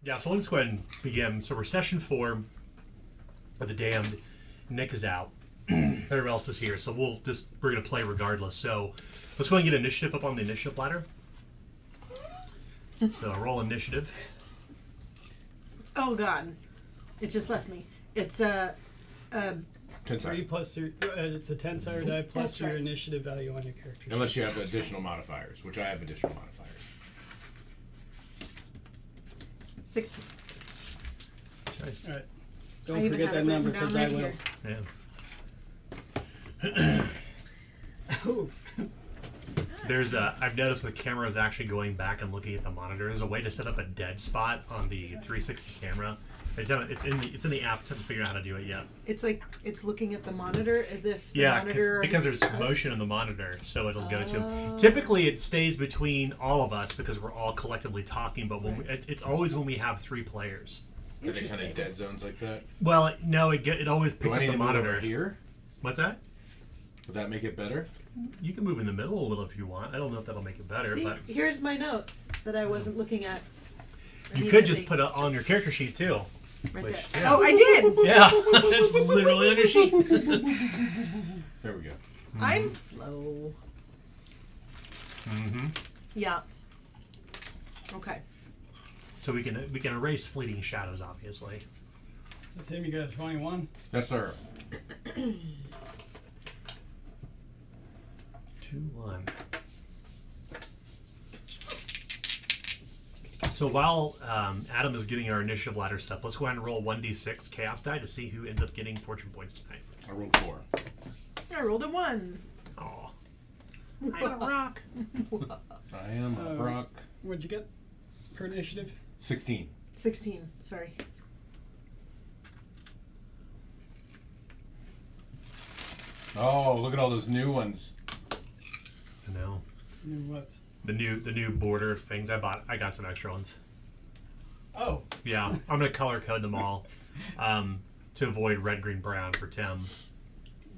Yeah, so let's go ahead and begin. So we're session 4 of the Damned. Nick is out. Everyone else is here, so we're gonna play regardless. So let's go ahead and get initiative up on the initiative ladder. So roll initiative. Oh God, it just left me. It's 3 plus your, it's a 10-sided die plus That's your right. initiative value on your character. Unless you have additional modifiers, which I have additional modifiers. 16. Nice. All right. I Don't even forget have that it number written because down I right will. here. Yeah. Oh. I've noticed the camera is actually going back and looking at the monitor. There's a way to set up a dead spot on the 360 camera. It's in the app. I haven't figured out how to do it yet. It's like it's looking at the monitor as if the Yeah, monitor because there's us. motion in the monitor, so it'll go to. Typically, it stays between all of us because we're all collectively talking. But when it's always when we have 3 players. Are they kind Interesting. of dead zones like that? Well, no, it always Do picks I up need the to move monitor. over here? What's that? Would that make it better? You can move in the middle a little if you want. I don't know if that'll make it better, See, but here's my notes that I wasn't looking at. you could just put it on your character sheet too. right which- there. yeah. Oh, I did. Yeah, it's literally on your sheet. There we go. I'm slow. Mm-hmm. Yeah. Okay. So we can erase fleeting shadows, obviously. So Tim, you got a 21. Yes, sir. 2-1. So while Adam is getting our initiative ladder stuff, let's go ahead and roll 1d6 chaos die to see who ends up getting fortune points tonight. I rolled 4. I rolled a 1. Aw. I'm a rock. I am a rock. What'd you get for initiative? 16. 16. Sorry. Oh, look at all those new ones. I know. What? The new border things I bought. I got some extra ones. Oh. Yeah, I'm gonna color code them all to avoid red, green, brown for Tim.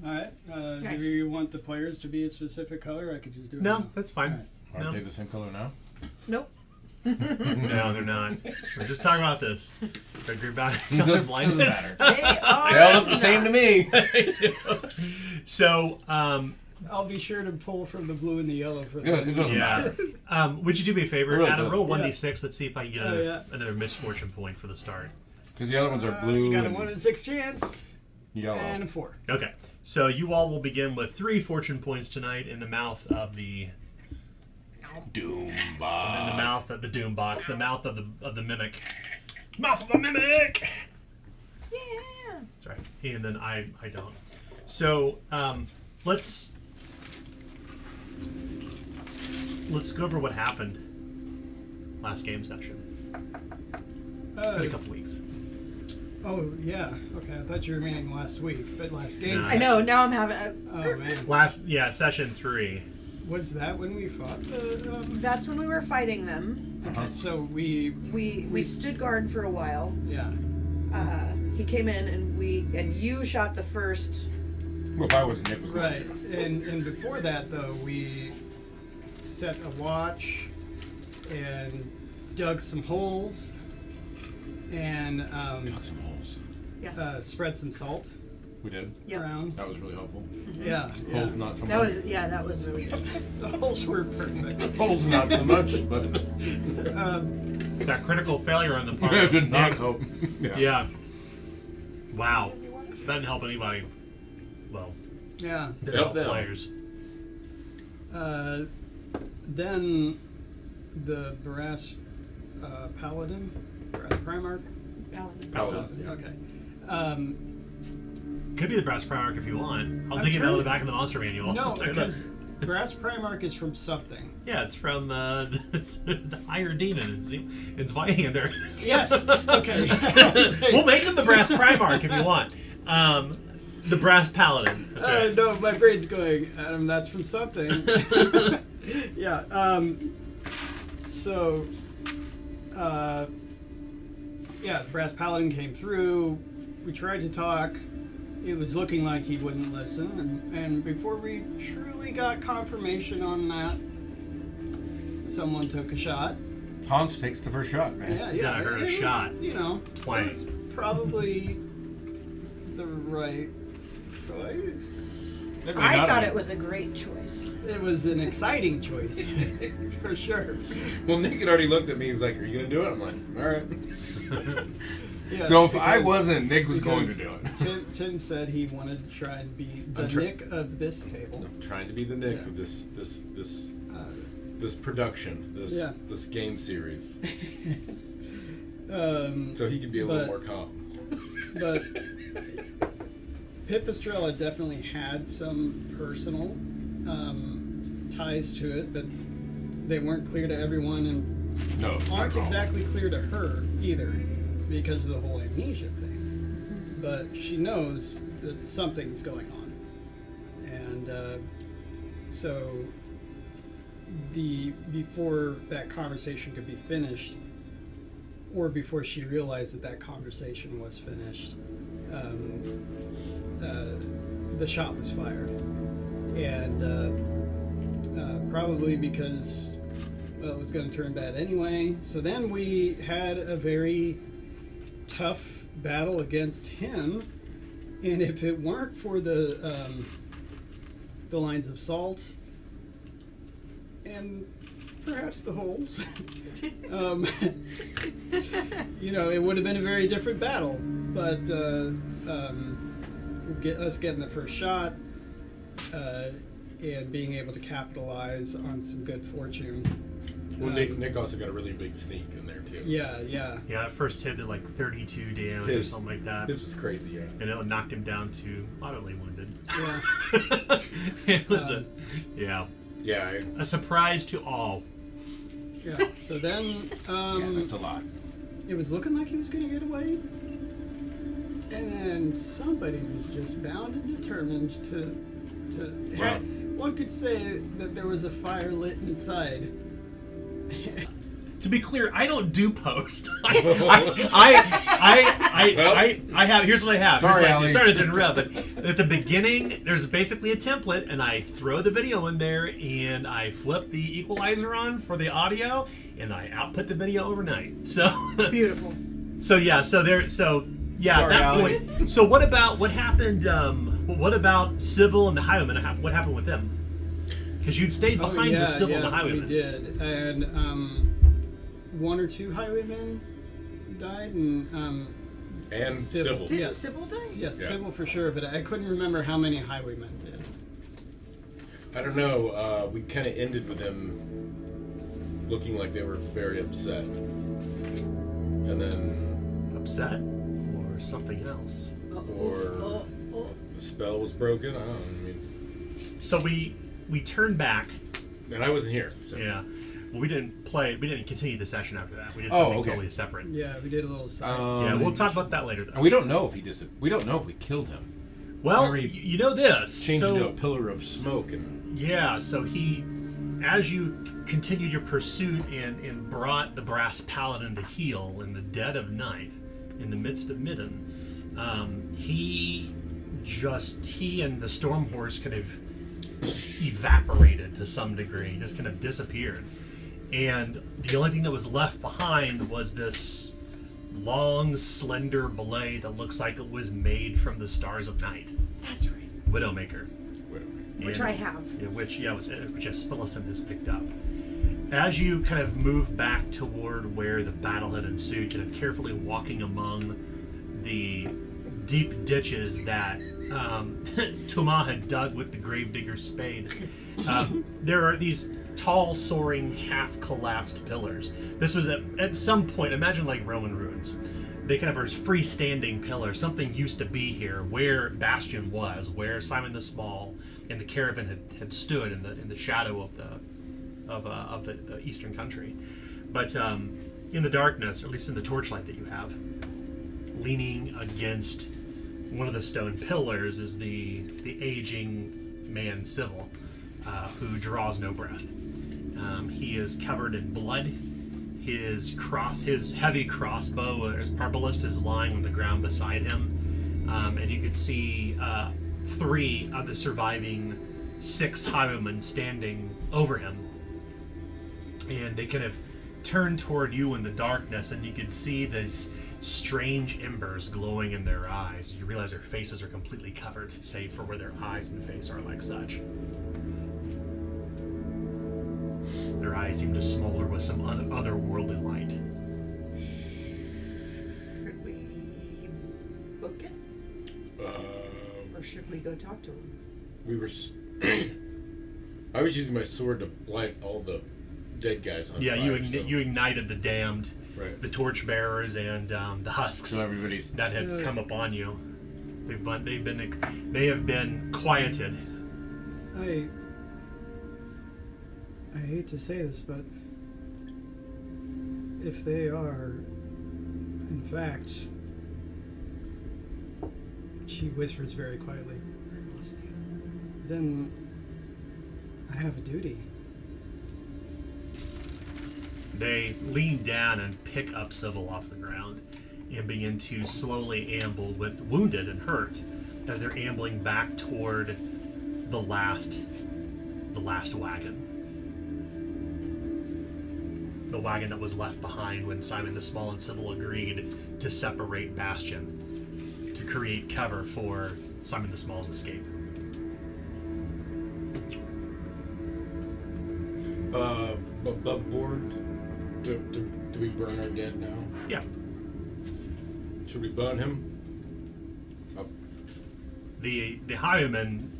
All right. Nice. Do you want the players to be a specific color? I could just do it. No, now. that's fine. All right. Aren't No. they the same color now? Nope. No, they're not. We're just talking about this. Red, green, brown, color blindness. Doesn't They are. They all look the same to me. So, I'll be sure to pull from the blue and the yellow for Yeah, the it doesn't yeah. matter. Would you do me a favor, It really Adam? doesn't. Roll Yeah. 1d6. Let's see if I can get another misfortune point for the start. Because the other ones are blue You got a and 1 in 6 chance yellow. and a 4. Okay, so you all will begin with 3 fortune points tonight in the mouth of the Doom in the mouth of the doom box, the mouth of the mimic, mouth of the mimic. Yeah. That's right. And then I don't. So let's go over what happened last game session. It's been a couple weeks. Oh, yeah. Okay, I thought you were meaning last week, but last game. No. I know. Now I'm having. Oh, man. Session 3. Was that when we fought the... That's when we were fighting them. Okay, so we... We stood guard for a while. Yeah. He came in and you shot the first. Well, if I was Nick, was Right. And before that, though, we set a watch and dug some holes and Dug some holes. spread some salt We did. Yep. around. That was really helpful. Yeah. Holes not so That much. was really good. The holes were perfect. Holes not so much, but That critical failure on the part. I of did not Nick. hope. Yeah. Wow. That didn't help anybody. Well, Yeah. didn't Help help them. players. Then the brass paladin, brass primarch. Paladin. Paladin. Okay. Could be the brass primarch if you want. I'll I'm dig it out of trying- the back of the monster manual. No, because brass primarch is from something. Yeah, it's from the higher demon in Zweihander. Yes. Okay. We'll make him the brass primarch if you want. The brass paladin. That's right. No, my brain's going. That's from something. Yeah. So. Yeah, the brass paladin came through. We tried to talk. It was looking like he wouldn't listen, and before we truly got confirmation on that, someone took a shot. Hans takes the first shot, man. Yeah, Yeah, I heard a it was, shot. You know, Twang. it's probably the right choice. It may I not thought be. it was a great choice. It was an exciting choice, for sure. Well, Nick had already looked at me. He's like, "Are you gonna do it?" I'm like, "All right." Yes, So if I because- wasn't, Nick was going to because do it. Tim said he wanted to try and be the I'm Nick of this table. I'm trying to be the Nick Yeah. of this production, Yeah. this game series, Um, so he could be a little But- more calm. but Pipistrella definitely had some personal ties to it, but they weren't clear to everyone and No, not aren't at all. exactly clear to her either because of the whole amnesia thing. But she knows that something's going on. And so before that conversation could be finished, or before she realized that that conversation was finished, the shot was fired. And probably because, well, it was going to turn bad anyway. So then we had a very tough battle against him. And if it weren't for the lines of salt and perhaps the holes, you know, it would have been a very different battle. But us getting the first shot and being able to capitalize on some good fortune. Well, Nick also got a really big sneak in there too. Yeah. Yeah, that first hit did like 32 damage or something like that. This was crazy, yeah. And it knocked him down to moderately wounded. Yeah. It was Yeah, a surprise to all. Yeah. So then yeah, that's a lot. it was looking like he was going to get away. And then somebody was just bound and determined to Wow. one could say that there was a fire lit inside. To be clear, I don't do post. I have. Here's what I have. Sorry, Here's what I do. Ali. Sorry to interrupt, but at the beginning, there's basically a template, and I throw the video in there, and I flip the equalizer on for the audio, and I output the video overnight. So, Beautiful. at that Sorry, Ali. point. So what happened? What about Civil and the Highwaymen? What happened with them? Because you'd stayed behind the Civil and the Highwaymen. We did. And one or two highwaymen died, and Civil. Didn't Yes. Sybil die? yes, Yeah. Civil for sure, but I couldn't remember how many highwaymen did. I don't know. We kind of ended with them looking like they were very upset, and then Upset or something else. or the spell was broken. I don't know. I mean, So we turned back. and I wasn't here. So. Yeah. Well, we didn't continue the session after that. We did Oh, something okay. totally separate. Yeah, we did a little side. Yeah, we'll talk about that later. And Though. we don't know if we don't know if we killed him. Well, already you know this. Changed So, into a pillar of smoke, and yeah, so as you continued your pursuit and brought the brass paladin to heel in the dead of night, in the midst of midden, he and the storm horse kind of evaporated to some degree, just kind of disappeared. And the only thing that was left behind was this long, slender blade that looks like it was made from the stars of night. That's right. Widowmaker. Which And- I have. yeah, which Spillison has picked up. As you kind of move back toward where the battle had ensued, kind of carefully walking among the deep ditches that Tuma had dug with the gravedigger's spade, there are these tall, soaring, half-collapsed pillars. This was at some point, imagine like Roman ruins. They kind of are freestanding pillars. Something used to be here, where Bastion was, where Simon the Small and the caravan had stood in the shadow of the eastern country. But in the darkness, or at least in the torchlight that you have, leaning against one of the stone pillars is the aging man Civil, who draws no breath. He is covered in blood. His heavy crossbow, his arbalist, is lying on the ground beside him, and you could see 3 of the surviving 6 highwaymen standing over him, and they kind of turn toward you in the darkness, and you can see these strange embers glowing in their eyes. You realize their faces are completely covered, save for where their eyes and face are like such. Their eyes seem to smolder with some otherworldly light. Should we book it? Or should we go talk to him? We were. I was using my sword to light all the dead guys on Yeah, fire. you ignited the damned, Right. the torchbearers, and the husks So everybody's. that had come upon you. They have been quieted. I hate to say this, but if they are, in fact, she whispers very quietly, then I have a duty. They lean down and pick up Sybil off the ground and begin to slowly amble with wounded and hurt as they're ambling back toward the last wagon. The wagon that was left behind when Simon the Small and Sybil agreed to separate Bastion to create cover for Simon the Small's escape. Above board. Do we burn our dead now? Yeah. Should we burn him? The highwayman,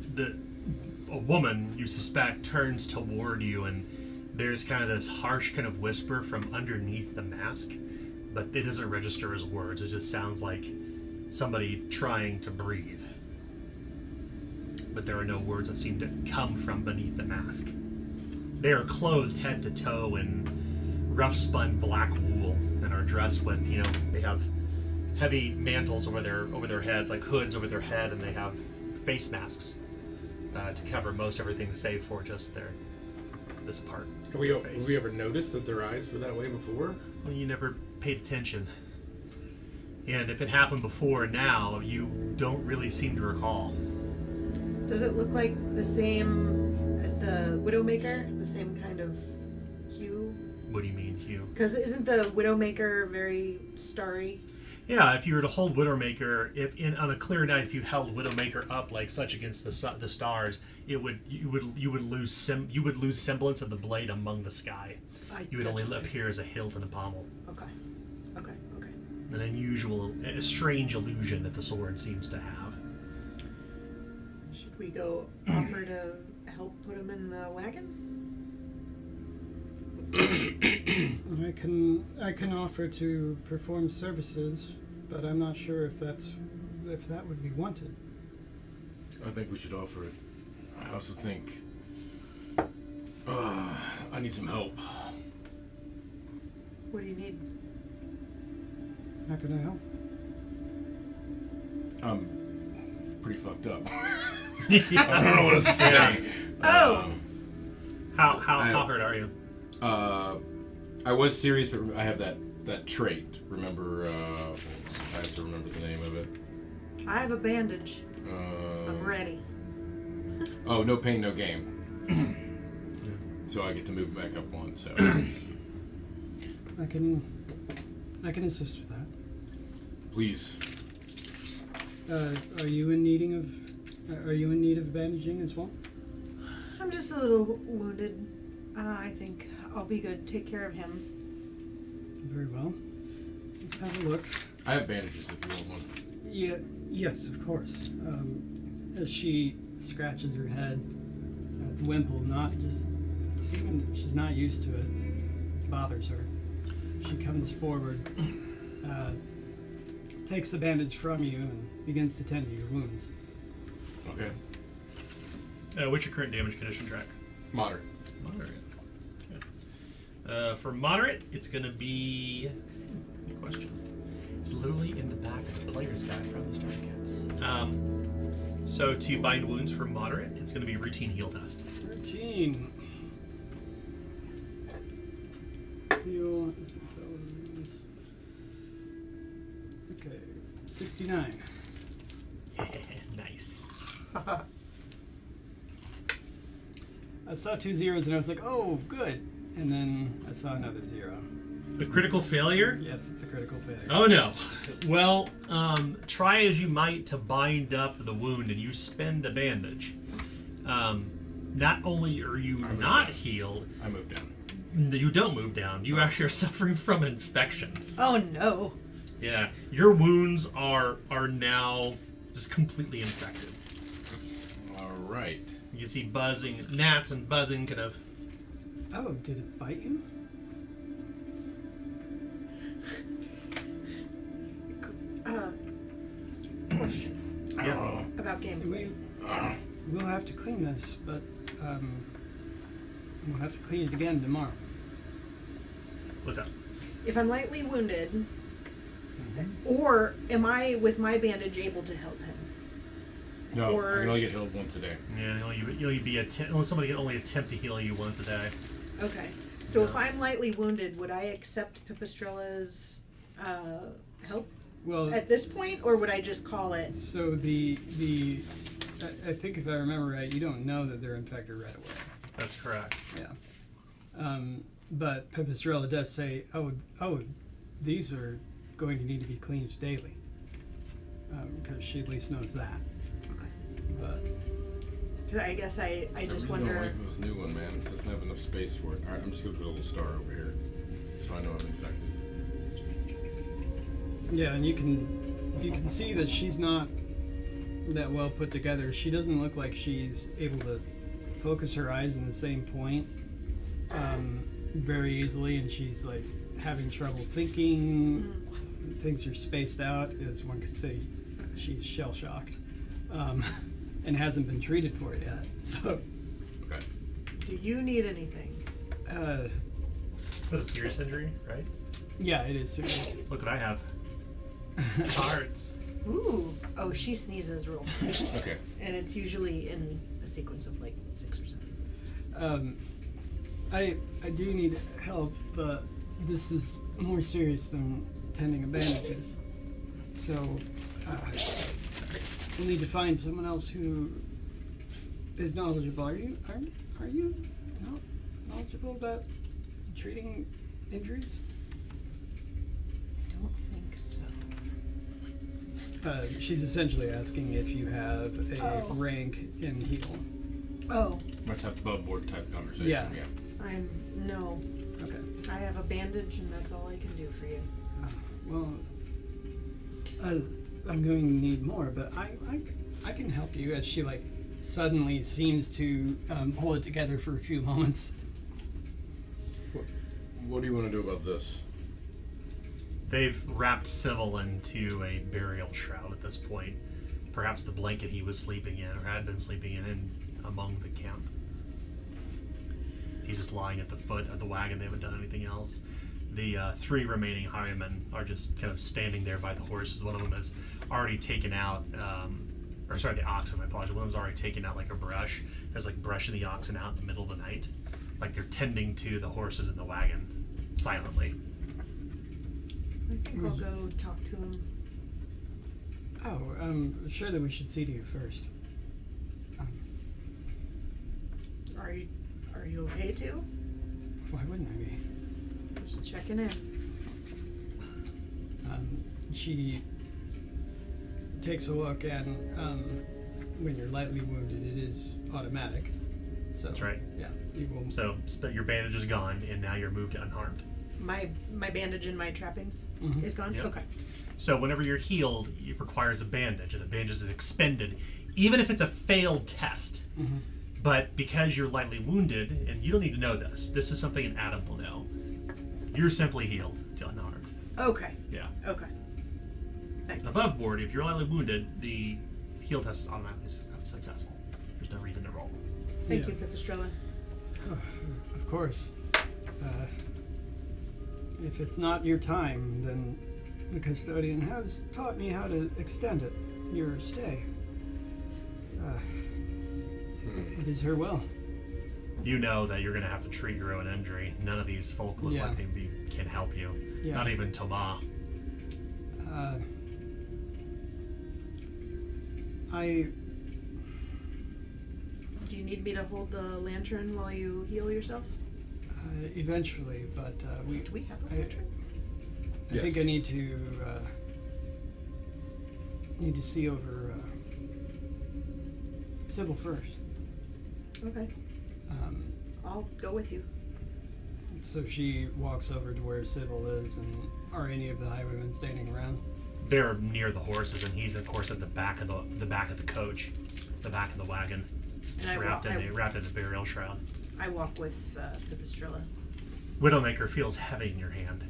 a woman you suspect, turns toward you, and there's kind of this harsh kind of whisper from underneath the mask, but it doesn't register as words. It just sounds like somebody trying to breathe. But there are no words that seem to come from beneath the mask. They are clothed head to toe in rough spun black wool and are dressed with, they have heavy mantles over their heads, like hoods over their head, and they have face masks to cover most everything save for just this part. Have we ever noticed that their eyes were that way before? Well, you never paid attention. And if it happened before now, you don't really seem to recall. Does it look like the same as the Widowmaker? The same kind of hue? What do you mean, Hugh? Because isn't the Widowmaker very starry? Yeah, if you were to hold Widowmaker, on a clear night, if you held Widowmaker up like such against the stars, you would lose semblance of the blade among the sky. You would only appear as a hilt and a pommel. Okay. An unusual, a strange illusion that the sword seems to have. Should we go offer to help put him in the wagon? I can offer to perform services, but I'm not sure if that would be wanted. I think we should offer it. I also think I need some help. What do you need? How can I help? I'm pretty fucked up. I don't know what to say. Oh! How hurt are you? I was serious, but I have that trait. Remember, I have to remember the name of it. I have a bandage. I'm ready. Oh, no pain, no game. So I get to move back up one. So I can assist with that. please. Are you in need of bandaging as well? I'm just a little wounded. I think I'll be good. Take care of him. Very well. Let's have a look. I have bandages if you want one. Yeah. Yes, of course. As she scratches her head, Wimple, she's not used to it. It bothers her. She comes forward, takes the bandage from you, and begins to tend to your wounds. Okay. What's your current damage condition track? Moderate. Moderate. Okay. For moderate, it's going to be... Good question. It's literally in the back of the player's guide from the starter kit. So to bind wounds for moderate, it's going to be a routine heal test. Routine. Heal. Okay. 69. Nice. I saw 2 zeros and I was like, oh, good. And then I saw another 0. A critical failure? Yes, it's a critical failure. Oh no. Well, try as you might to bind up the wound, and you spend a bandage. Not only are you not healed, I moved down. you don't move down. You actually are suffering from infection. Oh no. Yeah, your wounds are now just completely infected. All right. You see buzzing, gnats and buzzing kind of. Oh, did it bite you? Question Yeah. about gameplay. We'll have to clean this, but we'll have to clean it again tomorrow. What's up? If I'm lightly wounded, or am I with my bandage able to help him? No, Or- I can only get healed once a day. Yeah, you'll be somebody can only attempt to heal you once a day. Okay. So if Yeah. I'm lightly wounded, would I accept Pipistrella's help Well, at this point, or would I just call it? so I think if I remember right, you don't know that they're infected right away. That's correct. Yeah. But Pipistrella does say, oh, these are going to need to be cleaned daily. Because she at least knows that. But 'Cause I guess I I just really wonder. don't like this new one, man. It doesn't have enough space for it. All right, I'm just gonna put a little star over here, so I know I'm infected. yeah, and you can see that she's not that well put together. She doesn't look like she's able to focus her eyes in the same point very easily, and she's like having trouble thinking. Things are spaced out, as one could say. She's shell shocked, and hasn't been treated for it yet. So, Okay. Do you need anything? But a serious injury, right? yeah, it is serious. Look what I have. Cards. Ooh. Oh, she sneezes real quick, Okay. and it's usually in a sequence of like 6 or 7. I do need help, but this is more serious than tending a bandages. So, we'll need to find someone else who is knowledgeable. Are you knowledgeable about treating injuries? Don't think so. She's essentially asking if you have a Oh. rank in heal. Oh, Let's have above board type conversation. Yeah. no. Okay. I have a bandage, and that's all I can do for you. Well, I'm going to need more, but I can help you. As she like suddenly seems to hold it together for a few moments. What do you want to do about this? They've wrapped Civil into a burial shroud at this point. Perhaps the blanket he was sleeping in, or had been sleeping in among the camp. He's just lying at the foot of the wagon. They haven't done anything else. The 3 remaining highwaymen are just kind of standing there by the horses. One of them has already taken out, the oxen, I apologize. One of them's already taken out like a brush. There's like brushing the oxen out in the middle of the night. Like they're tending to the horses in the wagon, silently. I think I'll go talk to him. Oh, sure that we should see to you first. Are you okay too? Why wouldn't I be? Just checking in. She takes a look, and when you're lightly wounded, it is automatic. So That's right. Yeah, you will. So your bandage is gone, and now you're moved to unharmed. My bandage and my trappings Mhm. is gone? Yep. Okay. So whenever you're healed, it requires a bandage, and the bandage is expended, even if it's a failed test. Mhm. But because you're lightly wounded, and you don't need to know this, this is something an Adam will know. You're simply healed to unharmed. Okay. Yeah. Okay. Thank you. Above board, if you're lightly wounded, the heal test is automatically successful. There's no reason to roll. Thank Yeah. you, Pipistrella. Of course. If it's not your time, then the custodian has taught me how to extend it. Your stay. It is her will. You know that you're going to have to treat your own injury. None of these folk look Yeah. like they can help you. Yeah. Not even Toma. Do you need me to hold the lantern while you heal yourself? Eventually, but Do we have a I- portrait? I Yes. think I need to see over Sybil first. Okay, I'll go with you. So she walks over to where Sybil is, and are any of the highwaymen standing around? They're near the horses, and he's of course at the back of the back of the coach, the back of the wagon, And I wrapped walk, in the burial shroud. I walk with the Pipistrella. Widowmaker feels heavy in your hand.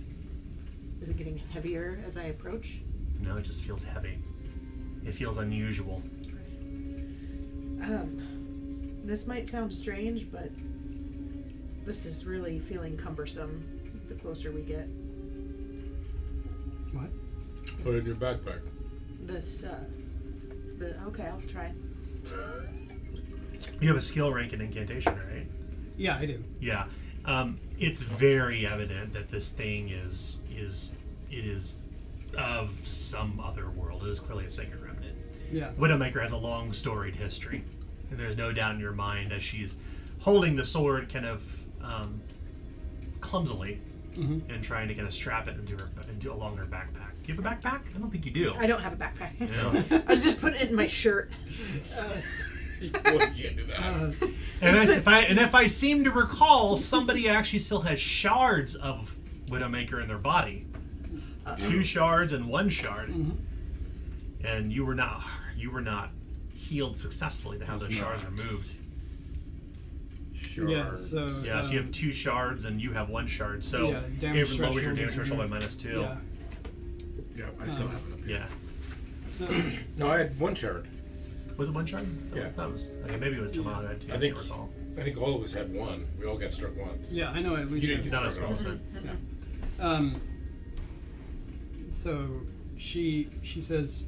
Is it getting heavier as I approach? No, it just feels heavy. It feels unusual. This might sound strange, but this is really feeling cumbersome the closer we get. What? Put it in your backpack. This, okay, I'll try. You have a skill rank in incantation, right? Yeah, I do. Yeah. It's very evident that this thing is of some other world. It is clearly a sacred remnant. Yeah. Widowmaker has a long storied history, and there's no doubt in your mind as she's holding the sword kind of clumsily and trying to kind of strap it into along her backpack. Do you have a backpack? I don't think you do. I don't have a backpack. You know? I was just putting it in my shirt. Well, you can't do that. And if I seem to recall, somebody actually still has shards of Widowmaker in their body. 2 shards and 1 shard. And you were not healed successfully to have those shards removed. Sure. Yeah, so... Yeah, so you have 2 shards and you have 1 shard. So Yeah, damage it lowers your threshold damage is threshold by removed. -2. Yeah. Yeah, I still have it up here. Yeah. So, No, I had 1 shard. Was it 1 shard? Yeah. That was okay, maybe it was Tomato had 2. I think can't recall. all of us had 1. We all got struck once. yeah, I know at least... You didn't get Not a struck small at all. set. So she says,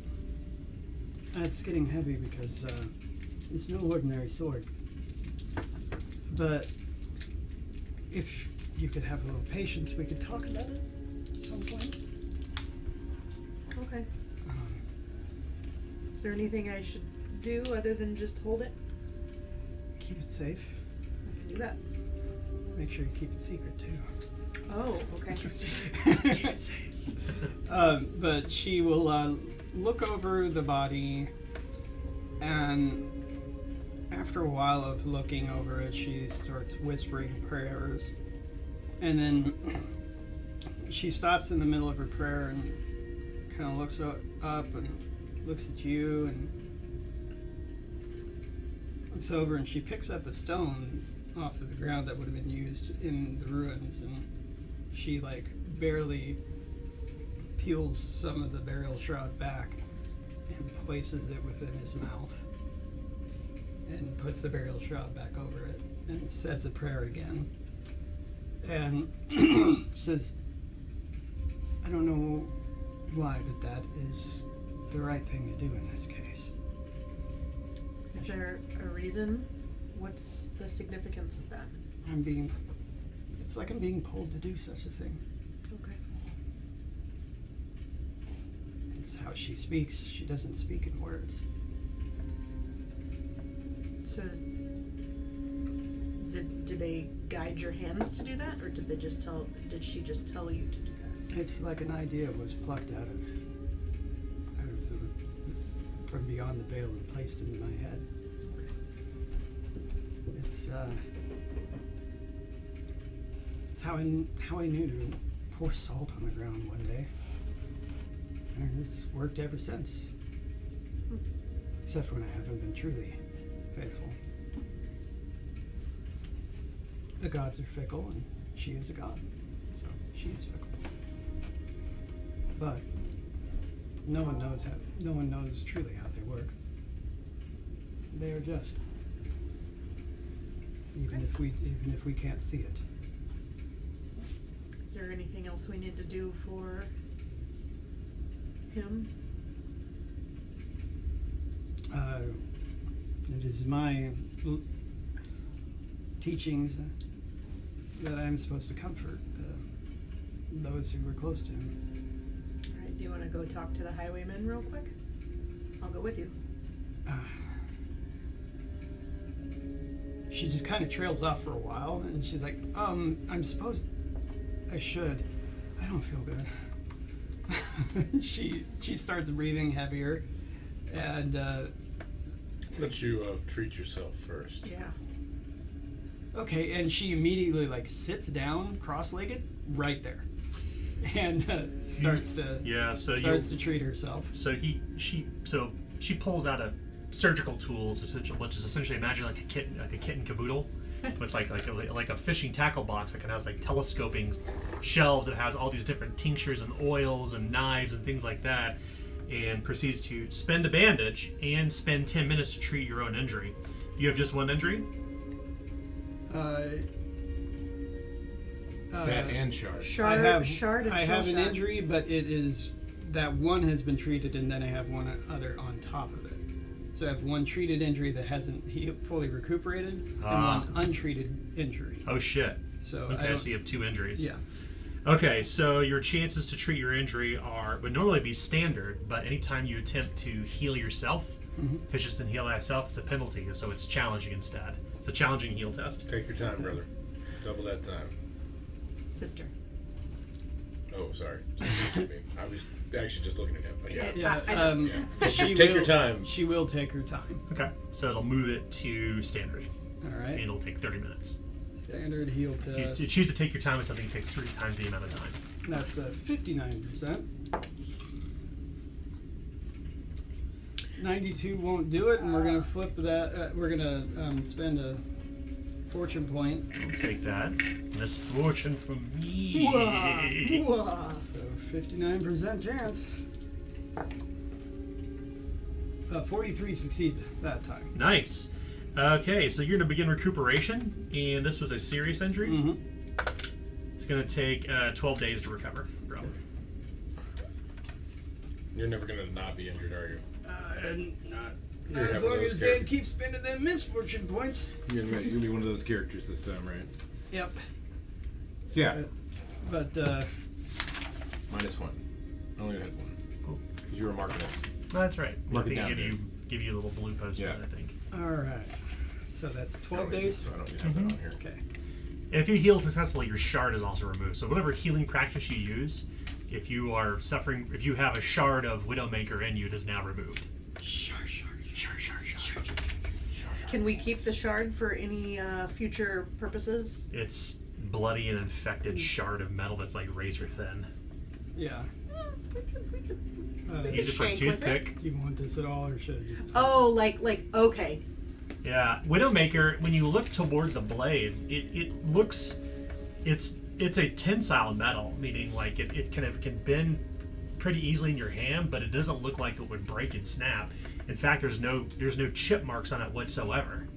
it's getting heavy because it's no ordinary sword. But if you could have a little patience, we could talk about it at some point. Okay. Is there anything I should do other than just hold it? Keep it safe. I can do that. Make sure you keep it secret too. Oh, okay. But she will look over the body, and after a while of looking over it, she starts whispering prayers, and then she stops in the middle of her prayer and kind of looks up and looks at you and looks over, and she picks up a stone off of the ground that would have been used in the ruins, and she barely peels some of the burial shroud back and places it within his mouth and puts the burial shroud back over it and says a prayer again and says, I don't know why, but that is the right thing to do in this case. Is there a reason? What's the significance of that? It's like I'm being pulled to do such a thing. Okay. It's how she speaks. She doesn't speak in words. So, did they guide your hands to do that, or did she just tell you to do that? It's like an idea was plucked out of from beyond the veil and placed into my head. Okay. It's how I knew to pour salt on the ground one day, and it's worked ever since. Except when I haven't been truly faithful. The gods are fickle, and she is a god, so she is fickle. But no one knows truly how they work. They are just. Even if we can't see it. Is there anything else we need to do for him? It is my teachings that I'm supposed to comfort those who were close to him. All right. Do you want to go talk to the highwaymen real quick? she just kind of trails off for a while, and she's like, I should. I don't feel good. She starts breathing heavier, and Let you treat yourself first. Yeah. okay, and she immediately like sits down cross-legged right there, and starts to treat herself. So she pulls out a surgical tools, which is essentially imagine like a kitten caboodle, with like a fishing tackle box. Like it has like telescoping shelves. It has all these different tinctures and oils and knives and things like that, and proceeds to spend a bandage and spend 10 minutes to treat your own injury. You have just one injury. That and shard. Shard and I have shell an shock. injury, but it is that one has been treated, and then I have one other on top of it. So I have one treated injury that hasn't fully recuperated, and one untreated injury. Oh shit. So Okay, so you have 2 injuries. Yeah. Okay, so your chances to treat your injury would normally be standard, but anytime you attempt to heal yourself, if it's just in heal thyself, it's a penalty, so it's challenging instead. It's a challenging heal test. Take your time, brother. Double that time. Sister. Oh, sorry. I was actually just looking at him, but yeah. Yeah. Take your time. She will take her time. Okay, so it'll move it to standard, All and right. it'll take 30 minutes. Standard heal If test. you choose to take your time with something, it takes 3 times the amount of time. That's 59%. 92 won't do it, and we're gonna flip that. We're gonna spend a fortune point. I'll take that. Misfortune for me. Whoa. So 59% chance. 43 succeeds that time. Nice. Okay, so you're going to begin recuperation, and this was a serious injury. Mm-hmm. It's going to take 12 days to recover, bro. You're never going to not be injured, are you? Not You're as having long those as characters. Dan keeps spending them misfortune points. You're gonna be one of those characters this time, right? Yep. Yeah. But -1. I only had 1. Cool. Because you were marking us. No, that's right. Mark I it think down, give you a little blue post Yeah. I think. all right. So that's 12 days. So I don't have that on here. Okay. If you heal successfully, your shard is also removed. So whatever healing practice you use, if you are suffering, if you have a shard of Widowmaker in you, it is now removed. Shard. Can we keep the shard for any future purposes? It's bloody and infected shard of metal that's like razor thin. Yeah. We could Use it for a shank with it. toothpick. Do you want this at all, or should I just? Oh, like okay. Yeah, Widowmaker. When you look toward the blade, it looks, it's a tensile metal, meaning like it kind of can bend pretty easily in your hand, but it doesn't look like it would break and snap. In fact, there's no chip marks on it whatsoever.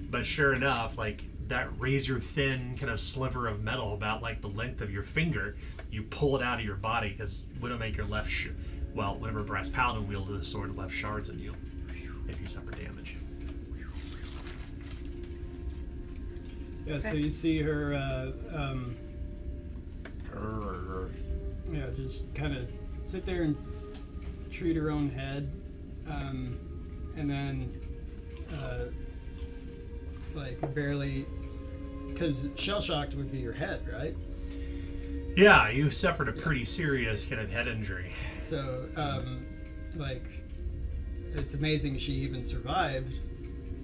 But sure enough, like that razor thin kind of sliver of metal, about like the length of your finger, you pull it out of your body because Widowmaker left. Whenever Brass Paladin wielded the sword, it left shards in you if you suffer damage. Yeah. So Okay. you see her. Yeah, just kind of sit there and treat her own head, and then like barely, because shell shocked would be your head, right? Yeah, you suffered a pretty serious kind of head injury. So like it's amazing she even survived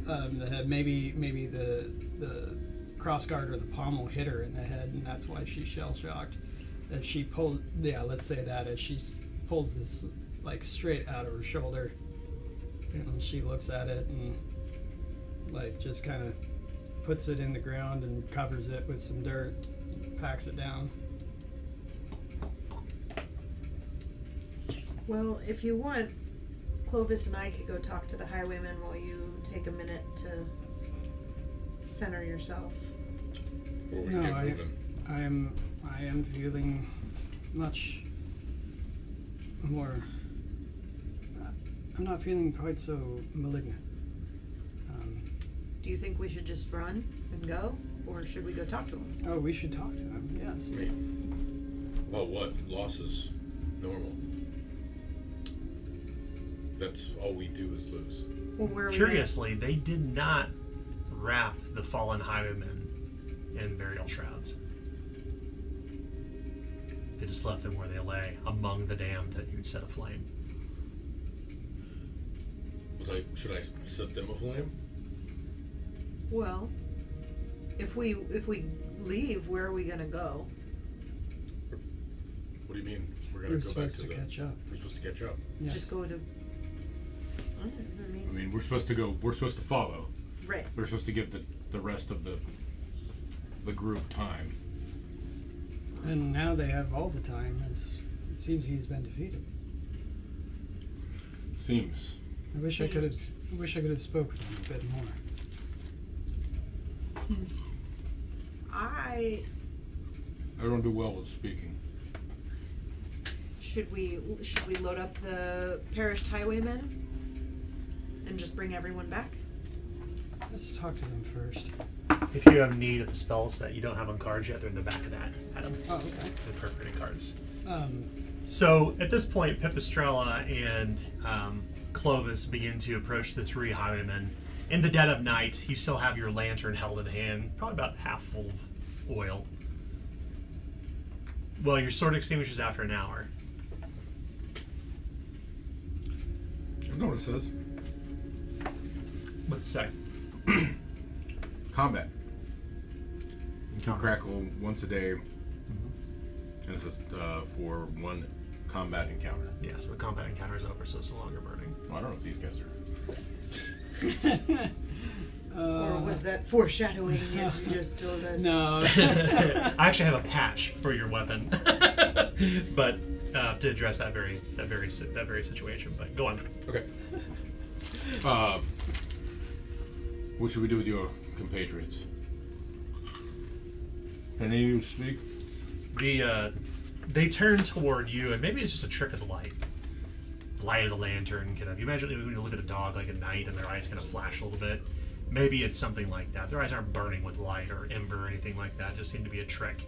the head. Maybe the crossguard or the pommel hit her in the head, and that's why she's shell shocked. As she pulled, let's say that as she pulls this like straight out of her shoulder, and she looks at it and like just kind of puts it in the ground and covers it with some dirt, packs it down. Well, if you want, Clovis and I could go talk to the highwayman while you take a minute to center yourself. Or we No, get moving. I am feeling much more. I'm not feeling quite so malignant. Do you think we should just run and go, or should we go talk to him? Oh, we should talk to him. Yes. I mean, about what? Loss is normal. That's all we do is lose. Well, where are we? Curiously, they did not wrap the fallen highwaymen in burial shrouds. They just left them where they lay, among the damned that you'd set aflame. Should I set them aflame? Well, if we leave, where are we gonna go? What do you mean? We're gonna We're go back supposed to to the. catch up. We're supposed to catch up. Yes. Just go to. I I mean, we're supposed to go. We're supposed to follow. right. We're supposed to give the rest of the group time. And now they have all the time, as it seems he's been defeated. Seems. I wish I could have spoke with him a bit more. I I don't do well with speaking. should we load up the perished highwaymen and just bring everyone back? Let's talk to them first. If you have need of the spell set, you don't have on cards yet. They're in the back of that, Adam. Oh, okay. The perforated cards. Um, So at this point, Pipistrella and Clovis begin to approach the three highwaymen. In the dead of night, you still have your lantern held in hand, probably about half full of oil. Well, your sword extinguishes after an hour. I know what it says. What's it say? Combat. You can crackle once a day. And it says for one combat encounter. Yeah, so the combat encounter is over, so it's no longer burning. Well, I don't know if these guys are. Or was that foreshadowing as you just told us? no. I actually have a patch for your weapon, but to address that very situation. But go on. Okay. What should we do with your compatriots? Can any of you speak? They turn toward you, and maybe it's just a trick of the light. Light of the lantern, kind of. You imagine when you look at a dog like at night, and their eyes kind of flash a little bit. Maybe it's something like that. Their eyes aren't burning with light or ember or anything like that. It just seem to be a trick.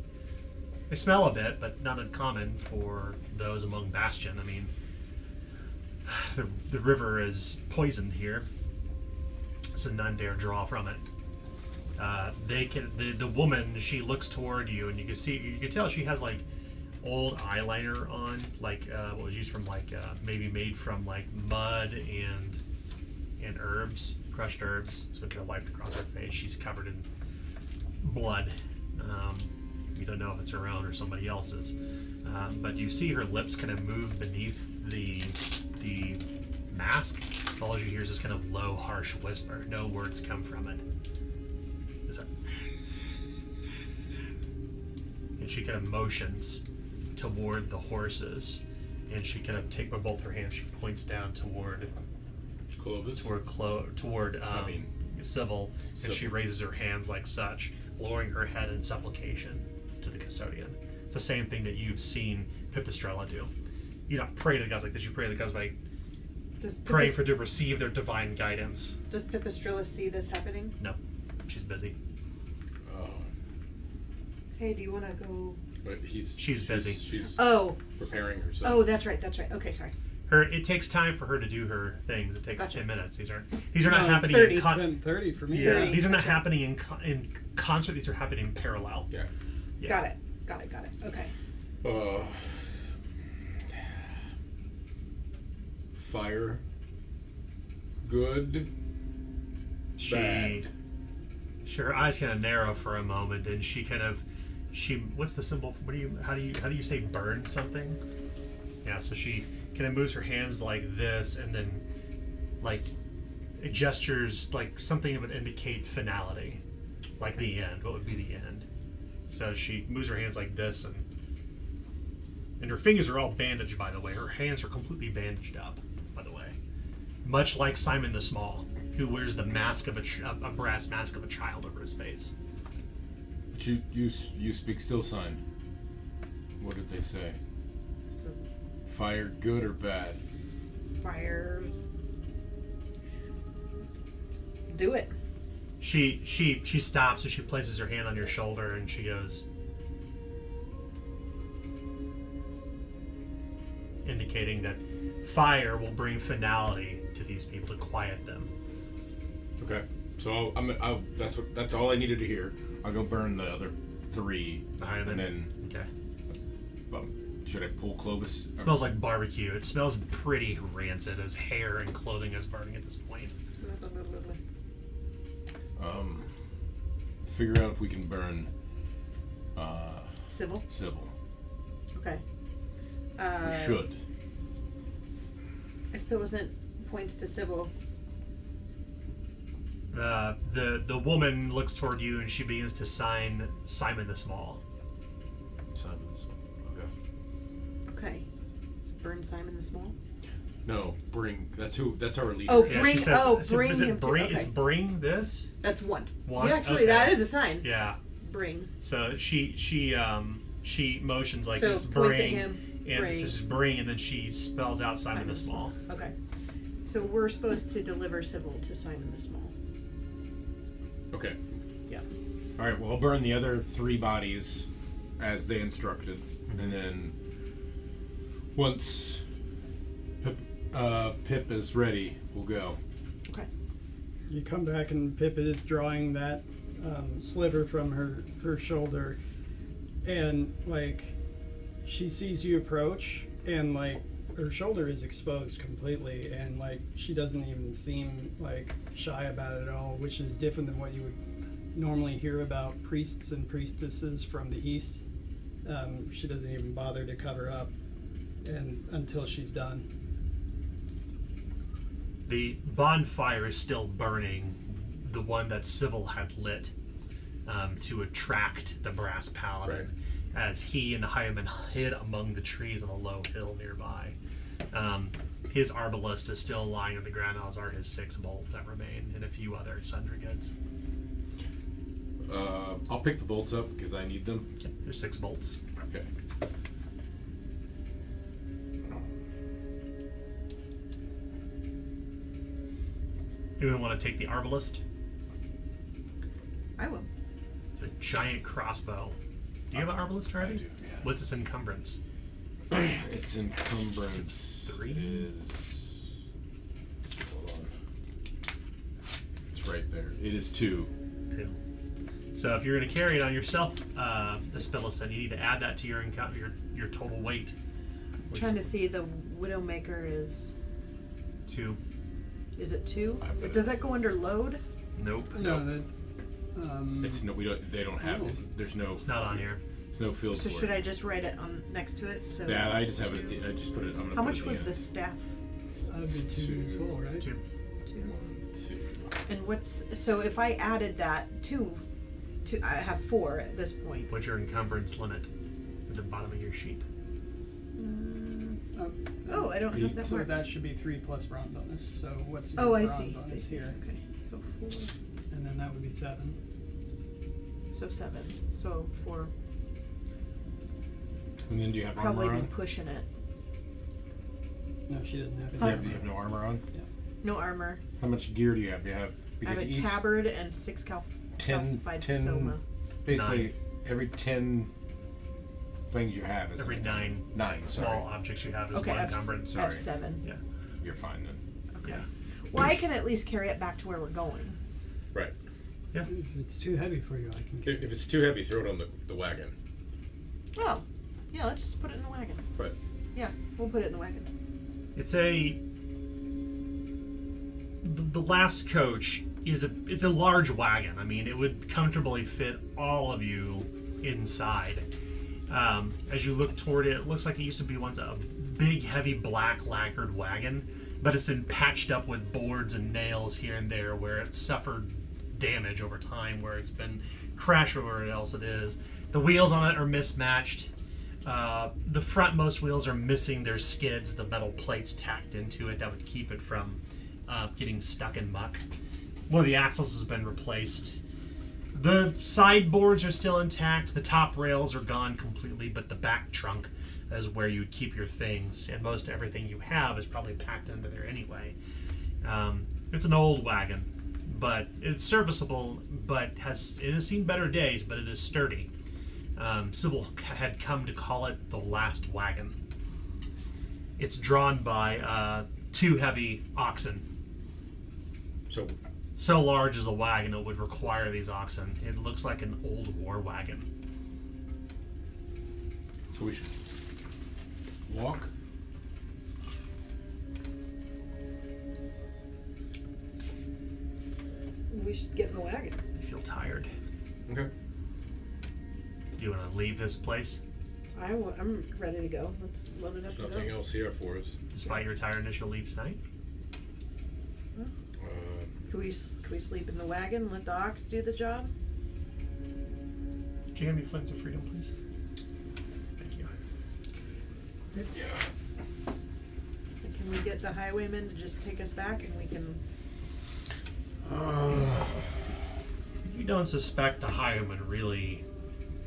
They smell a bit, but not uncommon for those among Bastion. I mean, the river is poisoned here, so none dare draw from it. The woman, she looks toward you, and you can tell she has like old eyeliner on, like what was used from maybe made from like mud and herbs, crushed herbs. It's been kind of wiped across her face. She's covered in blood. You don't know if it's her own or somebody else's, but you see her lips kind of move beneath the mask. All you hear is this kind of low, harsh whisper. No words come from it. And she kind of motions toward the horses, and she kind of with both her hands. She points down toward Clovis? Sybil, and she raises her hands like such, lowering her head in supplication to the custodian. It's the same thing that you've seen Pipistrella do. You don't pray to the gods like this. You pray to the gods by praying to receive their divine guidance. Does Pipistrella see this happening? No, she's busy. Oh. Hey, do you want to go? But She's busy. She's Oh, preparing herself. oh, that's right. Okay, sorry. It takes time for her to do her things. It takes Gotcha. 10 minutes. These are not happening 30. in It's been 30 for me. Yeah, 30, these are not gotcha. happening in concert. These are happening in parallel. Yeah. Yeah. Got it. Okay. Fire. Good. Bad. Her eyes kind of narrow for a moment, and what's the symbol? How do you say burn something? Yeah, so she kind of moves her hands like this, and then like it gestures like something that would indicate finality, like the end. What would be the end? So she moves her hands like this, and her fingers are all bandaged. By the way, her hands are completely bandaged up. By the way, much like Simon the Small, who wears the mask of a brass mask of a child over his face. But you speak still sign. What did they say? So Fire good or bad? fire. Do it. She stops and she places her hand on your shoulder and she goes, indicating that fire will bring finality to these people to quiet them. Okay. So that's all I needed to hear. I'll go burn the other 3, The highwaymen. and then Okay. should I pull Clovis? It smells like barbecue. It smells pretty rancid as hair and clothing is burning at this point. Figure out if we can burn Civil? Sybil. Okay. We should. I suppose it points to Civil. The woman looks toward you and she begins to sign Simon the Small. Simon's. Okay. Okay. So burn Simon the Small? No, bring. That's our leader. Oh, is. bring- she says, bring is it him to- bring, okay. Is bring this? That's want. Want? Yeah, actually, Okay. that is a sign. Yeah. Bring. So she motions like So this, points at bring, him, and bring. it says bring, and then she spells out Simon the Small. Okay. So we're supposed to deliver Civil to Simon the Small. Okay. Yeah. All right. Well, I'll burn the other 3 bodies as they instructed, and then once Pip is ready, we'll go. Okay. You come back and Pip is drawing that sliver from her shoulder, and like she sees you approach, and like her shoulder is exposed completely, and like she doesn't even seem like shy about it at all, which is different than what you would normally hear about priests and priestesses from the east. She doesn't even bother to cover up, and until she's done. The bonfire is still burning, the one that Sybil had lit to attract the brass paladin, as he and the highwayman hid among the trees on a low hill nearby. His arbalist is still lying on the ground, as are his 6 bolts that remain, and a few other sundry goods. I'll pick the bolts up because I need them. There's 6 bolts. Okay. Anyone want to take the arbalist? I will. It's a giant crossbow. Do you have an arbalist already? I do, yeah. What's its encumbrance? Its encumbrance It's 3? is. Hold on. It's right there. It is 2. 2. So if you're going to carry it on yourself, Aspillicin, you need to add that to your total weight. I'm trying to see the Widowmaker is 2. Is it 2? I bet Does it's- that go under load? Nope. No, that. It's no. We don't. They don't have. Oh. There's no. It's not on here. There's no field So for should it. I just write it on next to it? So Yeah, I just have it. 2. I just put it. I'm gonna How put much it was in. the staff? That would be 2 as well, right? 2. 2. 1, 2. And what's so if I added that 2 to I have 4 at this point. What's your encumbrance limit at the bottom of your sheet? Oh, I don't have that So marked. that should be 3 plus brawn bonus. So what's your Oh, I brawn see. bonus I see. here? Okay, so 4. And then that would be 7. So 7. So 4. And then do you have Probably armor be on? pushing it. No, she doesn't have it. You have no armor on. No armor. How much gear do you have? You have I because have a each tabard and 6 calcified 10 soma. basically every 10 things you have is Every an 9 9 small sorry. objects you have is Okay, one I have, encumbrance. I have Sorry. 7. Yeah. You're fine then. Okay. Well, I can at least carry it back to where we're going. Right. Yeah. If it's too heavy for you, I can. If it's too heavy, throw it on the wagon. Oh, yeah. Let's just put it in the wagon. Right. Yeah, we'll put it in the wagon. It's a the last coach is it's a large wagon. I mean, it would comfortably fit all of you inside. As you look toward it, it looks like it used to be once a big, heavy, black lacquered wagon, but it's been patched up with boards and nails here and there where it's suffered damage over time, where it's been crashed or whatever else it is. The wheels on it are mismatched. The frontmost wheels are missing their skids, the metal plates tacked into it that would keep it from getting stuck in muck. One of the axles has been replaced. The sideboards are still intact. The top rails are gone completely, but the back trunk is where you'd keep your things, and most everything you have is probably packed under there anyway. It's an old wagon, but it's serviceable, but it has seen better days, but it is sturdy. Sybil had come to call it the last wagon. It's drawn by 2 heavy oxen. So so large as a wagon it would require these oxen. It looks like an old war wagon. So we should walk. We should get in the wagon. I feel tired. Okay. Do you want to leave this place? I'm ready to go. Let's load it up There's and nothing go. else here for us. Despite your tiredness, you'll leave tonight? Can we sleep in the wagon and let the ox do the job? Do you have any flames of freedom, please? Thank you. Yeah. And can we get the highwayman to just take us back and we can... You don't suspect the highwaymen really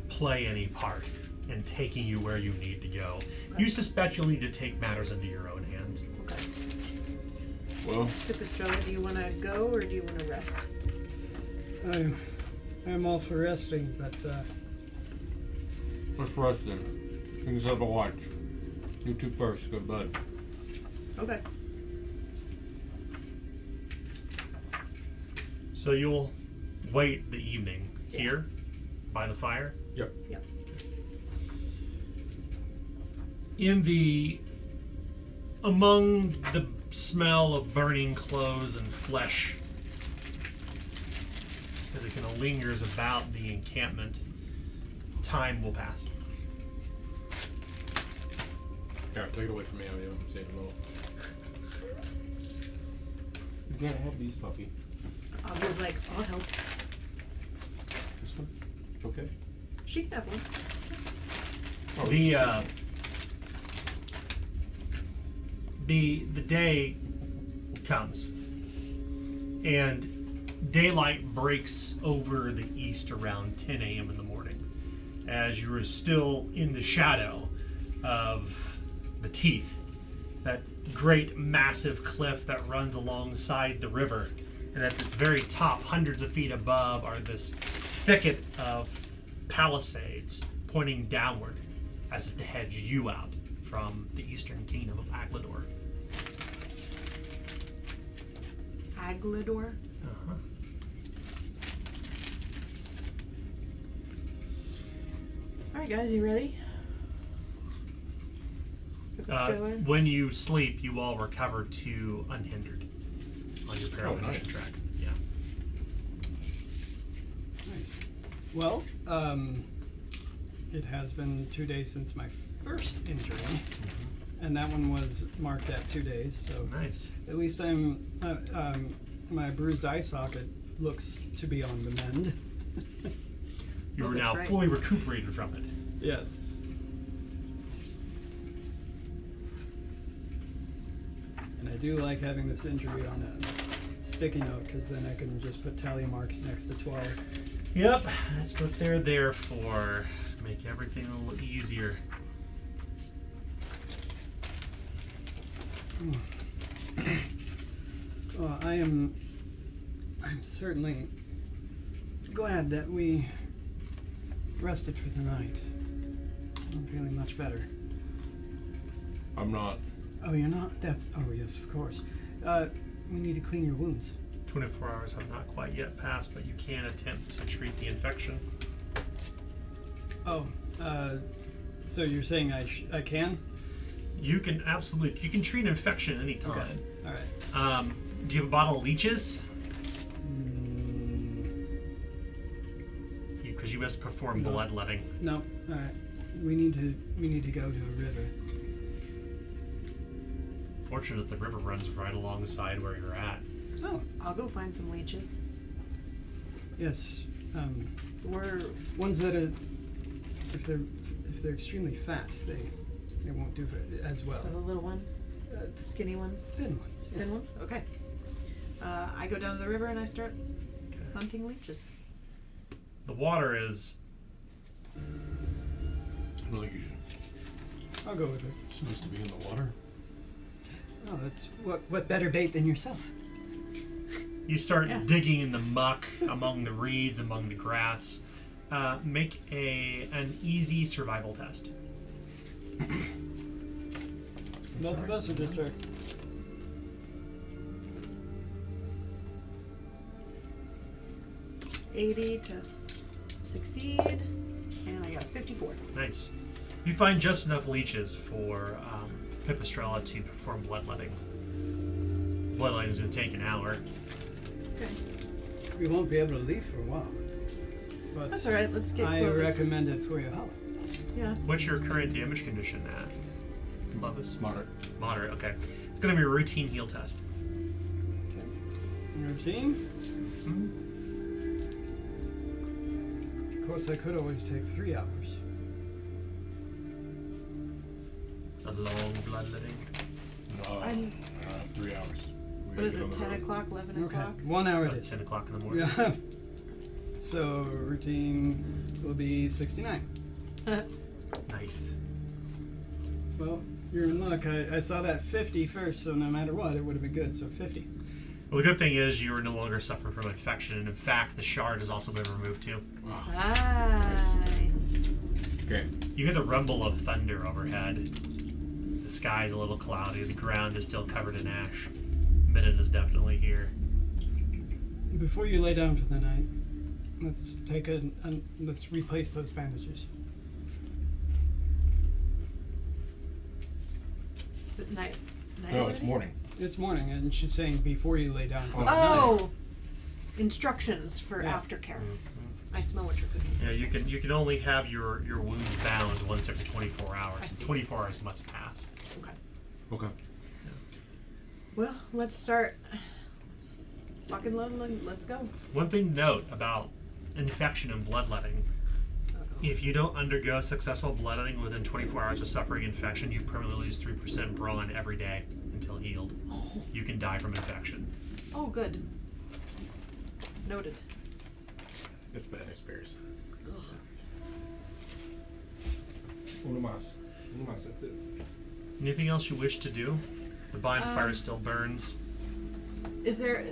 play any part in taking you where you need to go. You suspect you'll need to take matters into your own hands. Okay. Well, Pipistrella, do you want to go or do you want to rest? I'm all for resting, but let's rest then. You can set up a watch. You two first. Go to bed. Okay. So you'll wait the evening here by the fire? Yep. Yep. Among the smell of burning clothes and flesh as it kind of lingers about the encampment, time will pass. Yeah, take it away from me. I'm saving them all. You can't have these, puppy. I was like, I'll help. This one? Okay. She can have one. Oh, the day comes and daylight breaks over the east around 10 a.m. in the morning as you are still in the shadow of the Teeth, that great massive cliff that runs alongside the river, and at its very top, hundreds of feet above, are this thicket of palisades pointing downward as if to hedge you out from the eastern kingdom of Aglador. Aglador? Uh-huh. Alright guys, you ready? Pipistrella? When you sleep, you all recover to unhindered on your peregrination nice. track. Yeah. nice. Well, it has been 2 days since my first injury, and that one was marked at 2 days. So Nice. at least my bruised eye socket looks to be on the mend. You Oh, are that's now right. fully recuperated from it. Yes. And I do like having this injury on a sticky note, because then I can just put tally marks next to 12. Yep, that's what they're there for. To make everything a little easier. Well, I'm certainly glad that we rested for the night. I'm feeling much better. I'm not. Oh, you're not? Oh, yes, of course. We need to clean your wounds. 24 hours have not quite yet passed, but you can attempt to treat the infection. Oh, so you're saying I can? You can absolutely. You can treat an infection any Okay. time. All right. Do you have a bottle of leeches? Because you must perform No. bloodletting. No. All right. We need to go to a river. Fortunate the river runs right alongside where you're at. Oh, I'll go find some leeches. yes. We're Ones that are, if they're extremely fast, they won't do as well. so the little ones, the skinny ones, Thin ones. Yes. thin ones. Okay. I go down to the river and I start hunting leeches. The water is I don't think you should. I'll go with it. Supposed to be in the water. Oh, that's what better bait than yourself? You start Yeah. digging in the muck, among the reeds, among the grass. Make an easy survival test. Both of us, or just our? 80 to succeed, and I got a 54. Nice. You find just enough leeches for Pipistrella to perform bloodletting. Bloodletting is going to take an hour. Okay. We won't be able to leave for a while. But That's alright, let's get I Clovis. recommend it for your health. Yeah. What's your current damage condition at? Clovis? Moderate. Moderate, okay. It's going to be a routine heal test. Routine? Mhm. Of course, I could always take 3 hours. A long bloodletting. No, I'm- 3 hours. We What gotta is get on it, the 10 road. o'clock, 11 Okay, o'clock? 1 hour it About is. 10 o'clock in the morning. Yeah. So routine will be 69. Nice. Well, you're in luck. I saw that 50 first, so no matter what, it would have been good. So 50. Well, the good thing is you are no longer suffering from infection, and in fact, the shard has also been removed too. Nice. Okay. You hear the rumble of thunder overhead. The sky is a little cloudy. The ground is still covered in ash. Midden is definitely here. Before you lay down for the night, let's take let's replace those bandages. Is it night? No, it's already? morning. It's morning, and she's saying before you lay down for the night. Oh! Instructions for Yeah. aftercare. I smell what you're cooking. Yeah, you can only have your wounds bound once every 24 hours. I see. 24 hours must pass. Okay. Okay. Well, let's start. Lock and load, let's go. One thing to note about infection and bloodletting: if you don't undergo successful bloodletting within 24 hours of suffering infection, you permanently lose 3% brawn every day until healed. You can die from infection. Oh, good. Noted. It's bad experience. Uno más, that's it. Anything else you wish to do? The bonfire still burns. Is there...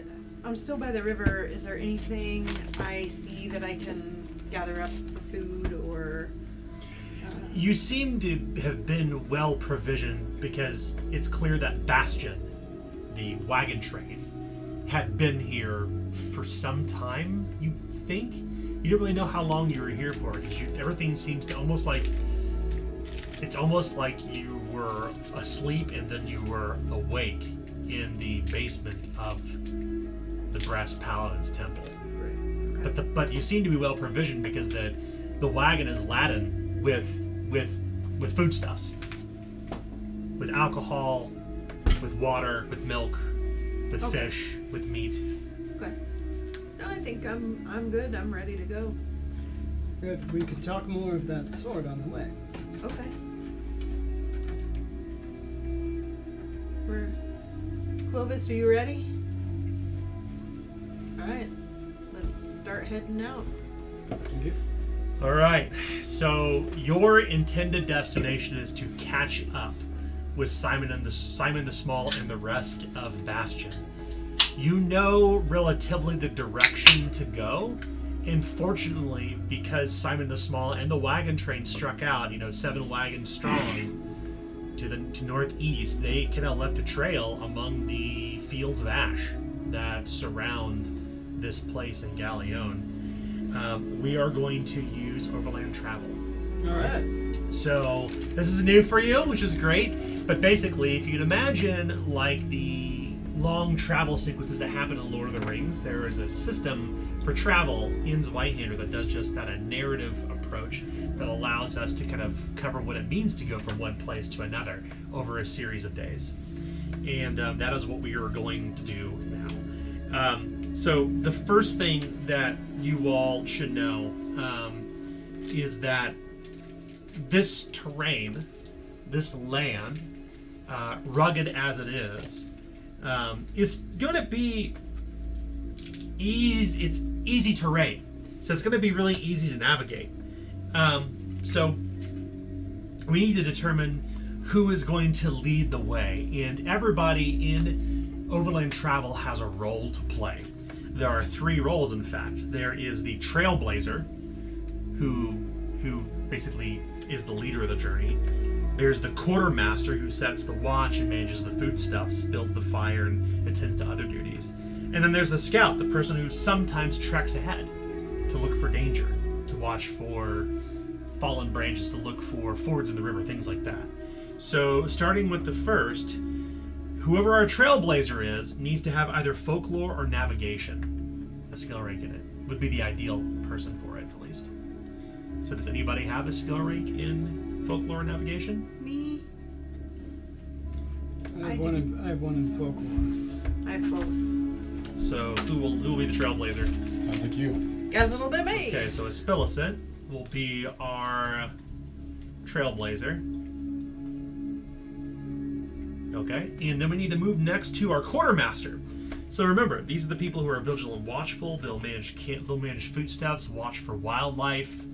I'm still by the river. Is there anything I see that I can gather up for food or... You seem to have been well provisioned because it's clear that Bastion, the wagon train, had been here for some time, you think? You don't really know how long you were here for because everything seems to almost like... It's almost like you were asleep and then you were awake in the basement of the Brass Paladin's temple. But you seem to be well provisioned because the wagon is laden with foodstuffs, with alcohol, with water, with milk, with Okay. fish, with meat. Okay. No, I think I'm good. I'm ready to go. Good. We could talk more of that sword on the way. Okay. Clovis, are you ready? Alright. Let's start heading out. Thank you. All right. So your intended destination is to catch up with Simon the Small and the rest of Bastion. You know relatively the direction to go. And fortunately, because Simon the Small and the wagon train struck out, 7 wagons strong, to northeast, they kind of left a trail among the fields of ash that surround this place in Galleon. We are going to use overland travel. All right. So this is new for you, which is great. But basically, if you can imagine like the long travel sequences that happen in Lord of the Rings, there is a system for travel in Zweihander that does just that, a narrative approach that allows us to kind of cover what it means to go from one place to another over a series of days. And that is what we are going to do now. So the first thing that you all should know is that this terrain, this land, rugged as it is going to be easy. It's easy terrain, so it's going to be really easy to navigate. So we need to determine who is going to lead the way, and everybody in overland travel has a role to play. There are 3 roles, in fact. There is the trailblazer, who basically is the leader of the journey. There's the quartermaster, who sets the watch and manages the foodstuffs, builds the fire, and attends to other duties. And then there's the scout, the person who sometimes treks ahead. danger, to watch for fallen branches, to look for fords in the river, things like that. So starting with the first, whoever our trailblazer is needs to have either folklore or navigation, a skill rank in it. Would be the ideal person for it, at least. So does anybody have a skill rank in folklore or navigation? Me. I have one in folklore. I have both. So who will be the trailblazer? Sounds like you. Guess it'll be me. Okay, so Aspillicent will be our trailblazer. Okay, and then we need to move next to our quartermaster. So remember, these are the people who are vigilant and watchful. They'll manage foodstuffs, watch for wildlife.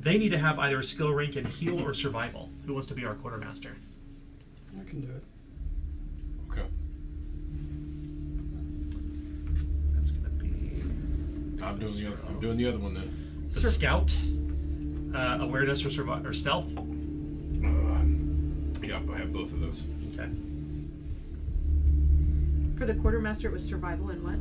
They need to have either a skill rank in heal or survival. Who wants to be our quartermaster? I can do it. Okay. That's gonna be I'm doing the other one then. the scout, awareness or stealth. Yep, I have both of those. Okay. For the quartermaster, it was survival and what?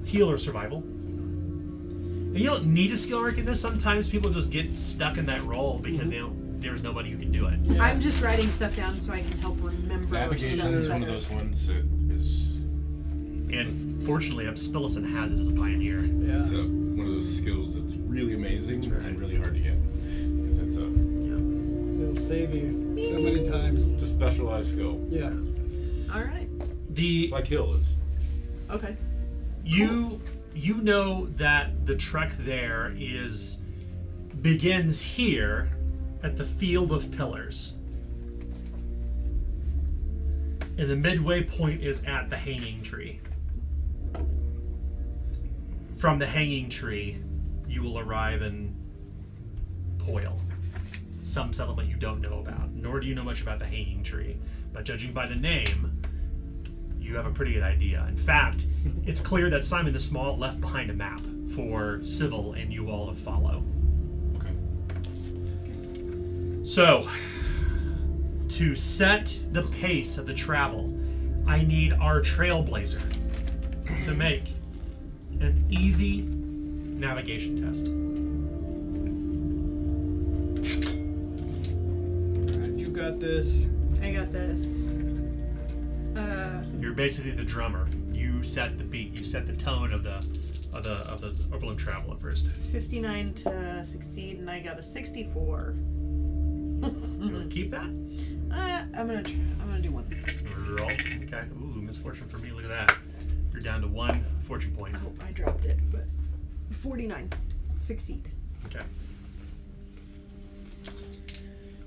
Heal or survival. And you don't need a skill rank in this. Sometimes people just get stuck in that role because there's nobody who can do it. Yeah. I'm just writing stuff down so I can help remember. Navigation stuff is one of better. those ones that is And fortunately, Spillicent has it as a pioneer. Yeah. it's one of those skills that's really amazing and really hard to get. Because it's It'll save you so many times. a specialized skill. Yeah. All right. Like Hill is. Okay. You know that the trek there begins here at the Field of Pillars. And the midway point is at the Hanging Tree. From the Hanging Tree, you will arrive in Poil, some settlement you don't know about, nor do you know much about the Hanging Tree. But judging by the name, you have a pretty good idea. In fact, it's clear that Simon the Small left behind a map for Sybil and you all to follow. Okay. So, to set the pace of the travel, I need our trailblazer to make an easy navigation test. Alright, you got this. I got this. You're basically the drummer. You set the beat. You set the tone of the Overland travel at first. 59 to succeed, and I got a 64. You want to keep that? I'm gonna do one. Roll. Okay. Ooh, misfortune for me. Look at that. You're down to 1 fortune point. Oh, I dropped it, but 49. Succeed. Okay.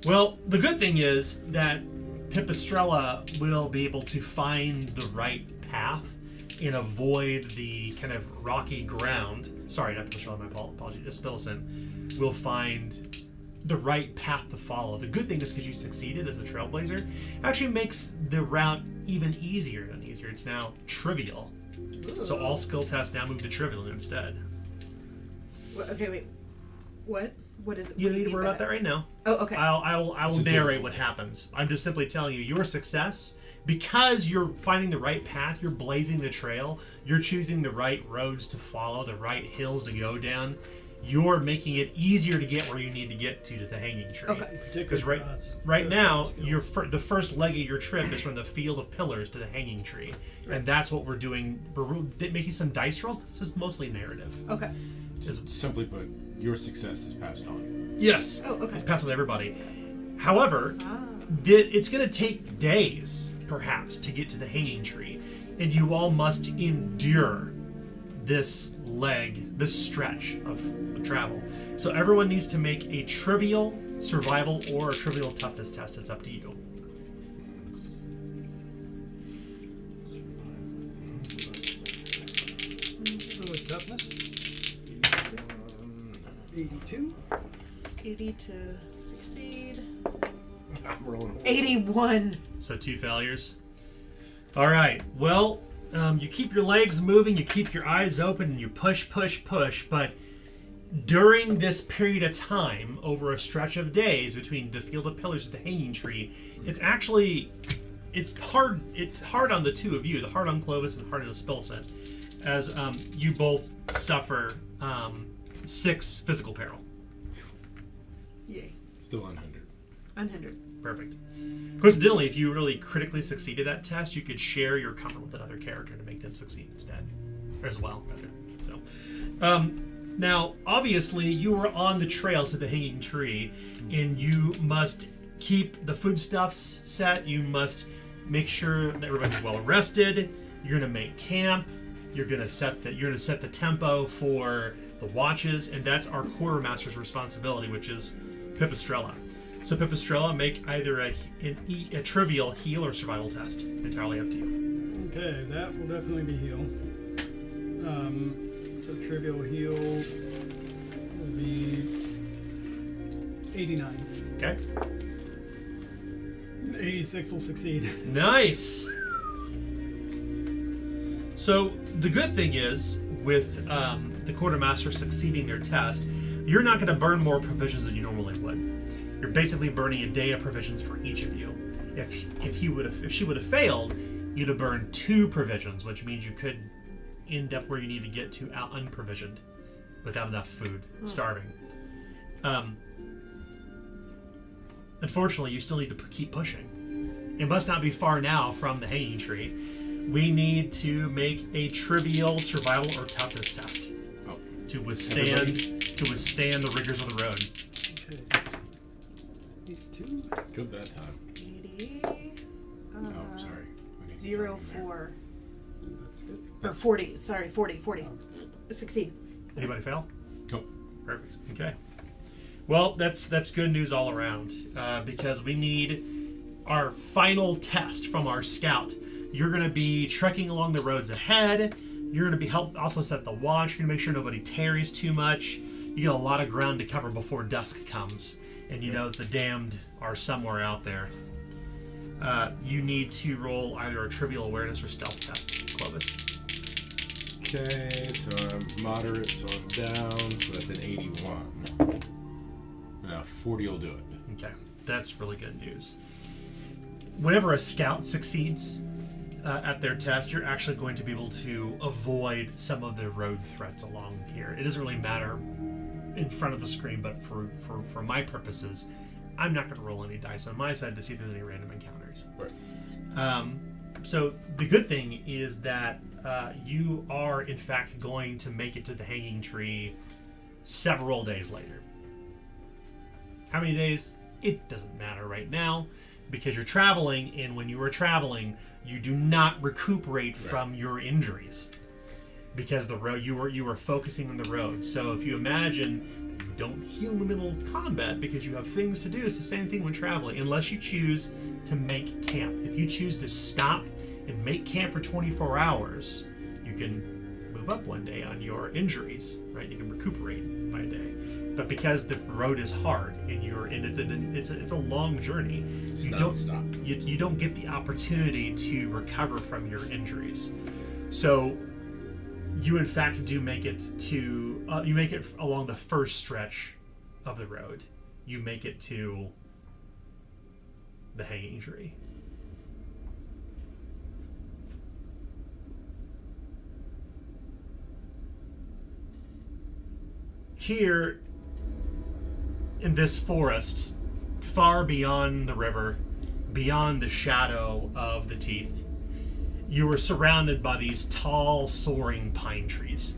Well, the good thing is that Pipistrella will be able to find the right path and avoid the kind of rocky ground. Sorry, not Pipistrella, my apologies. Spillicent will find the right path to follow. The good thing is because you succeeded as the trailblazer, it actually makes the route even easier than easier. It's now trivial. So all skill tests now move to trivial instead. Okay, wait. What? What is it? You what don't do need to mean worry by about that right now. Oh, okay. I will It's a narrate different what happens. I'm just simply telling you your success because you're finding the right path, you're blazing the trail, you're choosing the right roads to follow, the right hills to go down. You're making it easier to get where you need to get to the Hanging Tree. Okay. Because right now, the first leg of your trip is from the Field of Pillars to the Hanging Tree, and that's what we're doing. We're making some dice rolls. This is mostly narrative. Okay. Simply put, your success is passed on. Yes. Oh, okay. It's passed on to everybody. However, Ah. it's going to take days, perhaps, to get to the Hanging Tree, and you all must endure this stretch of travel. So everyone needs to make a trivial survival or a trivial toughness test. It's up to you. Toughness. 82. 80 to succeed. I'm rolling. 81. So 2 failures. All right. Well, you keep your legs moving, you keep your eyes open, and you push, but during this period of time, over a stretch of days between the Field of Pillars and the Hanging Tree, it's hard on the two of you, hard on Clovis and hard on Spillicent, as you both suffer 6 physical peril. Yay. Still unhindered. Unhindered. Perfect. Coincidentally, if you really critically succeeded that test, you could share your comfort with another character to make them succeed instead, or as well, rather. So, now obviously you are on the trail to the hanging tree, and you must keep the foodstuffs set. You must make sure that everybody's well rested. You're gonna make camp. You're gonna set the tempo for the watches, and that's our quartermaster's responsibility, which is Pipistrella. So Pipistrella, make either a trivial heal or survival test. Entirely up to you. Okay, that will definitely be heal. So trivial heal will be 89. Okay. 86 will succeed. Nice. So the good thing is, with the quartermaster succeeding their test, you're not going to burn more provisions than you normally would. You're basically burning a day of provisions for each of you. If she would have failed, you'd have burned 2 provisions, which means you could end up where you need to get to unprovisioned, without enough food, starving. Unfortunately, you still need to keep pushing. It must not be far now from the hanging tree. We need to make a trivial survival or toughness test to withstand the rigors of the road. Okay. 82. Good that time. 80. Oh, sorry. I need to 04. That's good. Or 40. Sorry, 40. Succeed. Anybody fail? Nope. Perfect. Okay. Well, that's good news all around, because we need our final test from our scout. You're going to be trekking along the roads ahead. You're going to be also set the watch. You're going to make sure nobody tarries too much. You get a lot of ground to cover before dusk comes, and you know that the damned are somewhere out there. You need to roll either a trivial awareness or stealth test, Clovis. Okay, so I'm moderate, so I'm down. So that's an 81. 40 will do it. Okay, that's really good news. Whenever a scout succeeds at their test, you're actually going to be able to avoid some of the road threats along here. It doesn't really matter in front of the screen, but for my purposes, I'm not going to roll any dice on my side to see if there's any random encounters. Right. So the good thing is that you are, in fact, going to make it to the hanging tree several days later. How many days? It doesn't matter right now, because you're traveling, and when you are traveling, you do not recuperate from your injuries, because the road you were focusing on the road. So if you imagine that you don't heal in the middle of combat because you have things to do, it's the same thing when traveling, unless you choose to make camp. If you choose to stop and make camp for 24 hours, you can move up one day on your injuries, right? You can recuperate by a day. But because the road is hard and it's a long journey, you don't get the opportunity to recover from your injuries. So you in fact do make it to you make it along the first stretch of the road. You make it to the hanging tree. Here in this forest, far beyond the river, beyond the shadow of the teeth, you are surrounded by these tall, soaring pine trees.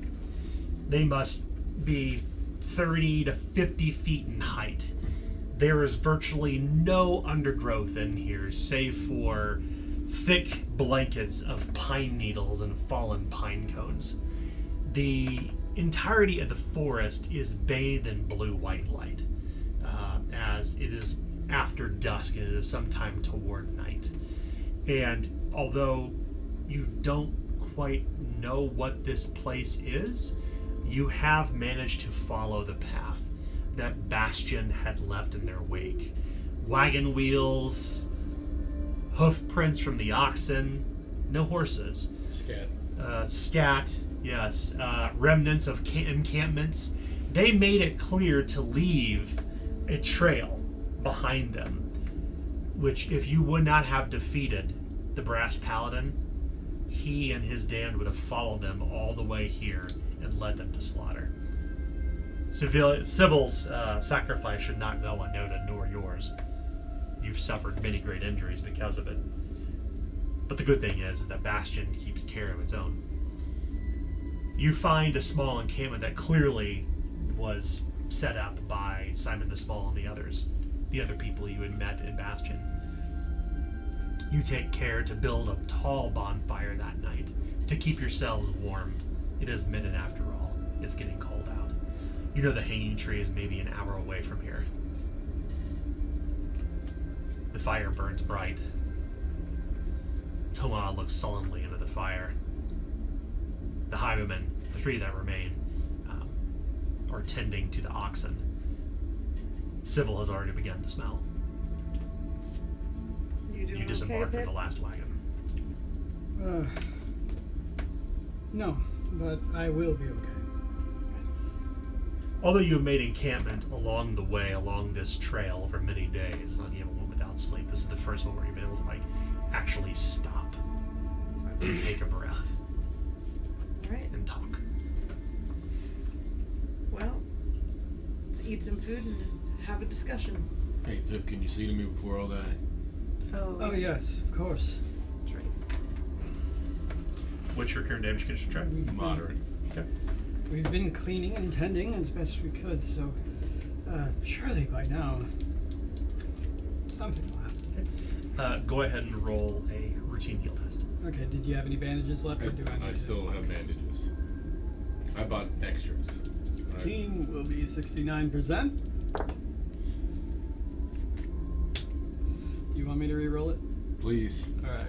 They must be 30 to 50 feet in height. There is virtually no undergrowth in here, save for thick blankets of pine needles and fallen pine cones. The entirety of the forest is bathed in blue-white light, as it is after dusk and it is sometime toward night. And although you don't quite know what this place is, you have managed to follow the path that Bastion had left in their wake. Wagon wheels, hoof prints from the oxen, no horses. Scat, yes. Remnants of encampments. They made it clear to leave a trail behind them, which if you would not have defeated the Brass Paladin, he and his damned would have followed them all the way here and led them to slaughter. Civil's sacrifice should not go unnoted, nor yours. You've suffered many great injuries because of it. But the good thing is that Bastion keeps care of its own. You find a small encampment that clearly was set up by Simon the Small and the other people you had met in Bastion. You take care to build a tall bonfire that night to keep yourselves warm. It is midnight after all. It's getting cold out. You know the hanging tree is maybe an hour away from here. The fire burns bright. Toma looks sullenly into the fire. The highwaymen, the three that remain, are tending to the oxen. Civil has already begun to smell. You You disembarked okay, from the Pip? last wagon. No, but I will be okay. Although you have made encampment along the way, along this trail over many days, not even one without sleep, this is the first one where you've been able to actually stop and take a breath Alright. and talk. Well, let's eat some food and have a discussion. Hey, Pip, can you see to me before all that? Oh yes, of course. That's right. What's your current damage condition track? Moderate. Okay. We've been cleaning and tending as best we could, so surely by now something will happen. Go ahead and roll a routine heal test. Okay, did you have any bandages left, or do I need I to- still have bandages. I bought extras. Alright. Clean will be 69%. Do you want me to re-roll it? Please. Alright.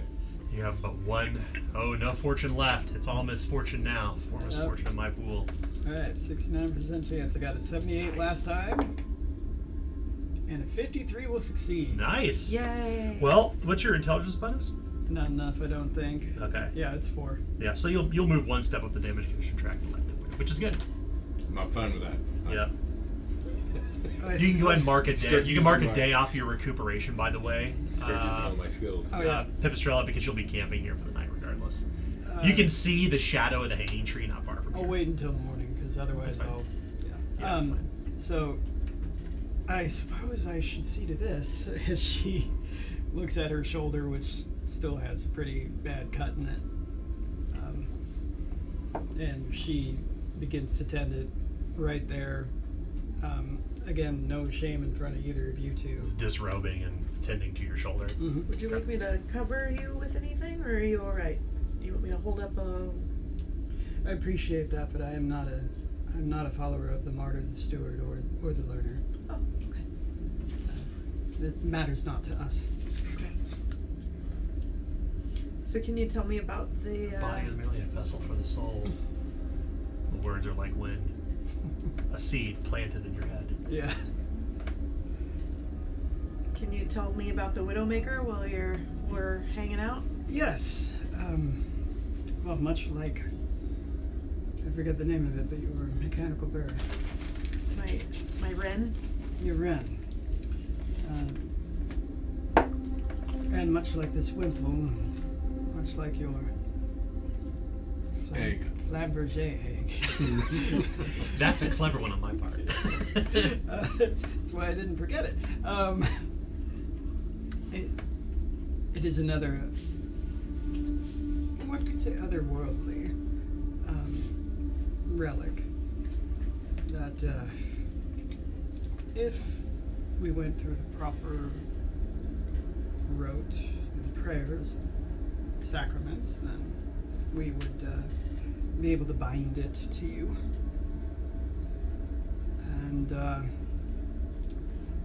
You have but one. Oh, no fortune left. It's all misfortune now. For misfortune in my pool. Alright, 69% chance. I got a 78 last time. And a 53 will succeed. Nice. Yay! Well, what's your intelligence bonus? Not enough, I don't think. Okay. Yeah, it's 4. Yeah, so you'll move one step up the damage condition track, which is good. I'm fine with that. Yeah. I You can go ahead and mark a day. Start You can mark a using day off your recuperation, by the way. Start using all my skills. Oh, yeah. Pipistrella, because you'll be camping here for the night regardless. Uh, You can see the shadow of the hanging tree not far from I'll here. wait until the morning, because otherwise That's fine. I'll... Yeah, that's fine. So, I suppose I should see to this, as she looks at her shoulder, which still has a pretty bad cut in it. And she begins to tend it right there. Again, no shame in front of either of you two. It's disrobing and tending to your shoulder. Mm-hmm. Would you like me to cover you with anything, or are you alright? Do you want me to hold up a... I appreciate that, but I'm not a follower of the martyr, the steward, or the learner. Oh, okay. It matters not to us. Okay. So can you tell me about the... The body is merely a vessel for the soul. The words are like wind. A seed planted in your head. Yeah. Can you tell me about the Widowmaker while we're hanging out? Yes. Well, much like I forget the name of it, but you were a mechanical bird. My wren? Your wren. And much like this wimple, much like your Egg. Fabergé egg. That's a clever one on my part. That's why I didn't forget it. It is another, one could say otherworldly relic that if we went through the proper rote and prayers and sacraments, then we would be able to bind it to you. And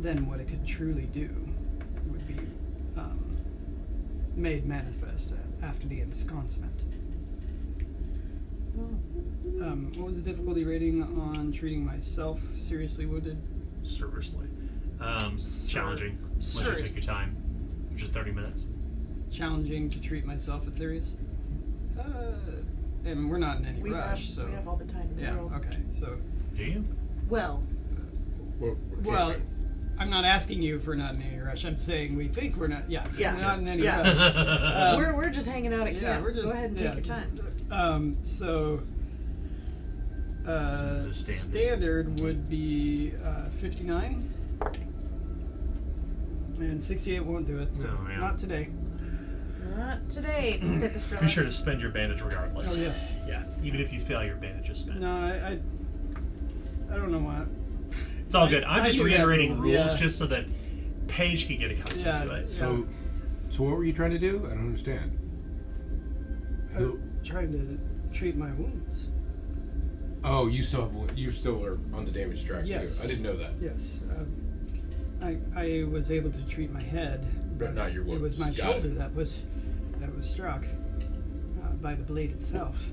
then what it could truly do would be made manifest after the ensconcement. What was the difficulty rating on treating myself seriously wounded? Seriously. Challenging. Let you take your time. Which is 30 minutes. Challenging to treat myself as serious? And we're not in any rush, so... We have all the time in the yeah, world. okay, so... Do you? Well, We're Well, camping. I'm not asking you if we're not in any rush. I'm saying we think we're not. Yeah, Yeah. we're not in any Yeah. rush. we're just hanging out at yeah, camp. we're just. Go ahead and take yeah, your time. So The standard. Standard would be 59. And 68 won't do it, so No, yeah. not today. Not today, Pipistrella. Be sure to spend your bandage regardless. Oh, yes. Yeah, even if you fail, your bandage is spent. No, I don't know why. It's all good. I'm I just knew that reiterating rule, rules yeah. just so that Paige can get accustomed Yeah. to it. So, so what were you trying to do? I don't understand. Who? Trying to treat my wounds. Oh, you still are on the damage track Yes. too. I didn't know that. Yes. I was able to treat my head, But not your It was wounds. my Got shoulder it. that was struck by the blade itself.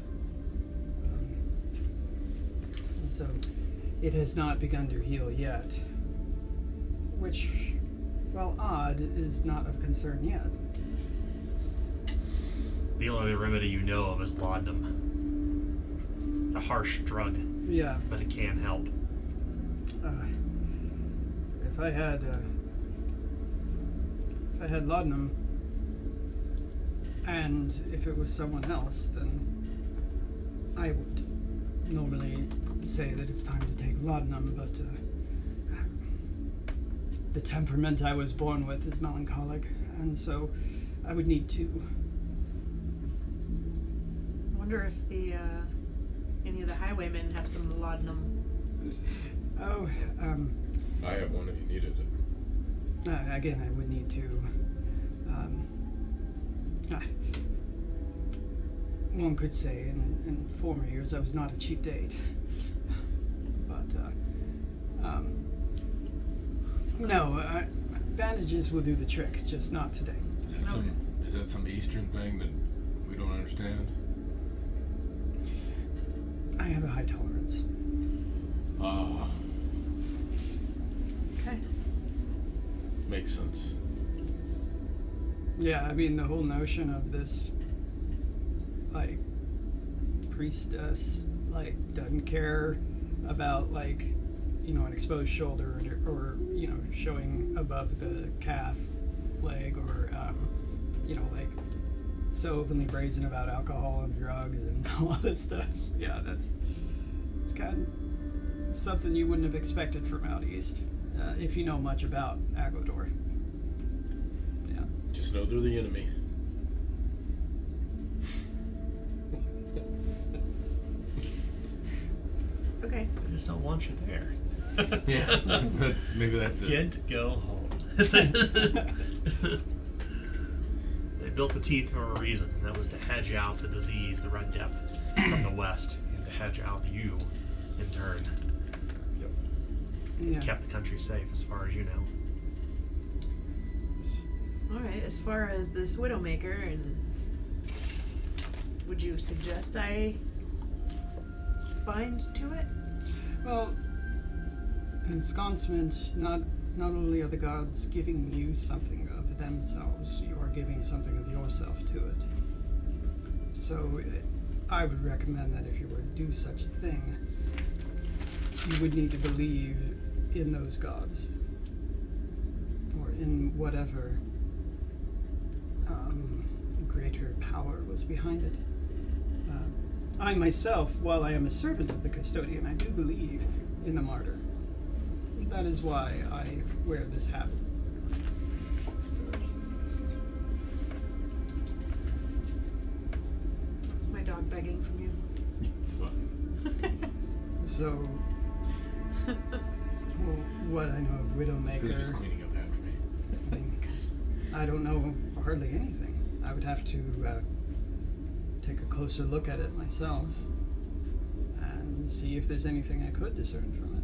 And so it has not begun to heal yet, which, while odd, is not of concern yet. The only remedy you know of is laudanum. A harsh drug, Yeah. but it can help. If I had laudanum, and if it was someone else, then I would normally say that it's time to take laudanum, but the temperament I was born with is melancholic, and so I would need to. I wonder if the any of the highwaymen have some laudanum. Oh, I have one if you needed it. again, I would need to. One could say in former years I was not a cheap date, but no, bandages will do the trick, just not today. Is that some Eastern thing that we don't understand? I have a high tolerance. Ah, Okay. makes sense. Yeah, I mean the whole notion of this, like, priestess, like, doesn't care about, like, you know, an exposed shoulder or you know, showing above the calf leg, or you know, like, so openly brazen about alcohol and drugs and all this stuff. Yeah, it's kind of something you wouldn't have expected from out east, if you know much about Agodor. Yeah. Just know they're the enemy. Okay. I just don't want you there. Yeah, maybe that's it. Can't go home. They built the teeth for a reason, and that was to hedge out the disease, the Red Death, from the west, and to hedge out you, in turn. Yep. Yeah. Kept the country safe, as far as you know. Alright, as far as this Widowmaker, and would you suggest I bind to it? Well, ensconcement, not only are the gods giving you something of themselves, you are giving something of yourself to it. So I would recommend that if you were to do such a thing, you would need to believe in those gods, or in whatever greater power was behind it. I myself, while I am a servant of the custodian, I do believe in the martyr. That is why I wear this habit. Is my dog begging from you? It's fun. So, well, what I know of Really just Widowmaker, cleaning up after me. I mean, I don't know hardly anything. I would have to take a closer look at it myself and see if there's anything I could discern from it.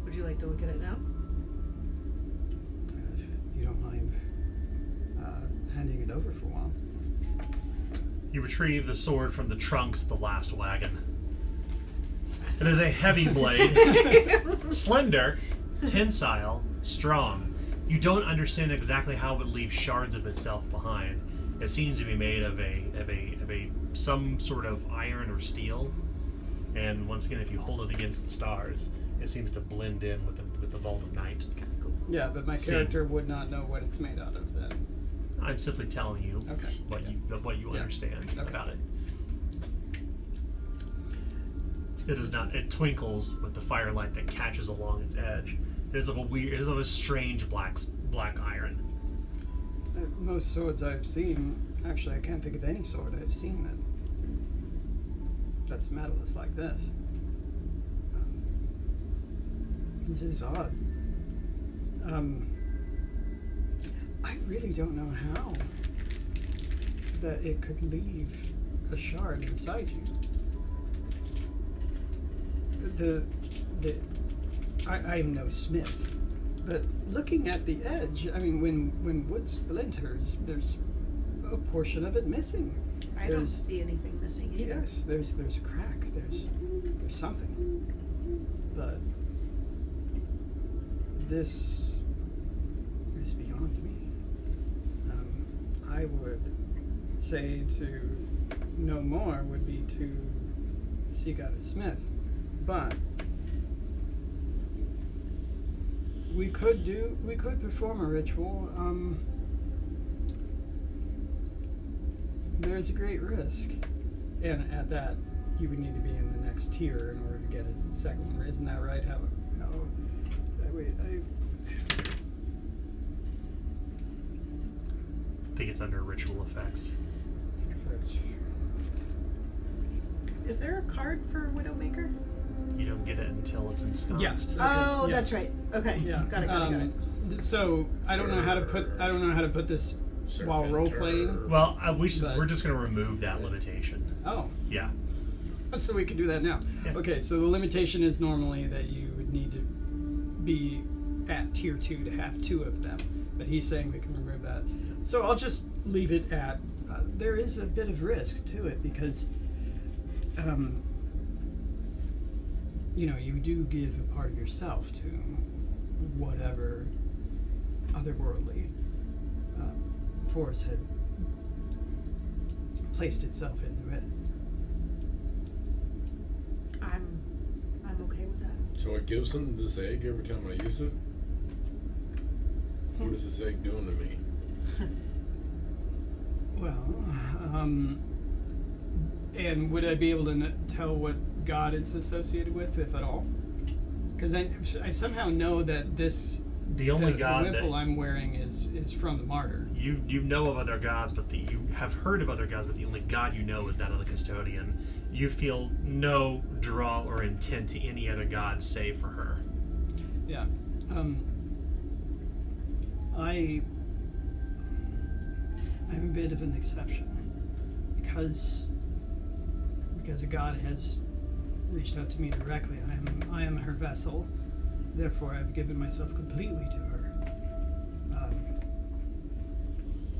Would you like to look at it now? If you don't mind handing it over for a while. You retrieve the sword from the trunks of the last wagon. It is a heavy blade, slender, tensile, strong. You don't understand exactly how it would leave shards of itself behind. It seems to be made of some sort of iron or steel. And once again, if you hold it against the stars, it seems to blend in with the vault of night. Kind of cool. Yeah, but my See. character would not know what it's made out of then. I'm simply telling you Okay. what you Yeah. understand Okay. about it. It is not. It twinkles with the firelight that catches along its edge. It is of a weird. It is of a strange black iron. Most swords I've seen, actually, I can't think of any sword I've seen that's metal is like this. This is odd. I really don't know how that it could leave a shard inside you. I'm no smith, but looking at the edge, I mean, when wood splinters, there's a portion of it missing. I don't see anything missing either. Yes, there's a crack. There's something, but this is beyond me. I would say to know more would be to seek out a smith, but we could perform a ritual. There's a great risk, and at that you would need to be in the next tier in order to get a second one. Isn't that right? How wait, I think it's under ritual effects. Is there a card for Widowmaker? You don't get it until it's ensconced. Yes. Oh, yeah. that's right. Okay. Yeah. Got it. So I don't know how to put this while role playing. Well, we're just going to remove that limitation. Oh. Yeah. So we can do that now. Yeah. Okay. So the limitation is normally that you would need to be at tier 2 to have 2 of them, but he's saying we can remove that. So I'll just leave it at. There is a bit of risk to it because. You do give a part of yourself to whatever otherworldly force had placed itself into it. I'm okay with that. So it gives them this egg every time I use it? What is this egg doing to me? Well, and would I be able to tell what god it's associated with, if at all? Because I somehow know that the only god the wimple that I'm wearing is from the martyr. you know of other gods, but you have heard of other gods, but the only god you know is that of the custodian. You feel no draw or intent to any other god save for her. Yeah. I'm a bit of an exception because a god has reached out to me directly. I am her vessel. Therefore, I've given myself completely to her.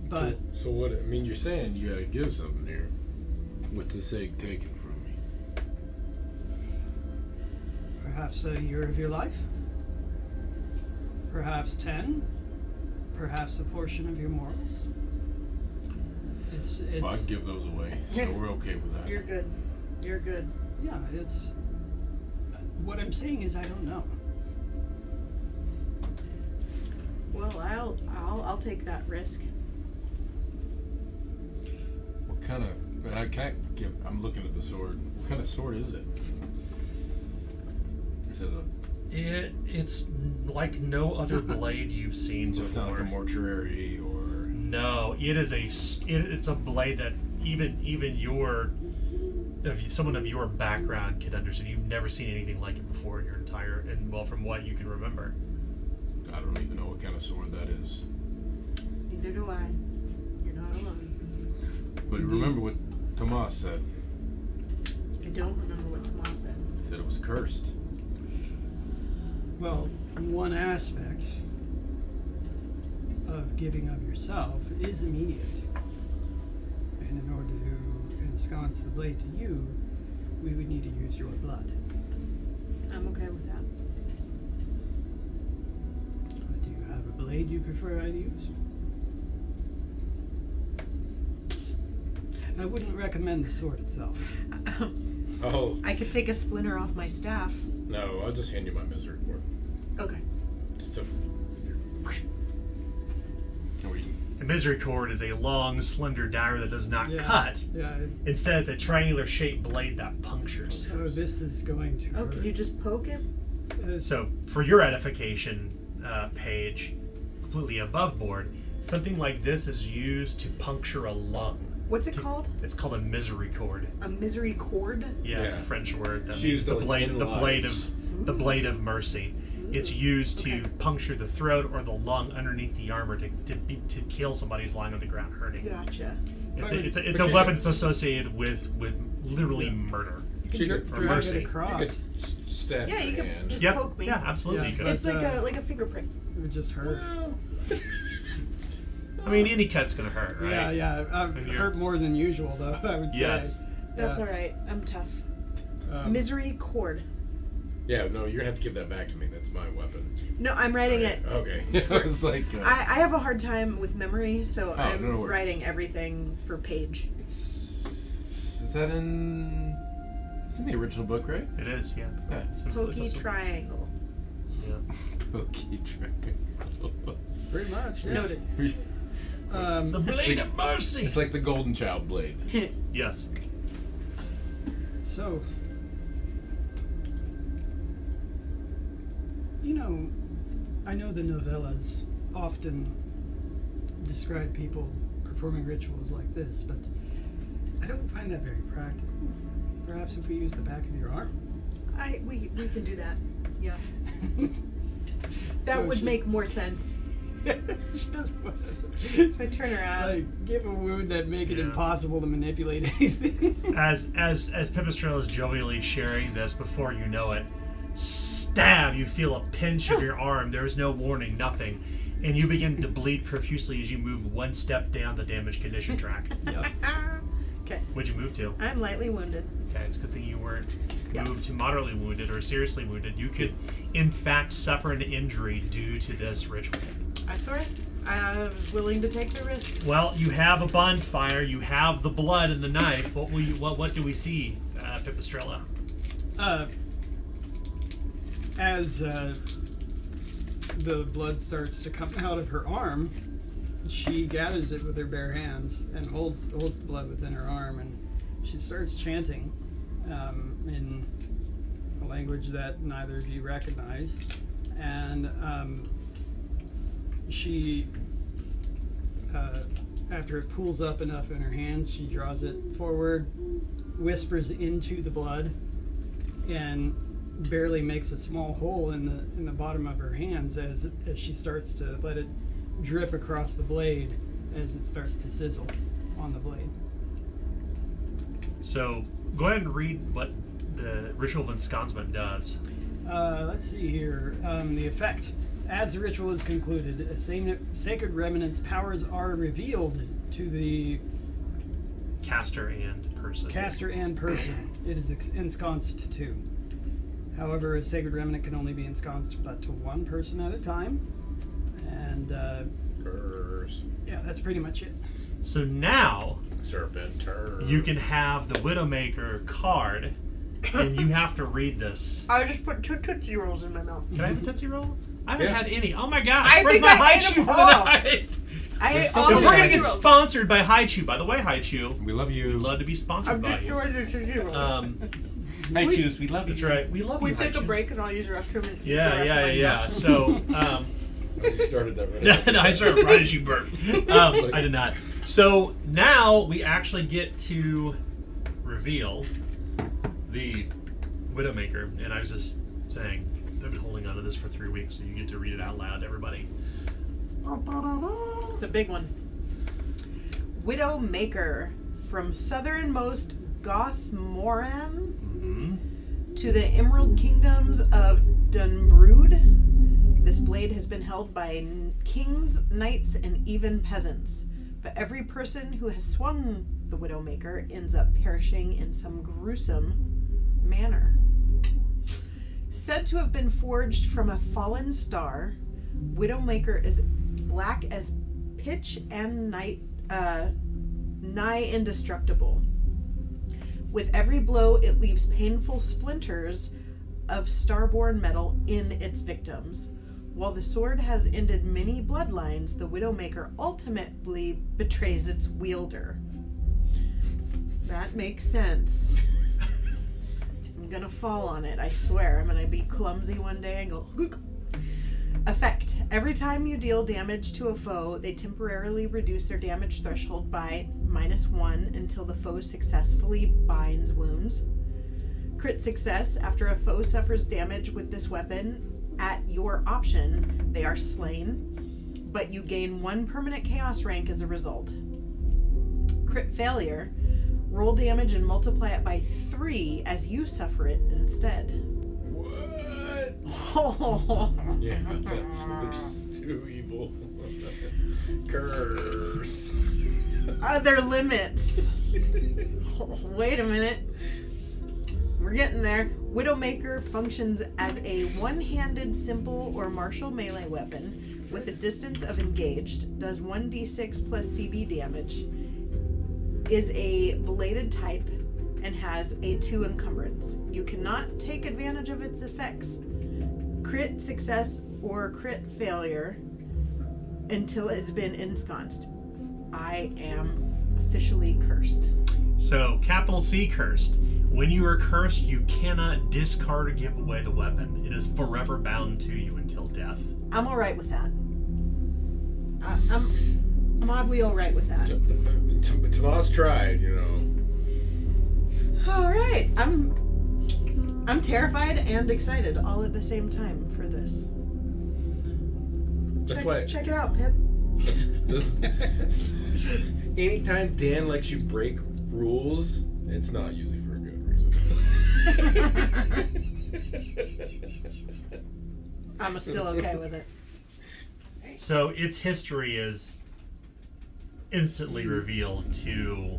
But So what? I mean, you're saying you gotta give something here. What's this egg taking from me? perhaps a year of your life, perhaps 10, perhaps a portion of your morals. It's Well, I'd give those away, so we're okay with that. You're good. You're good. yeah. It's what I'm saying is I don't know. Well, I'll take that risk. What kind of? But I can't give. I'm looking at the sword. What kind of sword is it? Is it a? It's like no other blade you've seen So it's not like a before. mortuary or. No, it's a blade that even someone of your background can understand. You've never seen anything like it before in your entire, and well, from what you can remember. I don't even know what kind of sword that is. Neither do I. You're not alone. But remember what Tomas said. I don't remember what Tomas said. He said it was cursed. Well, one aspect of giving of yourself is immediate. And in order to ensconce the blade to you, we would need to use your blood. I'm okay with that. Do you have a blade you prefer I use? I wouldn't recommend the sword itself. Oh I could take a splinter off my staff. no! I'll just hand you my misery board. Okay. Just a. No reason. A misericord is a long, slender dagger that does not cut. Yeah. Instead, it's a triangular shaped blade that punctures. So this is going to. Oh, hurt. can you just poke him? So, for your edification, Paige, completely above board, something like this is used to puncture a lung. What's it called? It's called a misericord. A misery cord? Yeah, it's a Yeah. French word that It's means used the to, like, blade, end the blade lives. of the blade of mercy. It's used to Okay. puncture the throat or the lung underneath the armor to kill somebody who's lying on the ground hurting. Gotcha. It's But a you- weapon that's associated with literally murder. She could, Or Drag mercy. it you across. could stab Yeah, you your can hand. just Yep. poke me. Yeah, absolutely. Yeah. You could. It's But, like a finger prick. It would just hurt. I mean, any cut's gonna hurt, right? Yeah. I've And you're- hurt more than usual, though. I would say. Yes. That's Yeah. all right. I'm tough. Misery. Misery cord. Yeah, no, you're gonna have to give that back to me. That's my weapon. No, I'm writing it. Okay. I was like, I have a hard time with memory, so I'm no worries. writing everything for Paige. Is that in? It's in the original book, right? It is, yeah. Yeah. It's a- Pokey it's a- triangle. yeah. Okay, triangle. Pretty much. Yeah. Noted. The blade of mercy. it's like the Golden Child blade. Yes. So, you know, I know the novellas often describe people performing rituals like this, but I don't find that very practical. Perhaps if we use the back of your arm? We can do that. Yeah. That So would she- make more sense. She doesn't want So I turn around. like give a wound that make it Yeah. impossible to manipulate anything. As Pipistrel is jovially sharing this, before you know it, stab! You feel a pinch of your arm. There is no warning, nothing, and you begin to bleed profusely as you move one step down the damage condition track. Yep. Okay. What'd you move to? I'm lightly wounded. Okay, it's a good thing you weren't Yeah. moved to moderately wounded or seriously wounded. You could, in fact, suffer an injury due to this ritual. I'm sorry. I'm willing to take the risk. Well, you have a bonfire. You have the blood and the knife. What will you? What do we see, Pipistrella? As the blood starts to come out of her arm, she gathers it with her bare hands and holds the blood within her arm, and she starts chanting in a language that neither of you recognize, and she after it pools up enough in her hands, she draws it forward, whispers into the blood, and barely makes a small hole in the bottom of her hands as she starts to let it drip across the blade as it starts to sizzle on the blade. So go ahead and read what the ritual of ensconcement does. Let's see here. The effect. As the ritual is concluded, a sacred remnant's powers are revealed to the Caster and person. caster and person. It is ensconced to two. However, a sacred remnant can only be ensconced but to one person at a time. And Curse. yeah, that's pretty much it. So now Serpent turf. you can have the Widowmaker card, and you have to read this. I just put 2 Tootsie Rolls in my mouth. Can I have a Tootsie Roll? I haven't Yeah. had any. Oh my gosh! I Where's think my I high ate chew them for the all. night? I ate still all If of we're the gonna Tootsie get Rolls. sponsored by High Chew, by the way, High Chew, We love you. we'd love to be sponsored I'm by just you. showing the Tootsie Rolls. I choose. We love you. That's right. We love Can we you. High take a Chew. break and I'll use the restroom? And Yeah. So, Oh, you started that right. no, I started right as you burped. I did not. So now we actually get to reveal the Widowmaker, and I was just saying I've been holding on to this for 3 weeks, so you get to read it out loud to everybody. It's a big one. Widowmaker, from southernmost Gothmoran to the Emerald Kingdoms of Dunbrood. This blade has been held by kings, knights, and even peasants. But every person who has swung the Widowmaker ends up perishing in some gruesome manner. Said to have been forged from a fallen star, Widowmaker is black as pitch and nigh indestructible. With every blow, it leaves painful splinters of starborn metal in its victims. While the sword has ended many bloodlines, the Widowmaker ultimately betrays its wielder. That makes sense. I'm gonna fall on it, I swear. I'm gonna be clumsy one day and go. Gook. Effect. Every time you deal damage to a foe, they temporarily reduce their damage threshold by -1 until the foe successfully binds wounds. Crit success. After a foe suffers damage with this weapon, at your option, they are slain, but you gain 1 permanent chaos rank as a result. Crit failure. Roll damage and multiply it by 3 as you suffer it instead. What? Oh. Yeah, that's just too evil. Curse. Other limits. Wait a minute. We're getting there. Widowmaker functions as a one-handed, simple, or martial melee weapon with a distance of engaged, does 1d6 plus CB damage, is a bladed type, and has a 2 encumbrance. You cannot take advantage of its effects, crit success or crit failure, until it has been ensconced. I am officially cursed. So, capital C, cursed. When you are cursed, you cannot discard or give away the weapon. It is forever bound to you until death. I'm all right with that. I'm oddly all right with that. Tomas tried, you know. All right, I'm terrified and excited all at the same time for this. That's why. Check it out, Pip. This, anytime Dan lets you break rules, it's not usually for a good reason. I'm still okay with it. So, its history is instantly revealed to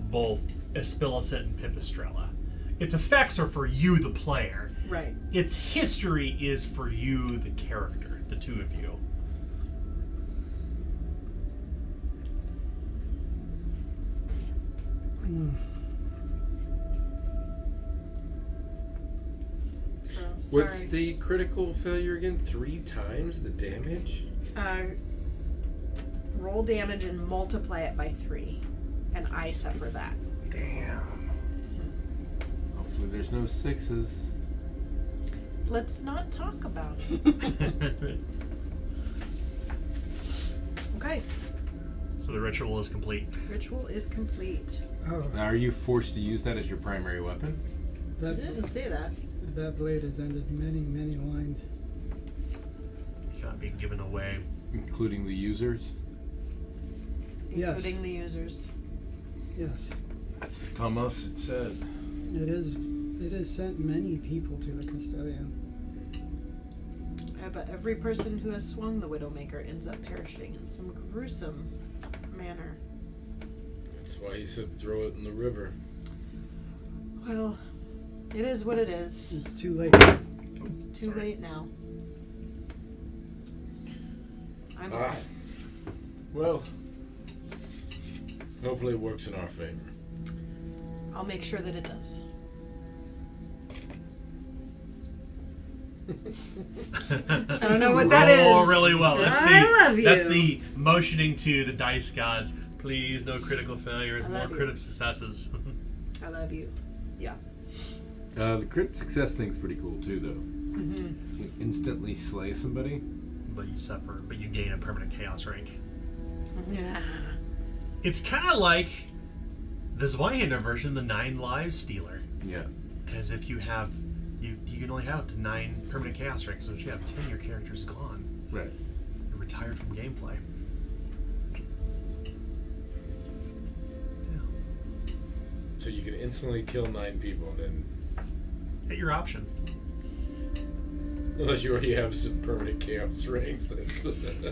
both Espilicet and Pipistrella. Its effects are for you, the player. Right. Its history is for you, the character, the two of you. So, What's sorry. the critical failure again? 3 times the damage? Roll damage and multiply it by 3, and I suffer that. Damn. Hopefully there's no 6s. Let's not talk about it. Okay, So the ritual is complete. ritual is complete. Oh, Now, are you forced to use that as your primary weapon? I that didn't say that. that blade has ended many, many lines. You cannot be given away. Including the users? Yes. Including the users. Yes, That's what Thomas had said. it is. It has sent many people to the custodian. But every person who has swung the Widowmaker ends up perishing in some gruesome manner. That's why he said throw it in the river. Well, it is what it is. It's too late. It's too late now. I'm Ah. Well, hopefully it works in our favor. I'll make sure that it does. I don't know what that Roll is. really well. That's I love you. That's the motioning to the dice gods. Please, no critical failures, I more love you. critical successes. I love you. Yeah. The crit success thing's pretty cool too, though. Mm-hmm. You instantly slay somebody. But you suffer, but you gain a permanent chaos rank. Yeah. It's kind of like the Zweihander version, the 9 lives stealer. Yeah. Because if you have, you can only have up to 9 permanent chaos ranks. So if you have 10, your character's gone. Right. You're retired from gameplay. So you can instantly kill 9 people, then At your option. unless you already have some permanent chaos ranks.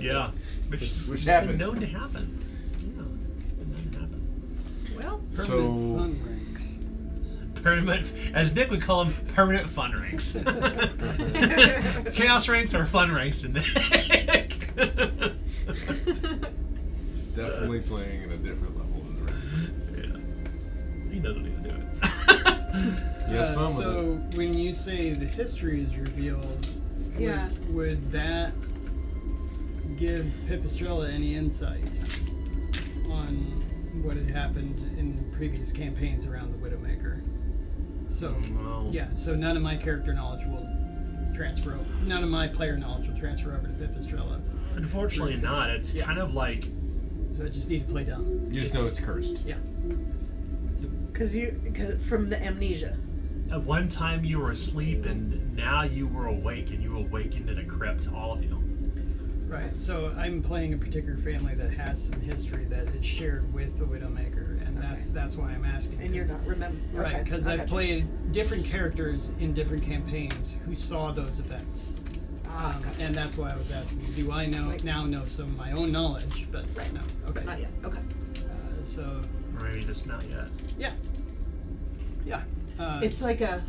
Yeah. Which Which has happens. been known to happen. Yeah. Been known to happen. Well, Permanent So- fun ranks. Permanent, as Nick would call them, permanent fun ranks. Chaos ranks are fun ranks to Nick. He's definitely playing at a different level than the rest of us. Yeah. He knows what he's doing. He has fun with So when you say the history is revealed, Yeah. Would that give Pipistrella any insight on what had happened in previous campaigns around the Widowmaker? So, No. yeah, so none of my character knowledge will transfer over. None of my player knowledge will transfer over to Pipistrella. Unfortunately For instance. not. It's Yeah. kind of like So I just need to play dumb. You just know it's cursed. Yeah. Because from the amnesia. at one time you were asleep and now you were awake and you awakened in a crypt, all of you. Right, so I'm playing a particular family that has some history that is shared with the Widowmaker, and that's why I'm asking. And you're not remembering. Right, because I I've gotcha. played different characters in different campaigns who saw those events. Gotcha. And that's why I was asking, do I now know some of my own knowledge? But Right. no, okay. Not yet. Okay. So, Or maybe just not yet. yeah. Yeah. It's like a.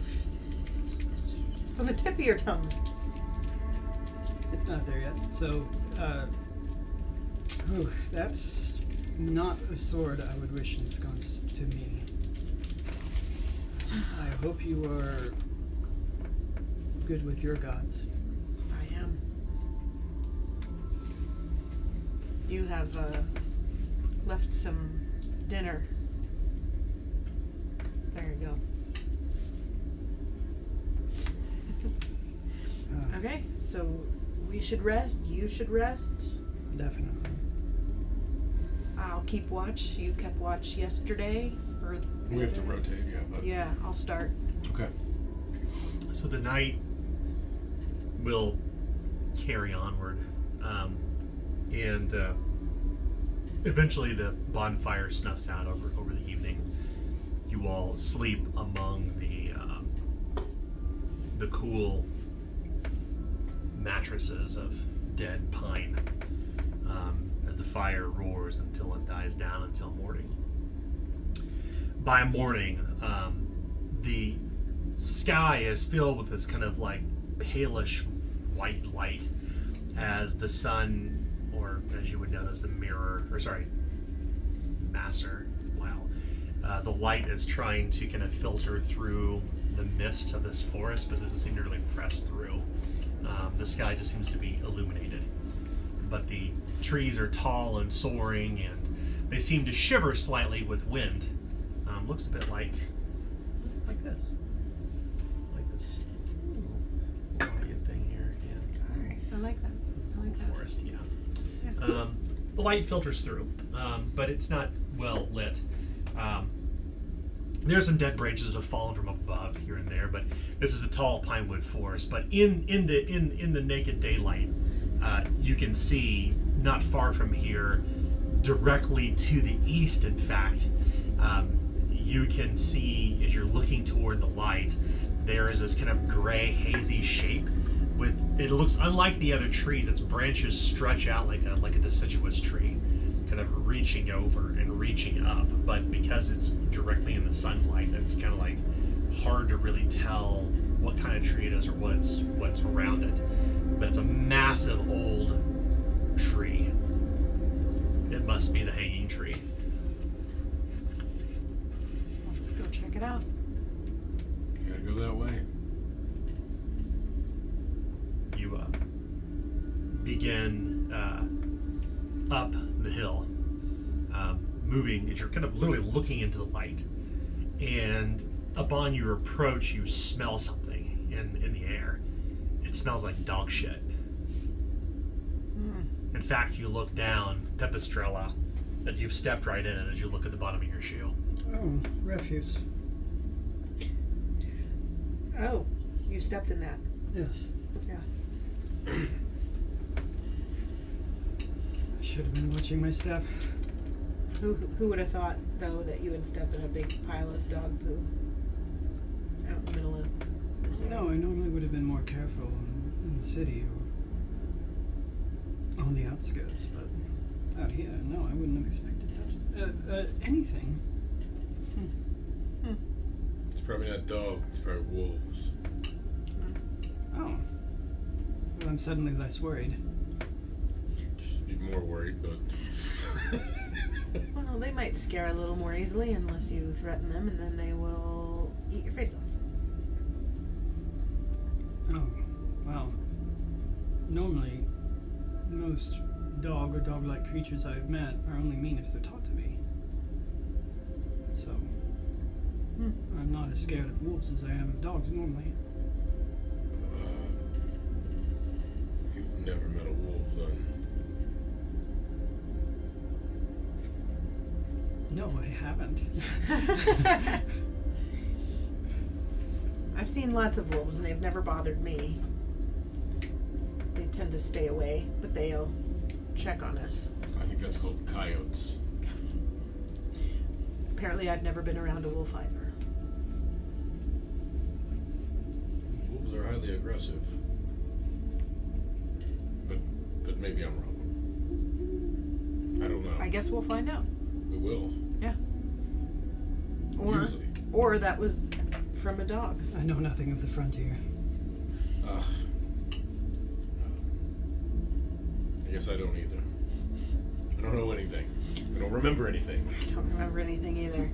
It's on the tip of your tongue. It's not there yet. So, that's not a sword I would wish ensconced to me. I hope you are good with your gods. I am. You have left some dinner. There you go. Okay, so we should rest. You should rest. Definitely. I'll keep watch. You kept watch yesterday, or We have to rotate, yeah, but yeah. I'll start. okay. So the night will carry onward, and eventually the bonfire snuffs out over the evening. You all sleep among the cool mattresses of dead pine, as the fire roars until it dies down until morning. By morning, the sky is filled with this kind of like palish white light as the sun, or as you would know as the masser, the light is trying to kind of filter through the mist of this forest, but doesn't seem to really press through. The sky just seems to be illuminated, but the trees are tall and soaring, and they seem to shiver slightly with wind. Looks a bit like this. Quiet thing here, yeah. I like that. I like that. Forest, yeah. The light filters through, but it's not well lit. There's some dead branches that have fallen from above here and there, but this is a tall pine wood forest. But in the naked daylight, you can see not far from here, directly to the east. In fact, you can see as you're looking toward the light, there is this kind of gray, hazy shape. It looks unlike the other trees. Its branches stretch out like a deciduous tree, kind of reaching over and reaching up. But because it's directly in the sunlight, it's kind of like hard to really tell what kind of tree it is or what's around it. But it's a massive old tree. It must be the hanging tree. Let's go check it out. You gotta go that way. You begin up the hill, moving as you're kind of literally looking into the light, and upon your approach you smell something in the air. It smells like dog shit. In fact, you look down, Pipistrella, that you've stepped right in it as you look at the bottom of your shoe. Oh, refuse. Oh, you stepped in that. Yes. Yeah. I should have been watching my step. Who would have thought though that you would step in a big pile of dog poo out in the middle of this area? No, I normally would have been more careful in the city or on the outskirts, but out here, no, I wouldn't have expected such anything. It's probably not dog, it's probably wolves. Oh. Well, I'm suddenly less worried. Just be more worried, but Well, they might scare a little more easily unless you threaten them, and then they will eat your face off. Oh, well, normally, most dog or dog-like creatures I've met are only mean if they're taught to be. So, I'm not as scared of wolves as I am of dogs normally. You've never met a wolf, then? No, I haven't. I've seen lots of wolves and they've never bothered me. They tend to stay away, but they'll check on us. I think that's called coyotes. Apparently I've never been around a wolf either. Wolves are highly aggressive. But maybe I'm wrong. I don't know. I guess we'll find out. We will. Yeah. Usually. Or that was from a dog. I know nothing of the frontier. I guess I don't either. I don't know anything. I don't remember anything. I don't remember anything either.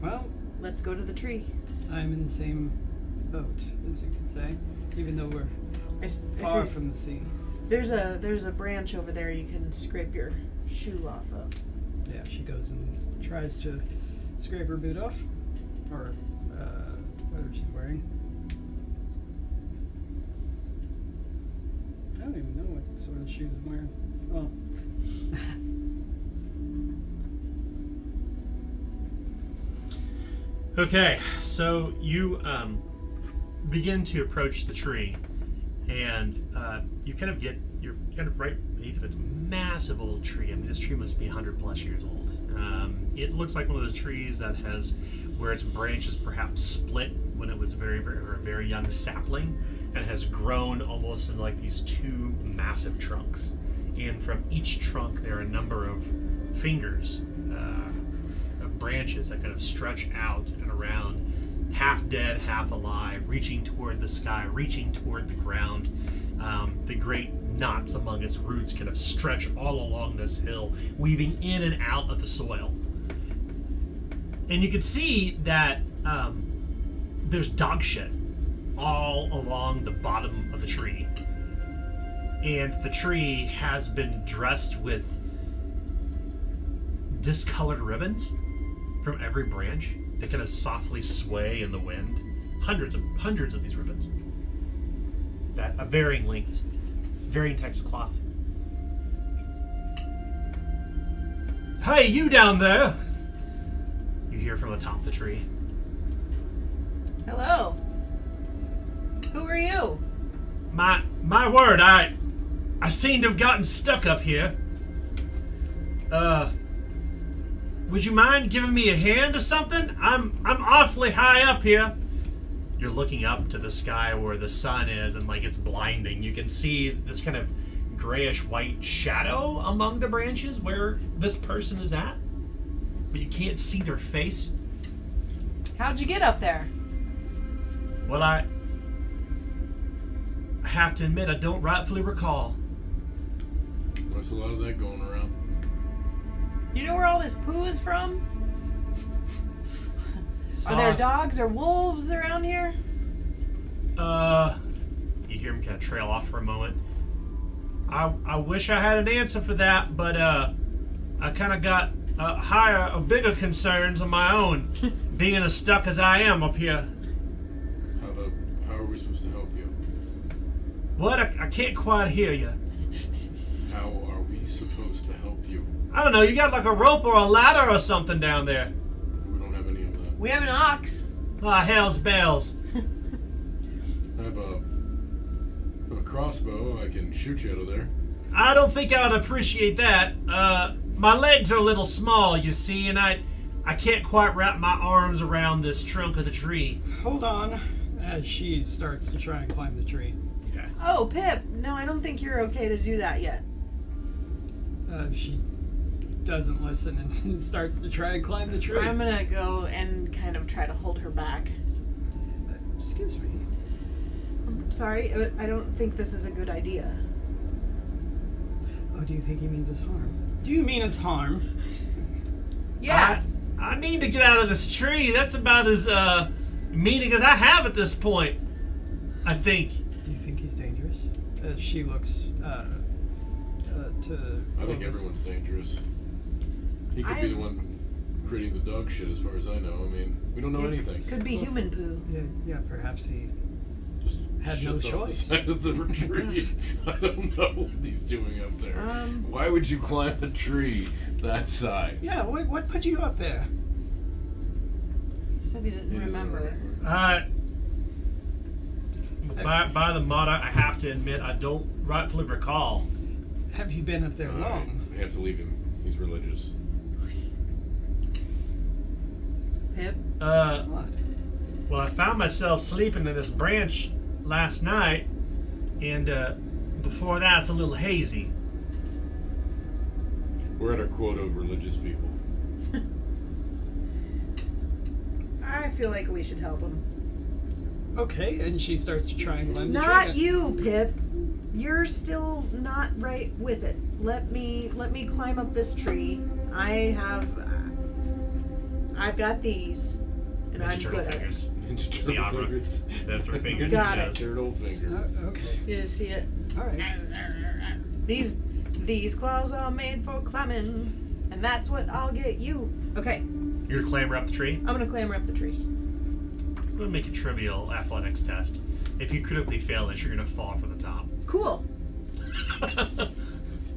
Well, Let's go to the tree. I'm in the same boat, as you could say, even though we're I far see- from the sea. There's a branch over there you can scrape your shoe off of. Yeah, she goes and tries to scrape her boot off, or whatever she's wearing. I don't even know what sort of shoes I'm wearing. Well, Okay, so you begin to approach the tree, and you're kind of right beneath it. It's a massive old tree. I mean, this tree must be 100 plus years old. It looks like one of those trees that has, where its branches perhaps split when it was a very young sapling, and has grown almost into like these two massive trunks. And from each trunk, there are a number of fingers, of branches that kind of stretch out and around, half dead, half alive, reaching toward the sky, reaching toward the ground. The great knots among its roots kind of stretch all along this hill, weaving in and out of the soil. And you can see that there's dog shit all along the bottom of the tree. And the tree has been dressed with discolored ribbons from every branch. They kind of softly sway in the wind. Hundreds of these ribbons. That of varying lengths, varying types of cloth. Hey, you down there! You hear from the top of the tree. Hello. Who are you? My word, I seem to have gotten stuck up here. Would you mind giving me a hand or something? I'm awfully high up here. You're looking up to the sky where the sun is, and like it's blinding. You can see this kind of grayish white shadow among the branches where this person is at, but you can't see their face. How'd you get up there? Well, I have to admit I don't rightfully recall. There's a lot of that going around. You know where all this poo is from? Saw- Are there dogs or wolves around here? You hear him kind of trail off for a moment. I wish I had an answer for that, but I kind of got bigger concerns of my own, being as stuck as I am up here. How are we supposed to help you? What? I can't quite hear you. How are we supposed to help you? I don't know. You got like a rope or a ladder or something down there. We don't have any of that. We have an ox. Ah, hell's bells. I have a crossbow. I can shoot you out of there. I don't think I would appreciate that. My legs are a little small, you see, and I can't quite wrap my arms around this trunk of the tree. hold on, as she starts to try and climb the tree. Okay. Oh, Pip. No, I don't think you're okay to do that yet. She doesn't listen and starts to try and climb the tree. I'm gonna go and kind of try to hold her back. Excuse me. I'm sorry, I don't think this is a good idea. Oh, do you think he means us harm? Do you mean us harm? Yeah. I need to get out of this tree. That's about as meaning as I have at this point, I think. Do you think he's dangerous? as she looks to I think Clovis. everyone's dangerous. He could be the one creating the dog shit, as far as I know. I mean, we don't know anything. Could be human poo. Yeah, perhaps he Just had no shits off the choice. side of the tree. I don't know what he's doing up there. Why would you climb a tree that size? Yeah, what put you up there? He said he didn't remember. By the motto, I have to admit, I don't rightfully recall. Have you been up there long? We have to leave him. He's religious. Pip. What? Well, I found myself sleeping in this branch last night, and before that, it's a little hazy. We're at our quota of religious people. I feel like we should help him. Okay, and she starts to try and climb the tree. Not you, Pip. You're still not right with it. Let me climb up this tree. I've got these, and I'm Ninja Turtle good at it. fingers. Ninja See Turtle opera. fingers. That's her fingers. Got she it. shows. Turtle fingers. Okay, You see it? all right. These claws are made for climbing, and that's what I'll get you. Okay, You're gonna clamber up the tree. I'm gonna clamber up the tree. I'm gonna make a trivial athletics test. If you critically fail this, you're gonna fall from the top. Cool.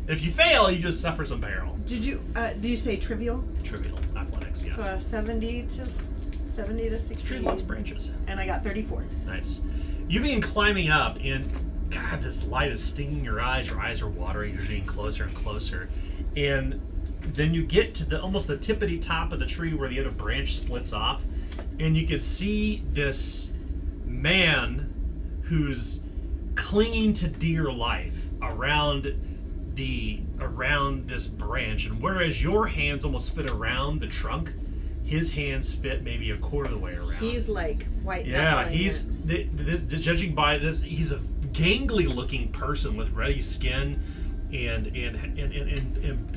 If you fail, you just suffer some peril. Did you say trivial? Trivial athletics, yes. 70 to 60. Tree lots of branches. And I got 34. Nice. You begin climbing up, and God, this light is stinging your eyes. Your eyes are watering. You're getting closer and closer, and then you get to almost the tippity top of the tree where the other branch splits off, and you can see this man who's clinging to dear life around this branch, and whereas your hands almost fit around the trunk, his hands fit maybe a quarter of the way around. He's like white. Yeah, knuckling he's it. judging by this, he's a gangly looking person with ruddy skin, and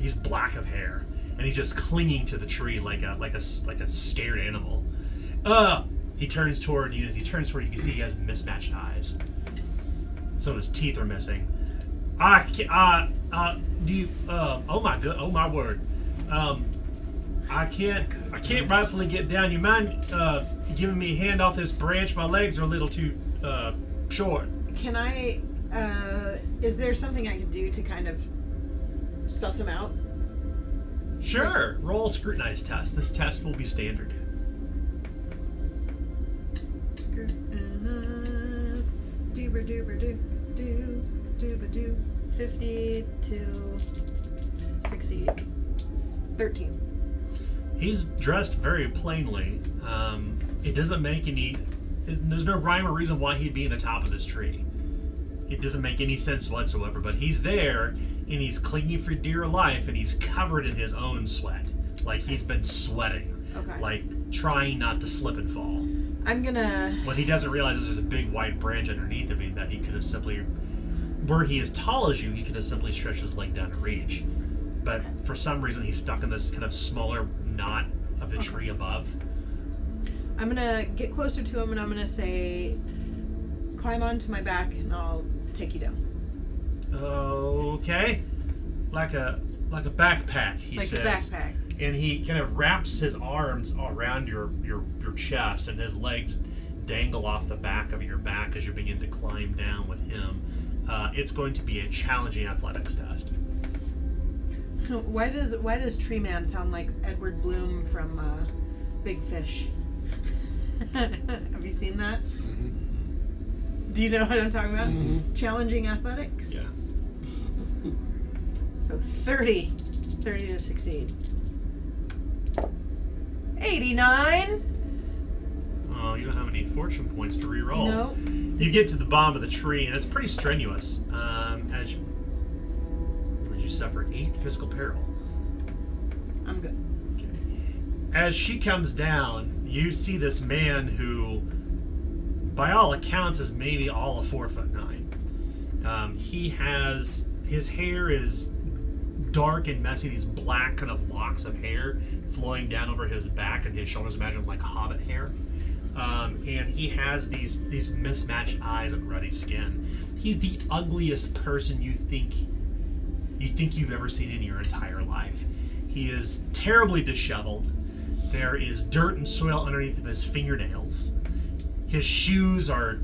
he's black of hair, and he's just clinging to the tree like a scared animal. He turns toward you, and as he turns toward you, you can see he has mismatched eyes. Some of his teeth are missing. Oh my word. I can't rightfully get down. You mind giving me a hand off this branch? My legs are a little too short. Can I? Is there something I can do to kind of suss him out? Sure. Roll a scrutinize test. This test will be standard. Scrutinize. Doober-doober-doo. 50 to succeed. 13. He's dressed very plainly. It doesn't make any. There's no rhyme or reason why he'd be in the top of this tree. It doesn't make any sense whatsoever. But he's there, and he's clinging for dear life, and he's covered in his own sweat, like he's been sweating, Okay. like trying not to slip and fall. I'm gonna. What he doesn't realize is there's a big white branch underneath of him that he could have simply, were he as tall as you, he could have simply stretched his leg down to reach. But for some reason, he's stuck in this kind of smaller knot of the tree above. I'm gonna get closer to him and I'm gonna say, climb onto my back and I'll take you down. Okay, like a backpack, he Like says. a backpack. And he kind of wraps his arms around your chest, and his legs dangle off the back of your back as you begin to climb down with him. It's going to be a challenging athletics test. Why does Tree Man sound like Edward Bloom from Big Fish? Have you seen that? Mm-hmm. Do you know what I'm talking about? Mm-hmm. Challenging athletics. Yeah. So 30 to succeed. 89. Oh, you don't have any fortune points to re-roll. No. You get to the bottom of the tree, and it's pretty strenuous. As you suffer 8 physical peril. I'm good. As she comes down, you see this man who, by all accounts, is maybe all of 4'9". He has, his hair is dark and messy, these black kind of locks of hair flowing down over his back and his shoulders, imagine like hobbit hair. And he has these mismatched eyes and ruddy skin. he's the ugliest person you think you've ever seen in your entire life. He is terribly disheveled. There is dirt and soil underneath of his fingernails. His shoes are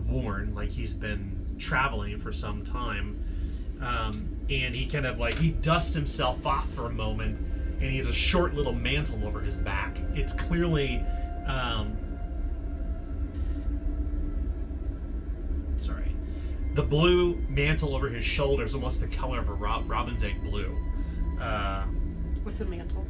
worn, like he's been traveling for some time. And he kind of like, he dusts himself off for a moment, and he has a short little mantle over his back. It's clearly, the blue mantle over his shoulders, almost the color of a robin's egg blue. What's a mantle?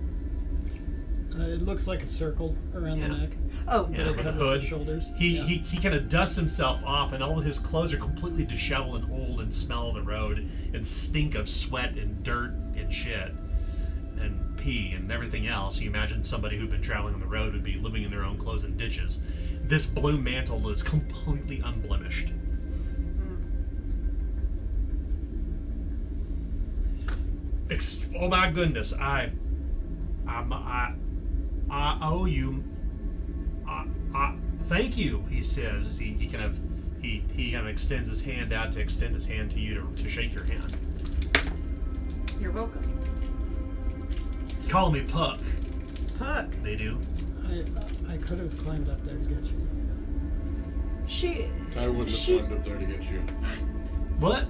It looks like a circle around the neck. Oh, Yeah, It with a covers hood. the shoulders. He kind of dusts himself off, and all of his clothes are completely disheveled and old and smell of the road and stink of sweat and dirt and shit and pee and everything else. You imagine somebody who'd been traveling on the road would be living in their own clothes in ditches. This blue mantle is completely unblemished. Oh my goodness! I owe you. Thank you, he says as he kind of extends his hand out to extend his hand to you to shake your hand. you're welcome. Call me Puck. Puck. They do. I could have climbed up there to get you. I wouldn't have climbed up there to get you. What?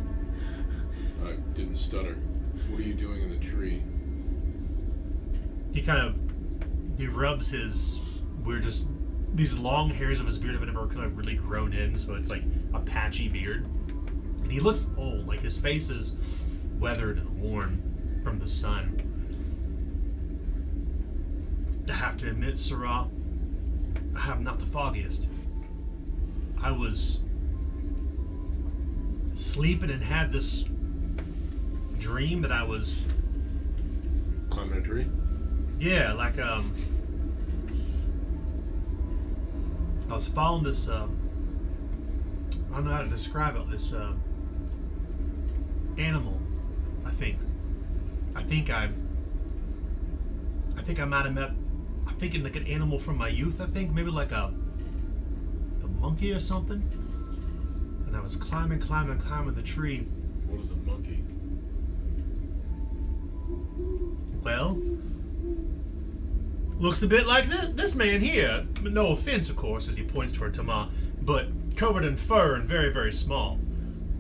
I didn't stutter. What are you doing in the tree? He rubs his these long hairs of his beard have never kind of really grown in, so it's like a patchy beard. And he looks old, like his face is weathered and worn from the sun. I have to admit, Sirrah, I have not the foggiest. I was sleeping and had this dream that I was, Climbing a tree? yeah, like I was following this I don't know how to describe it, this animal. I think I might have met, I think like an animal from my youth. I think maybe like a monkey or something. And I was climbing the tree. What is a monkey? Well, looks a bit like this man here. No offense, of course, as he points toward Tama, but covered in fur and very, very small.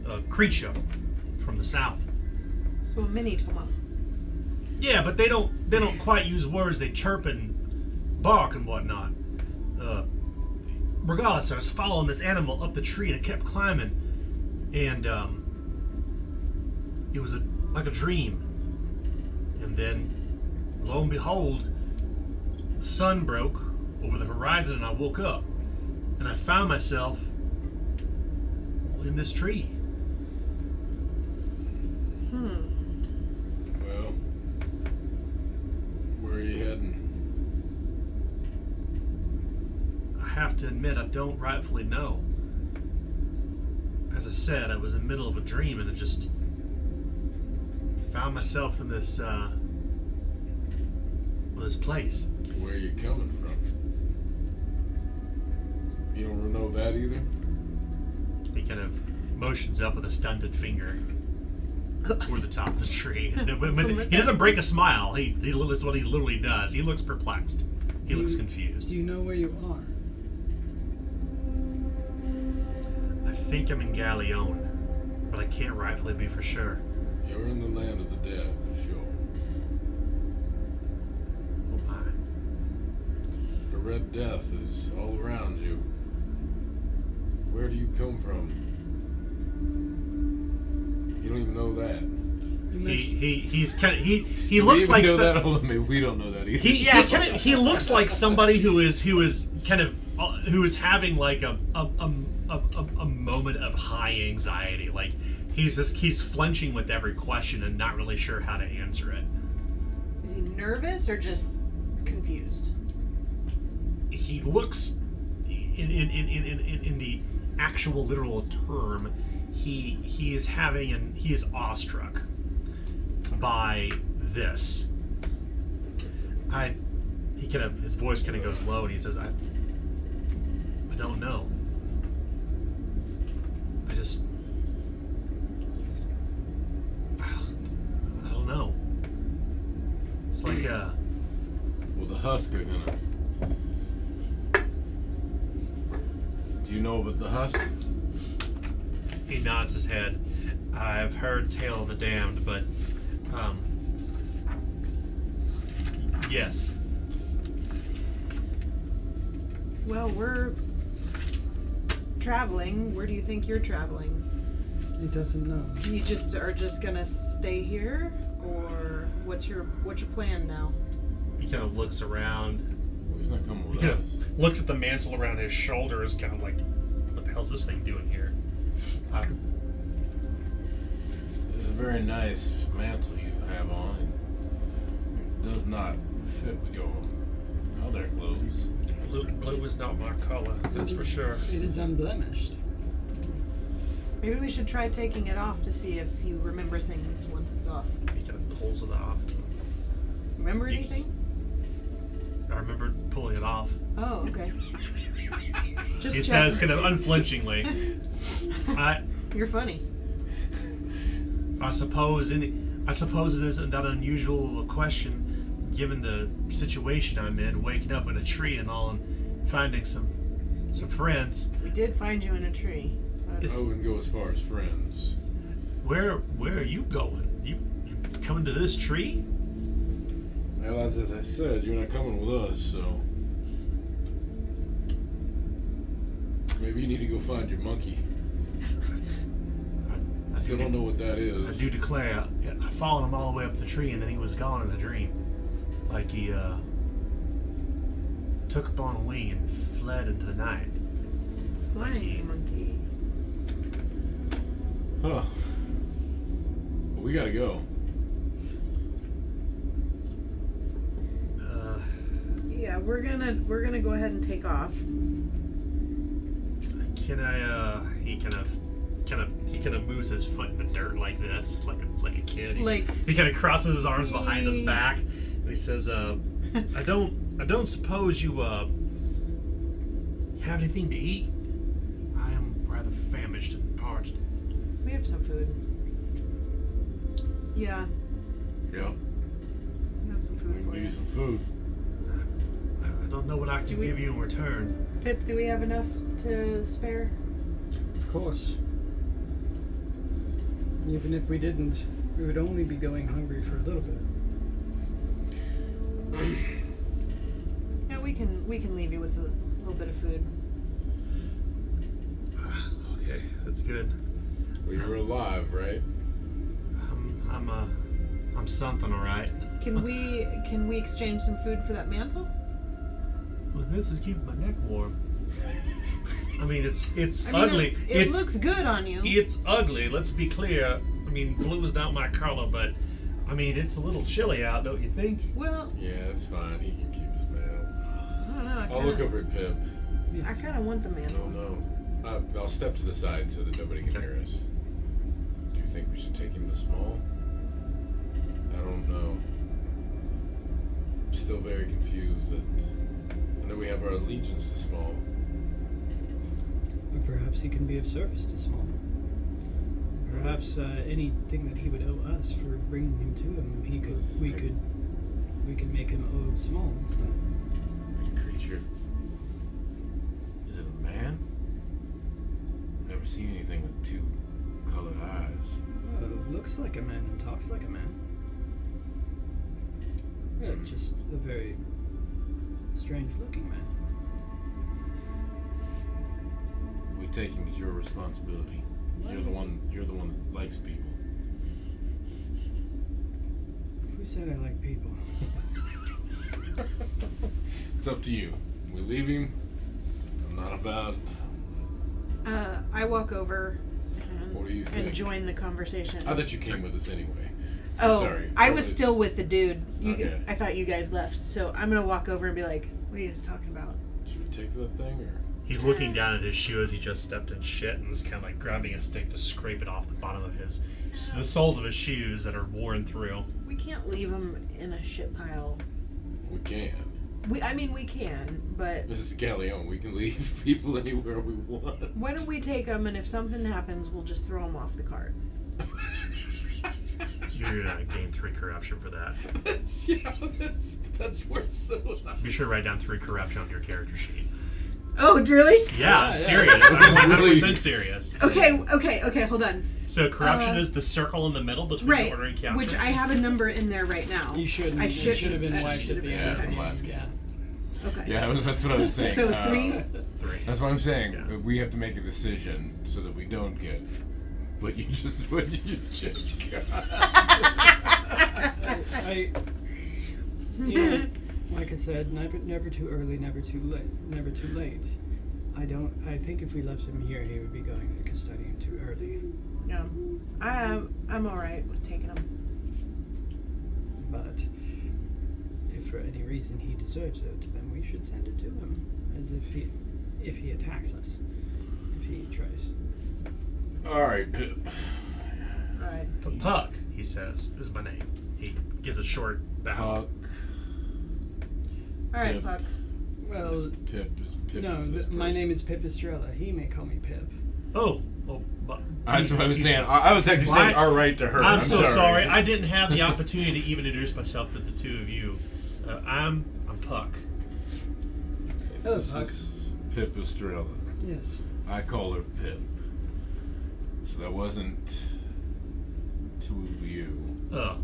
A creature from the south. So a mini Toma. Yeah, but they don't quite use words. They chirp and bark and whatnot. Regardless, I was following this animal up the tree and it kept climbing, and it was like a dream. And then, lo and behold, the sun broke over the horizon, and I woke up, and I found myself in this tree. Well, where are you heading? I have to admit, I don't rightfully know. As I said, I was in the middle of a dream, and I just found myself in this place. Where are you coming from? You don't know that either? He kind of motions up with a stunted finger toward the top of the tree. But he doesn't break a smile. That's what he literally does. He looks perplexed. He looks confused. Do you know where you are? I think I'm in Galleon, but I can't rightfully be for sure. You're in the land of the dead, for sure. Oh my. The Red Death is all around you. Where do you come from? You don't even know that. He's kind of he looks like know that. Hold on, maybe we don't know that either. He looks like somebody who is having like a moment of high anxiety. Like he's flinching with every question and not really sure how to answer it. Is he nervous or just confused? He looks in the actual literal term, he is awestruck by this. His voice kind of goes low, and he says, I don't know. think Well, the Husk are gonna. Do you know about the Husk? he nods his head. I've heard tale of the damned, but yes. Well, we're traveling. Where do you think you're traveling? He doesn't know. You just are just gonna stay here, or what's your plan now? He kind of looks around. Well, he's not coming He with kind us. of looks at the mantle around his shoulders, kind of like, what the hell's this thing doing here? It's a very nice mantle you have on. It does not fit with your other clothes. Blue is not my color, that's for sure. It is unblemished. Maybe we should try taking it off to see if you remember things once it's off. He kind of pulls it off. Remember Yes. anything? I remember pulling it off. Oh, okay. Just He check. says kind of unflinchingly, You're funny. I suppose it isn't that unusual of a question, given the situation I'm in, waking up in a tree and all, and finding some friends. We did find you in a tree. It's- I wouldn't go as far as friends. Where are you going? You coming to this tree? Well, as I said, you're not coming with us, so maybe you need to go find your monkey. I still don't know what that is. I do declare, I followed him all the way up the tree, and then he was gone in a dream, like he took upon a wing and fled into the night. Flying monkey. Huh. Well, we gotta go. Yeah, we're gonna go ahead and take off. Can I? He kind of moves his foot in the dirt like this, like a kid. He kind of crosses his arms behind his back, and he says, "I don't suppose you have anything to eat? I am rather famished and parched." We have some food. Yeah, Yeah. we have some We food can for give you. you some food. I don't know what I can Do we- give you in return. Pip, do we have enough to spare? Of course. Even if we didn't, we would only be going hungry for a little bit. Yeah, we can leave you with a little bit of food. Okay, that's good. Well, you were alive, right? I'm something, all right. Can we exchange some food for that mantle? Well, this is keeping my neck warm. I mean, it's I mean, ugly. It looks good on you. It's ugly. Let's be clear. I mean, blue is not my color, but I mean, it's a little chilly out, don't you think? Well, Yeah, it's fine. He can keep his mantle. I don't know. I'll look over at Pip. I kind of want the I mantle. don't know. I'll step to the side so that nobody can hear us. Do you think we should take him to small? I don't know. I'm still very confused that I know we have our allegiance to small. Or perhaps he can be of service to Small. Perhaps anything that he would owe us for bringing him to him, we could make him owe Small instead. That creature. Is it a man? Never seen anything with two colored eyes. Oh, it looks like a man and talks like a man. Yeah, just a very strange looking man. We take him as your responsibility. You're the one that likes people. Who said I like people? It's up to you. We leave him. I'm not about. I walk over What do you and think? join the conversation. I thought you came with us anyway. Oh, sorry. I was still with the dude. Okay. I thought you guys left, so I'm gonna walk over and be like, "What are you guys talking about?" Should we take that thing or? He's looking down at his shoe as he just stepped in shit and is kind of like grabbing a stick to scrape it off the bottom of the soles of his shoes that are worn through. We can't leave him in a shit pile. We can. I mean, we can, but This is Galleon. We can leave people anywhere we want. why don't we take him, and if something happens, we'll just throw him off the cart. You're You're gonna gain 3 corruption for that. That's worse than what I Be sure to write down 3 corruption on your character sheet. Oh, really? Yeah, I'm serious. I'm 100% serious. Okay, hold on. So corruption is the circle in the middle between Right, the order and chaos. which I have a number in there right now. You shouldn't. I It should should have been that wiped should at have the been- end. Yeah, from last game. Okay. Yeah, that's what I was saying. So 3. 3. That's what I'm saying. Yeah. We have to make a decision so that we don't get what you just got. I you know, like I said, never too early, never too late. I think if we left him here, he would be going to custodian too early. Yeah. I'm alright with taking them. But if for any reason he deserves it, then we should send it to him, as if he attacks us, if he tries. All right, Pip. Alright. But Puck, he says, is my name. He gives a short bow. Puck. Alright, Pip. Puck. Well, Pip no, is this my person. name is Pip Estrella. He may call me Pip. But That's what I was excuse saying. me. I was actually saying Why- all right to her. I'm so sorry. I didn't have the opportunity to even introduce myself to the two of you. I'm Puck. Hello, This Puck. is Pip Estrella. Yes. I call her Pip. So that wasn't to you. Well,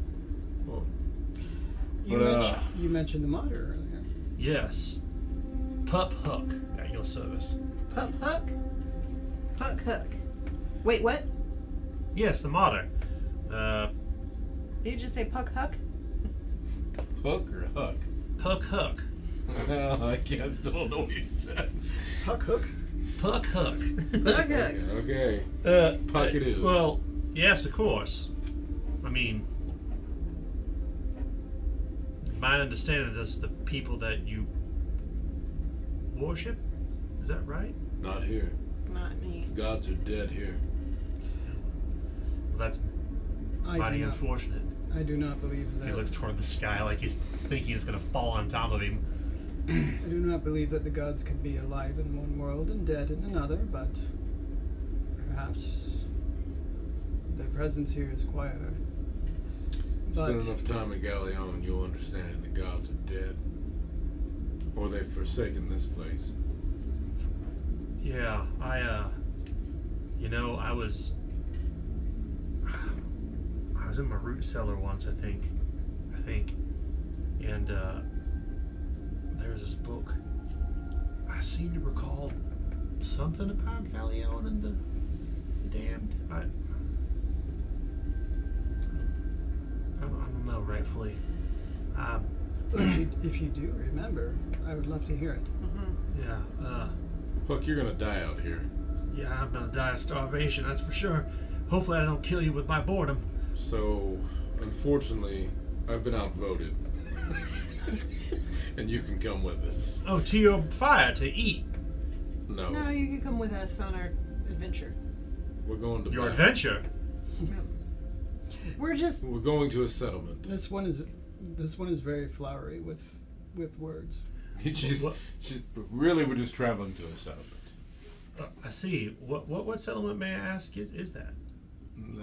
You mentioned the motto earlier. yes. Pup Hook at your service. Puck Hook? Puck Hook. Wait, what? Yes, the motto. Did you just say Puck Hook? Hook or Huck? Puck Hook. I guess don't know what he said. Puck Hook? Puck Hook. Puck Hook. Okay. Puck it is. Well, yes, of course. I mean, my understanding is the people that you worship. Is that right? Not here. Not me. Gods are dead here. Well, that's mighty unfortunate. I do not believe that. He looks toward the sky like he's thinking it's going to fall on top of him. I do not believe that the gods could be alive in one world and dead in another, but perhaps their presence here is quieter. Spend enough time in Galleon, you'll understand the gods are dead. Or they've forsaken this place. Yeah, I was in my root cellar once, I think, and there was this book. I seem to recall something about Galleon and the damned. I don't know rightfully. If you do remember, I would love to hear it. Yeah, Puck, you're gonna die out here. yeah, I'm gonna die of starvation, that's for sure. Hopefully I don't kill you with my boredom. So, unfortunately, I've been outvoted. And you can come with us. Oh, to your fire to eat. No. No, you can come with us on our adventure. We're going to Your battle. adventure. We're just We're going to a settlement. This one is very flowery with words. Really, we're just traveling to a settlement. I see. What settlement, may I ask, is that? It's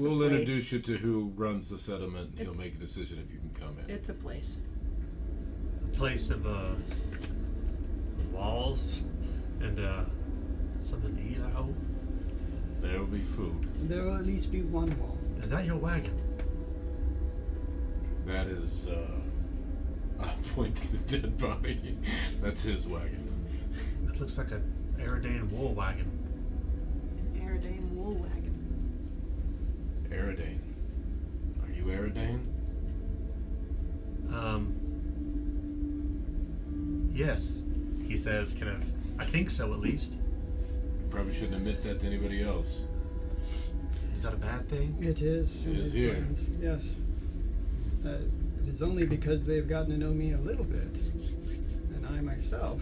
a We'll place. introduce you to who runs the settlement, and he'll It's- make a decision if you can come in. it's a place. A place of walls and something to eat, I hope. There will be food. There will at least be one wall. Is that your wagon? That is, I'll point to the dead body. That's his wagon. It looks like an Aridane wool wagon. An Aridane wool wagon. Aridane. Are you Aridane? Yes, he says, kind of. I think so, at least. You probably shouldn't admit that to anybody else. Is that a bad thing? It is. It is here. Yes. It is only because they've gotten to know me a little bit, and I myself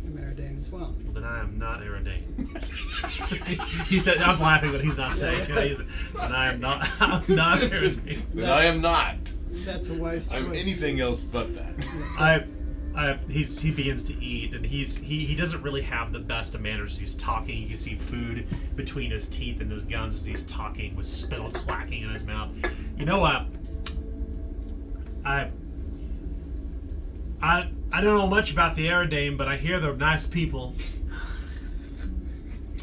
am Aridane as well. Well, then I am not Aridane. He said, I'm laughing, but he's not saying it. And I'm not Aridane. Then I am not. That's a wise choice. I'm anything else but that. he begins to eat, and he doesn't really have the best of manners as he's talking. You can see food between his teeth and his gums as he's talking, with spittle clacking in his mouth. You know what? I don't know much about the Aerodame, but I hear they're nice people,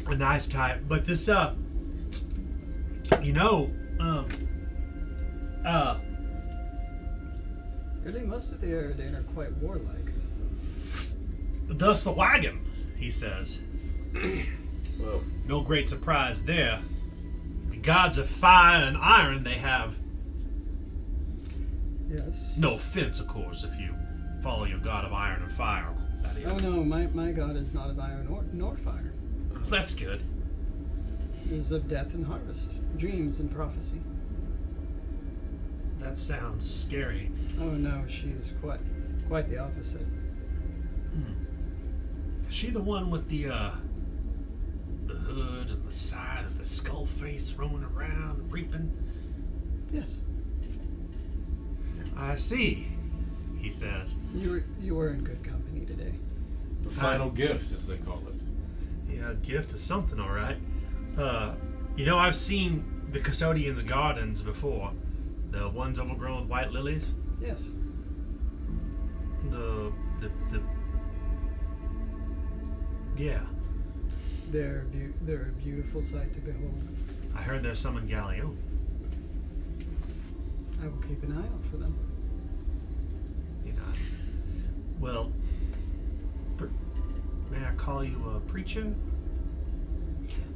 a nice type. But this Really, most of the Aerodane are quite warlike. thus the wagon, he says. Well, No great surprise there. The gods of fire and iron they have. Yes. No offense, of course, if you follow your god of iron and fire. That is. Oh no, my god is not of iron nor fire. That's good. It is of death and harvest, dreams and prophecy. That sounds scary. Oh no, she is quite the opposite. Is she the one with the hood and the side of the skull face roaming around, reaping? Yes. I see, he says. You were in good company today. the final gift, as they call it. Yeah, gift is something, all right. I've seen the custodian's gardens before. The ones overgrown with white lilies. Yes. Yeah. They're a beautiful sight to behold. I heard there's some in Galileo. I will keep an eye out for them. He nods. Well, may I call you a preacher?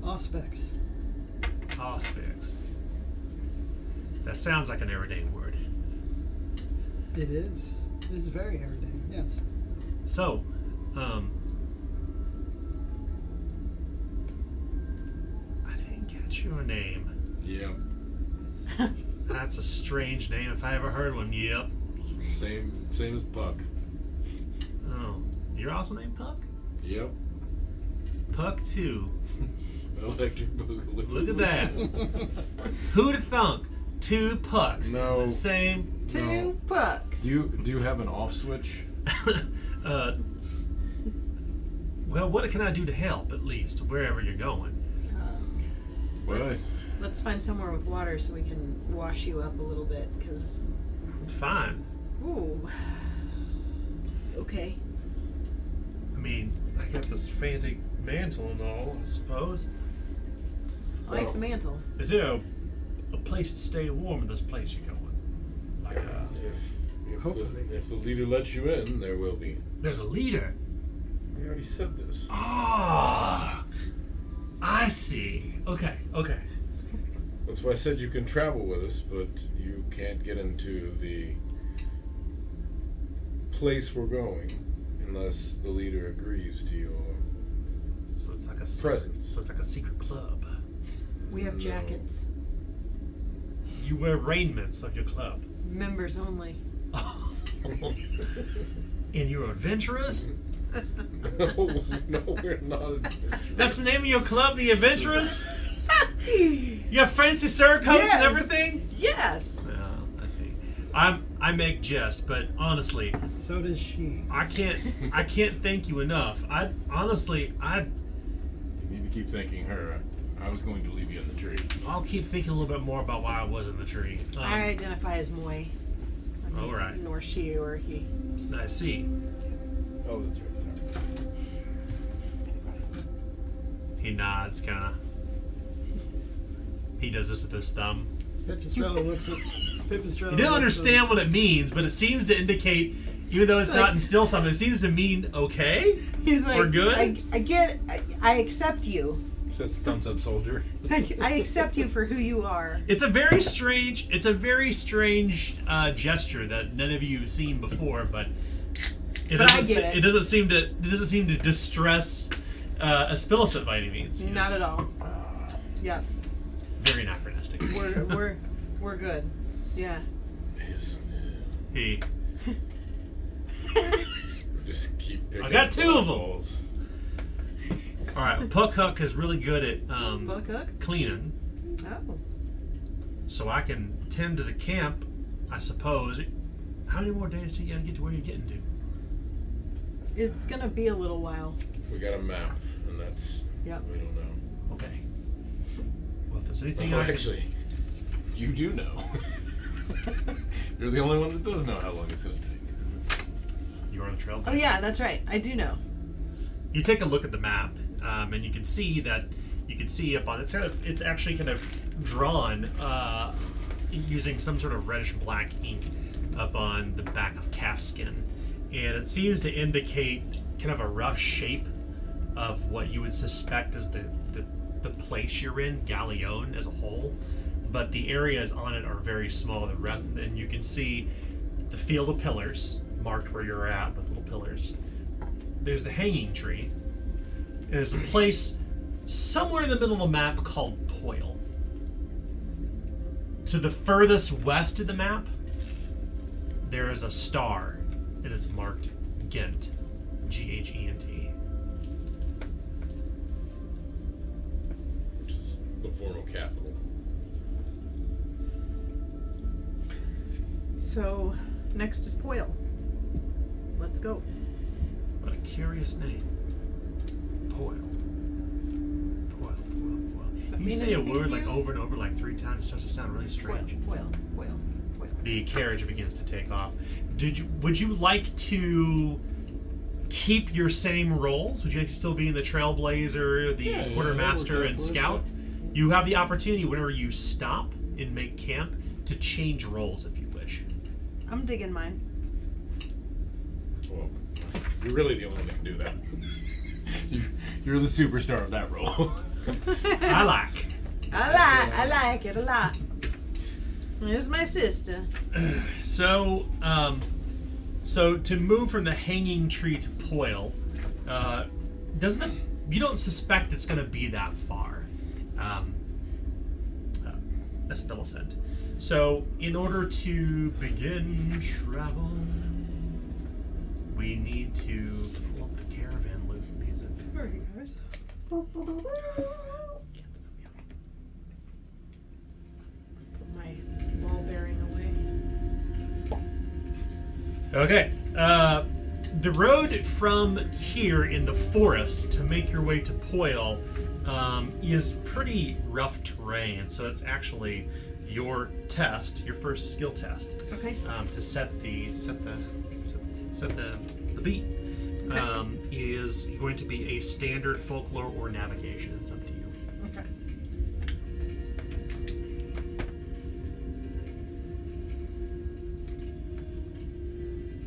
Auspex. Auspex. That sounds like an everyday word. It is. It is very Aerodane, yes. So, I didn't get your name. Yep. That's a strange name if I ever heard one. Yep. Same as Puck. Oh, you're also named Puck? Yep. Puck 2. Electric Boogaloo. Look at that. Who'd have thunk? 2 Pucks. No. The same. Two bucks. Do you have an off switch? Well, what can I do to help, at least, wherever you're going? Let's find somewhere with water so we can wash you up a little bit, because... Fine. Ooh. Okay. I mean, I got this fancy mantle and all, I suppose. I like the mantle. Is there a place to stay warm in this place you're going? Like Hopefully. If the leader lets you in, there will be. there's a leader. We already said this. Ah, I see. Okay. That's why I said you can travel with us, but you can't get into the place we're going unless the leader agrees to your So it's like a presence. So it's like a secret club. We have No. jackets. You wear raiments of your club. Members only. And you're adventurers? No, we're not. That's the name of your club, the Adventurers? You have fancy surf coats Yes. and everything? Yes. Oh, I see. I make jest, but honestly, So does she. I can't thank you enough. You need to keep thanking her. I was going to leave you in the tree. I'll keep thinking a little bit more about why I was in the tree. I identify as Moy. All right. Nor she or he. I see. Oh, that's right. Sorry. He nods, kind of. He does this with his thumb. Pipistrella looks at Pipistrella. You don't understand what it means, but it seems to indicate, even though it's not instill something, it seems to mean okay. He's like, We're good? I accept you. Says thumbs up, soldier. I accept you for who you are. It's a very strange gesture that none of you have seen before, but it But I doesn't. get it. It doesn't seem to distress Aspilicent by any means. You Not just- at all. Yeah, Very anachronistic. we're good. Yeah. He. Just keep picking I got up 2 of them. balls. All right, Puck Huck is really good at Buck hook? cleaning, Oh. so I can tend to the camp, I suppose. How many more days do you gotta get to where you're getting to? It's gonna be a little while. We got a map, and that's Yep. we don't know. Okay. Well, if there's anything Well, I can- actually, you do know. You're the only one that does know how long it's going to take. you're on the trail. Oh yeah, that's right. I do know. You take a look at the map, and you can see up on it's actually kind of drawn using some sort of reddish black ink up on the back of calfskin, and it seems to indicate kind of a rough shape of what you would suspect is the place you're in, Galleon as a whole, but the areas on it are very small. And you can see the field of pillars marked where you're at with little pillars. There's the hanging tree. And there's a place somewhere in the middle of the map called Poil. To the furthest west of the map, there is a star, and it's marked Ghent, Ghent. Which is the formal capital. So next is Poil. Let's go. What a curious name. Poil. that You mean say a anything word to like you? over and over like 3 times, it starts to sound really strange. Poil. The carriage begins to take off. Would you like to keep your same roles? Would you like to still be in the Trailblazer, the Yeah, Quartermaster, we'll and go for it, Scout? You have the opportunity whenever you stop and make camp to change roles if you wish. I'm digging mine. Well, you're really the only one that can do that. You're the superstar of that role. I like. I like it a lot. There's my sister. So, so to move from the hanging tree to Poil, you don't suspect it's going to be that far. A spell ascent. So, in order to begin travel, we need to pull up the caravan loop music. Sorry, guys. Put my ball bearing away. Okay. The road from here in the forest to make your way to Poil is pretty rough terrain, so it's actually your test, your first skill test, Okay. to set the beat. Is going to be a standard folklore or navigation. It's up to you. Okay.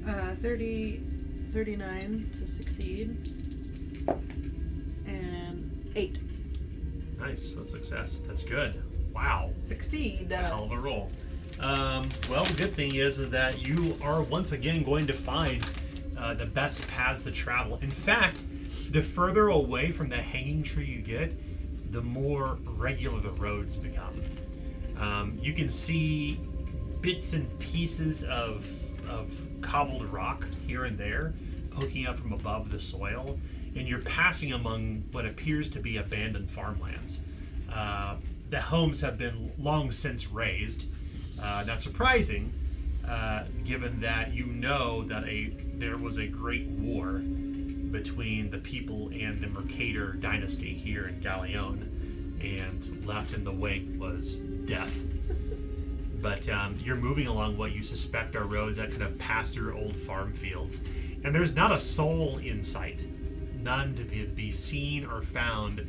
Uh, 39 to succeed. And 8. Nice. So success. That's good. Wow. Succeed. A hell of a roll. Well, the good thing is that you are once again going to find the best paths to travel. In fact, the further away from the hanging tree you get, the more regular the roads become. You can see bits and pieces of cobbled rock here and there poking up from above the soil, and you're passing among what appears to be abandoned farmlands. The homes have been long since razed. Not surprising, given that you know that there was a great war between the people and the Mercator dynasty here in Galleon, and left in the wake was death. But you're moving along what you suspect are roads that kind of pass through old farm fields, and there's not a soul in sight, none to be seen or found,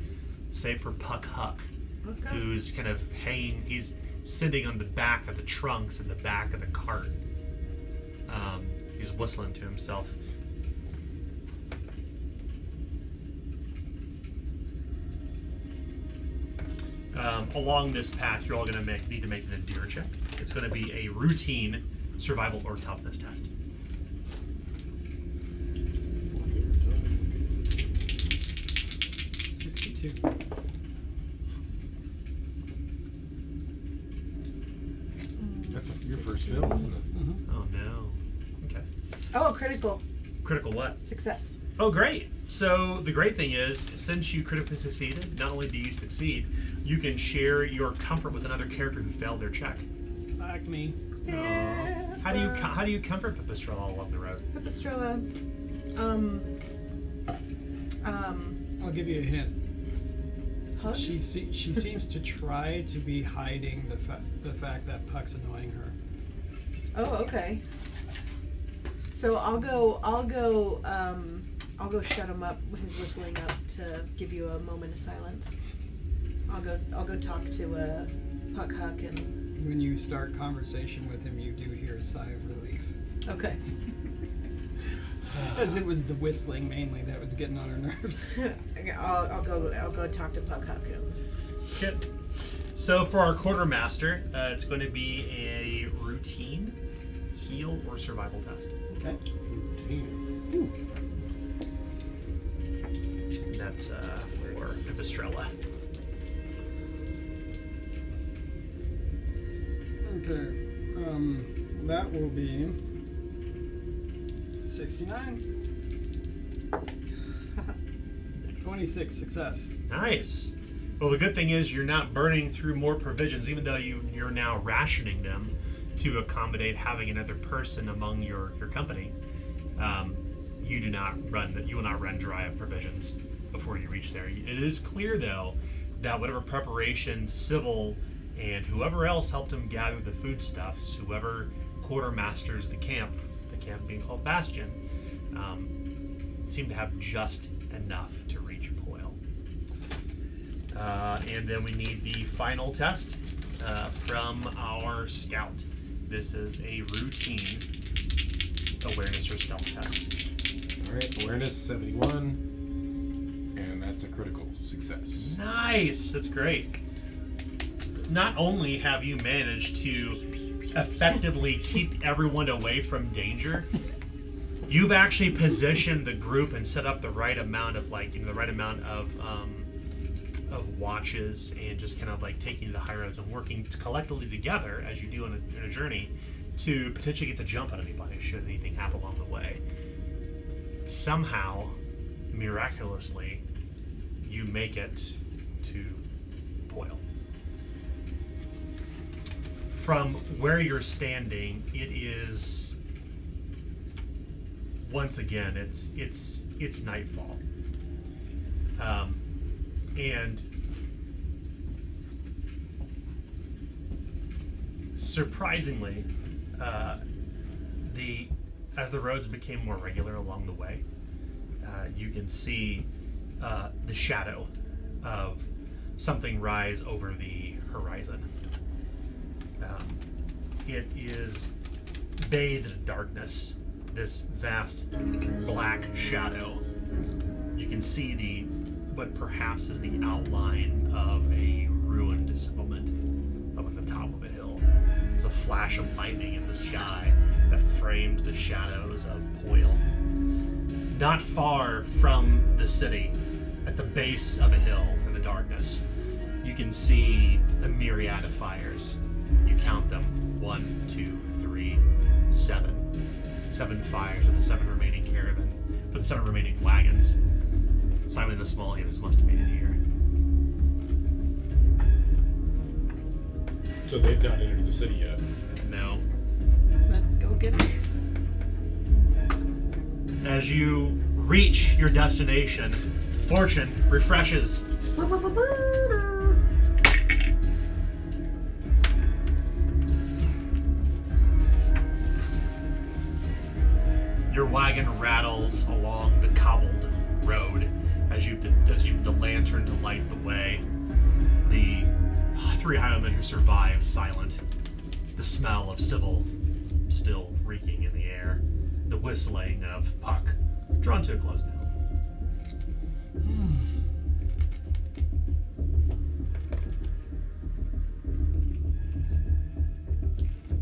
save for Puck Huck, Okay. who's kind of hanging. He's sitting on the back of the trunks in the back of the cart. He's whistling to himself. Along this path, you're all going to need to make an endure check. It's going to be a routine survival or toughness test. That's your first fill, isn't it? Oh no. Okay. Oh, critical. Critical what? Success. Oh, great. So the great thing is, since you critically succeeded, not only do you succeed, you can share your comfort with another character who failed their check. Like me. Yeah. How do you comfort Pipistrel all along the road? Pipistrella I'll give you a hint. Hugs? She seems to try to be hiding the fact that Puck's annoying her. Oh, okay. So I'll go shut him up with his whistling up to give you a moment of silence. I'll go talk to Puck Huck and When you start conversation with him, you do hear a sigh of relief. okay. As it was the whistling mainly that was getting on her nerves. Okay, I'll go talk to Puck Huck and Good. So for our quartermaster, it's going to be a routine, heal, or survival test. Okay. And that's for Epistrella. Okay. That will be 69. 26 success. Nice. Well, the good thing is you're not burning through more provisions, even though you're now rationing them to accommodate having another person among your company. You will not run dry of provisions before you reach there. It is clear, though, that whatever preparation Civil and whoever else helped him gather the foodstuffs, whoever quartermasters the camp being called Bastion, seem to have just enough to reach Poil. And then we need the final test from our scout. This is a routine awareness or stealth test. Alright, awareness 71. And that's a critical success. Nice! That's great. Not only have you managed to effectively keep everyone away from danger, you've actually positioned the group and set up the right amount of watches and just kind of like taking the high roads and working collectively together as you do in a journey to potentially get the jump on anybody should anything happen along the way. Somehow, miraculously, you make it to Poil. From where you're standing, it is once again it's nightfall, and surprisingly, as the roads became more regular along the way, you can see the shadow of something rise over the horizon. It is bathed in darkness, this vast black shadow. You can see what perhaps is the outline of a ruined settlement up at the top of a hill. There's a flash of lightning in the sky that frames the shadows of Poil. Not far from the city, at the base of a hill in the darkness, you can see a myriad of fires. You count them. 1, 2, 3, 7. 7 fires for the 7 remaining caravan. For the 7 remaining wagons. Simon and the Small Haters must have made it here. So they've not entered the city yet. No. let's go get it. As you reach your destination, fortune refreshes. Your wagon rattles along the cobbled road as you have the lantern to light the way. The 3 highwaymen who survive silent. The smell of Civil still reeking in the air. The whistling of Puck drawn to a close now.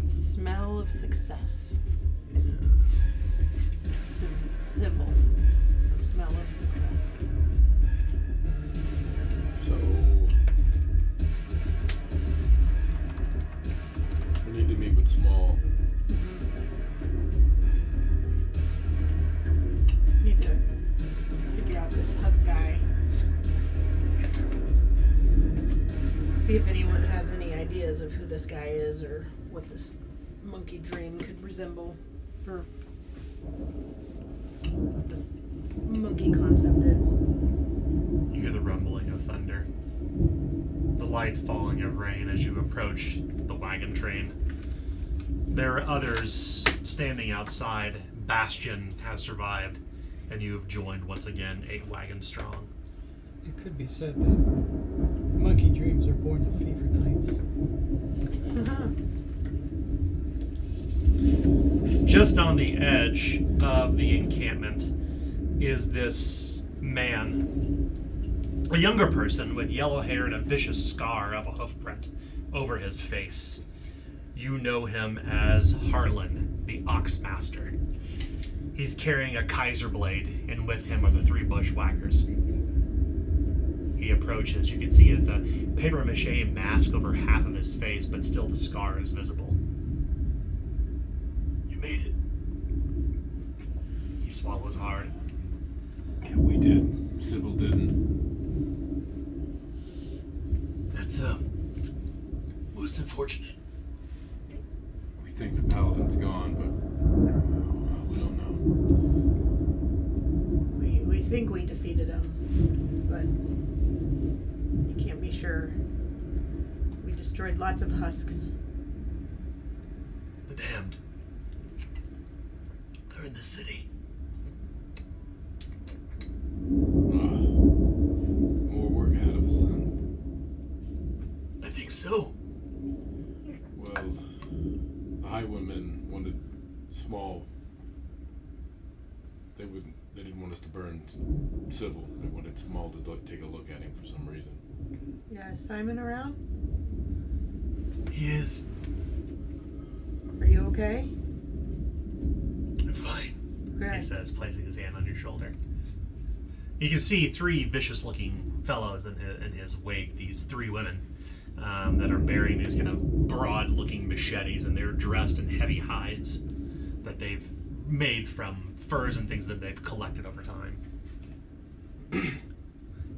The smell of success. Civil. It's the smell of success. So we need to meet with Small. Need to figure out this Huck guy. See if anyone has any ideas of who this guy is or what this monkey dream could resemble. Or what this monkey concept is. You hear the rumbling of thunder, the light falling of rain as you approach the wagon train. There are others standing outside. Bastion has survived, and you have joined once again 8 wagons strong. It could be said that monkey dreams are born of fevered nights. Just on the edge of the encampment is this man, a younger person with yellow hair and a vicious scar of a hoofprint over his face. You know him as Harlan, the Oxmaster. He's carrying a Kaiser blade, and with him are the 3 bushwhackers. He approaches. You can see it's a papier-mâché mask over half of his face, but still the scar is visible. You made it. He swallows hard. Yeah, we did. Sybil didn't. That's most unfortunate. We think the paladin's gone, but we don't know. We think we defeated him, but you can't be sure. We destroyed lots of husks. The damned. They're in the city. More work ahead of us then. I think so. Well, the highwaymen wanted small. They didn't want us to burn Sybil. They wanted Small to take a look at him for some reason. Yeah, is Simon around? He is. Are you okay? I'm fine. Okay. He says, placing his hand on your shoulder. You can see 3 vicious-looking fellows in his wake. These 3 women that are bearing these kind of broad-looking machetes, and they're dressed in heavy hides that they've made from furs and things that they've collected over time.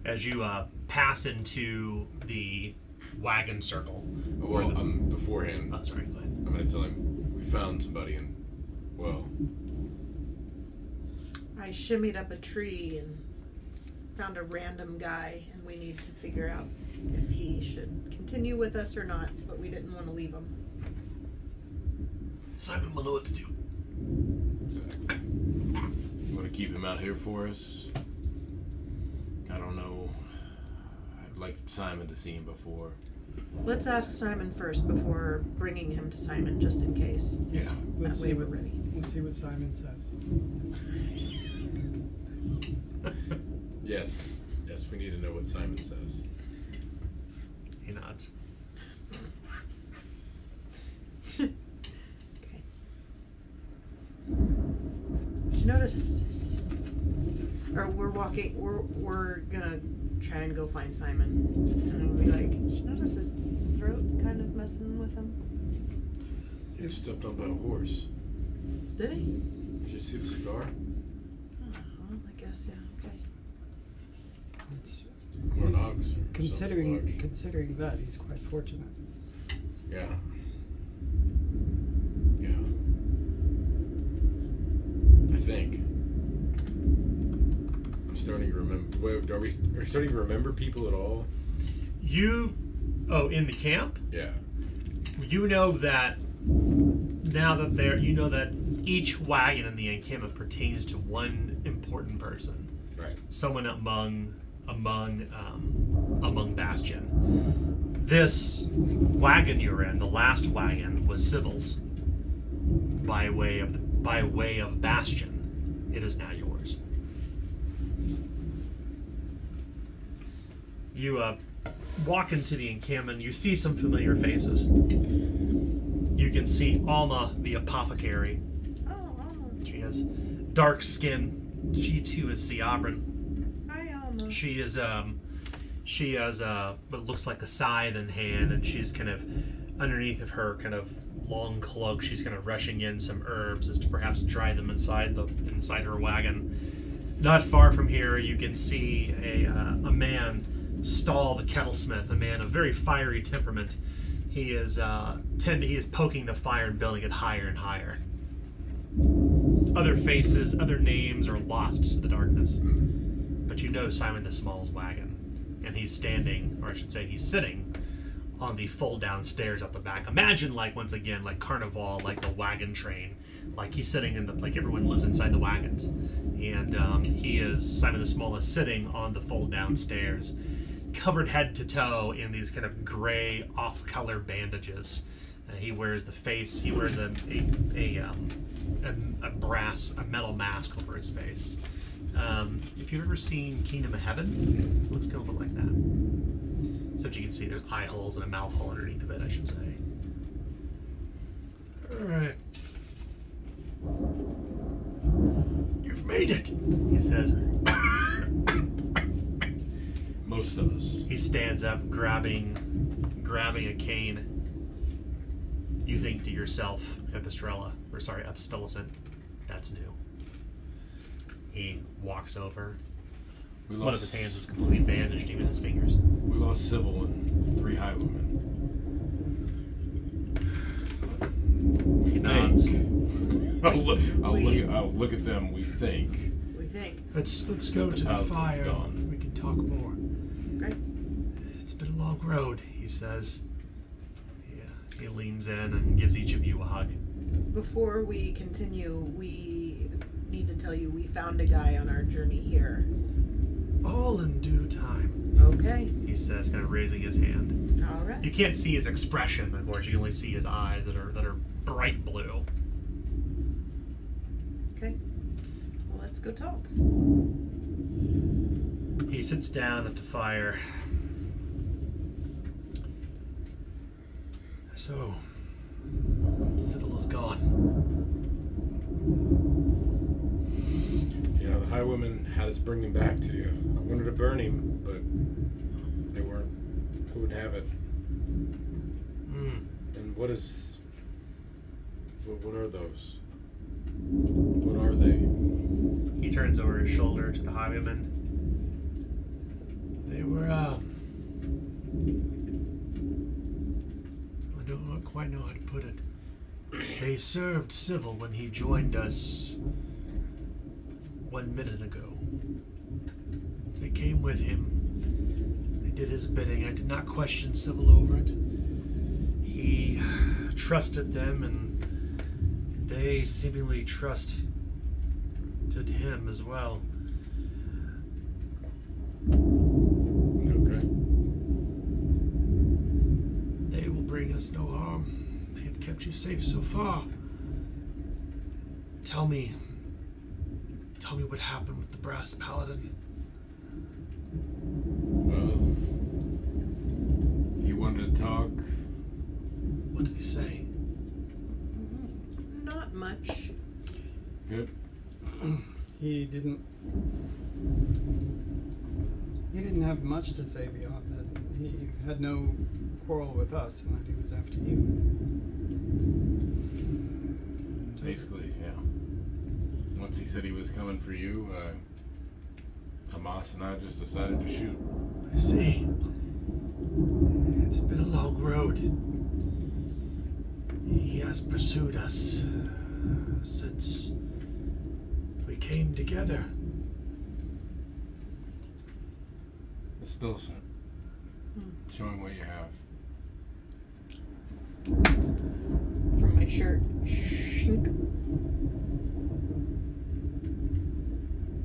As you pass into the wagon circle. Well, beforehand, Oh, sorry, go ahead. I'm going to tell him we found somebody and, well, I shimmied up a tree and found a random guy, and we need to figure out if he should continue with us or not, but we didn't want to leave him. Simon will know what to do. exactly. You want to keep him out here for us? I don't know. I'd like Simon to see him before. Let's ask Simon first before bringing him to Simon, just in case. Yeah. We'll That see way we're what ready. We'll see what Simon says. Yes. Yes, we need to know what Simon says. He nods. Okay. Did you notice? Or we're gonna try and go find Simon, and we'll be like, did you notice his throat's kind of messing with him? He stepped on by a horse. Did he? Did you see the scar? Oh, well, I guess, yeah. Okay. It's, Or an ox? Or something large. considering that, he's quite fortunate. Yeah. Yeah. I think. I'm starting to remember. Wait, are we starting to remember people at all? In the camp? Yeah. You know that now that that each wagon in the encampment pertains to one important person. Right. Someone among Bastion. This wagon you're in, the last wagon, was Sybil's. By way of Bastion, it is now yours. You walk into the encampment. You see some familiar faces. You can see Alma, the apothecary. Oh, She has dark skin. She too is Siabran. hi, Alma. She has what looks like a scythe in hand, and she's kind of underneath of her kind of long cloak. She's kind of rushing in some herbs as to perhaps dry them inside her wagon. Not far from here, you can see a man, Stall the kettlesmith, a man of very fiery temperament. He is poking the fire and building it higher and higher. other faces, other names are lost to the darkness. But you know Simon the Small's wagon. And he's standing, or I should say he's sitting, on the fold-down stairs at the back. Imagine, like, once again, like Carnival, like the wagon train. Like, he's sitting in the, like, everyone lives inside the wagons. And Simon the Small is sitting on the fold-down stairs, covered head to toe in these kind of gray, off-color bandages. He wears the face, he wears a metal mask over his face. If you've ever seen Kingdom of Heaven, it looks kind of like that. Except you can see there's eye holes and a mouth hole underneath of it, I should say. Alright. You've made it, he says. Most of us. He stands up, grabbing a cane. You think to yourself, Epistelicent, that's new. He walks over. One of his hands is completely bandaged, even his fingers. We lost Sybil and 3 highwaymen. He nods. I'll look at them. We think. Let's go to the fire. Gone. We can talk more. Okay. It's been a long road, he says. Yeah. He leans in and gives each of you a hug. Before we continue, we need to tell you we found a guy on our journey here. All in due time, Okay. he says, kind of raising his hand. All right. You can't see his expression, of course. You can only see his eyes that are bright blue. Okay. Well, let's go talk. He sits down at the fire. So, Sybil is gone. Yeah, the highwaymen had us bring him back to you. I wanted to burn him, but they weren't. Who would have it? And what is... What are those? What are they? He turns over his shoulder to the highwayman. They were, I don't quite know how to put it. They served Sybil when he joined us 1 minute ago. They came with him. They did his bidding. I did not question Sybil over it. He trusted them, and they seemingly trusted him as well. Okay. They will bring us no harm. They have kept you safe so far. Tell me what happened with the Brass Paladin. Well, he wanted to talk. What did he say? Not much. Good. He didn't have much to say beyond that. He had no quarrel with us and that he was after you. Basically, yeah. Once he said he was coming for you, Tomas and I just decided to shoot. I see. It's been a long road. He has pursued us since we came together. Miss Bilson, show him what you have. From my shirt. Shink.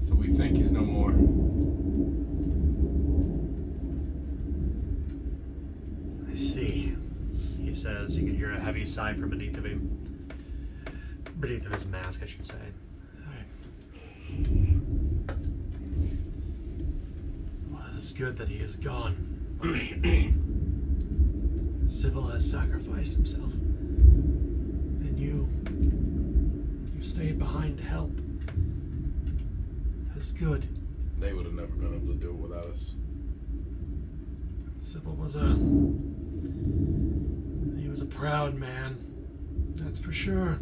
So we think he's no more. I see. He says. You can hear a heavy sigh from beneath of him. Beneath of his mask, I should say. Well, it is good that he is gone. Sybil has sacrificed himself. And you stayed behind to help. That's good. They would have never been able to do it without us. Sybil was he was a proud man, that's for sure.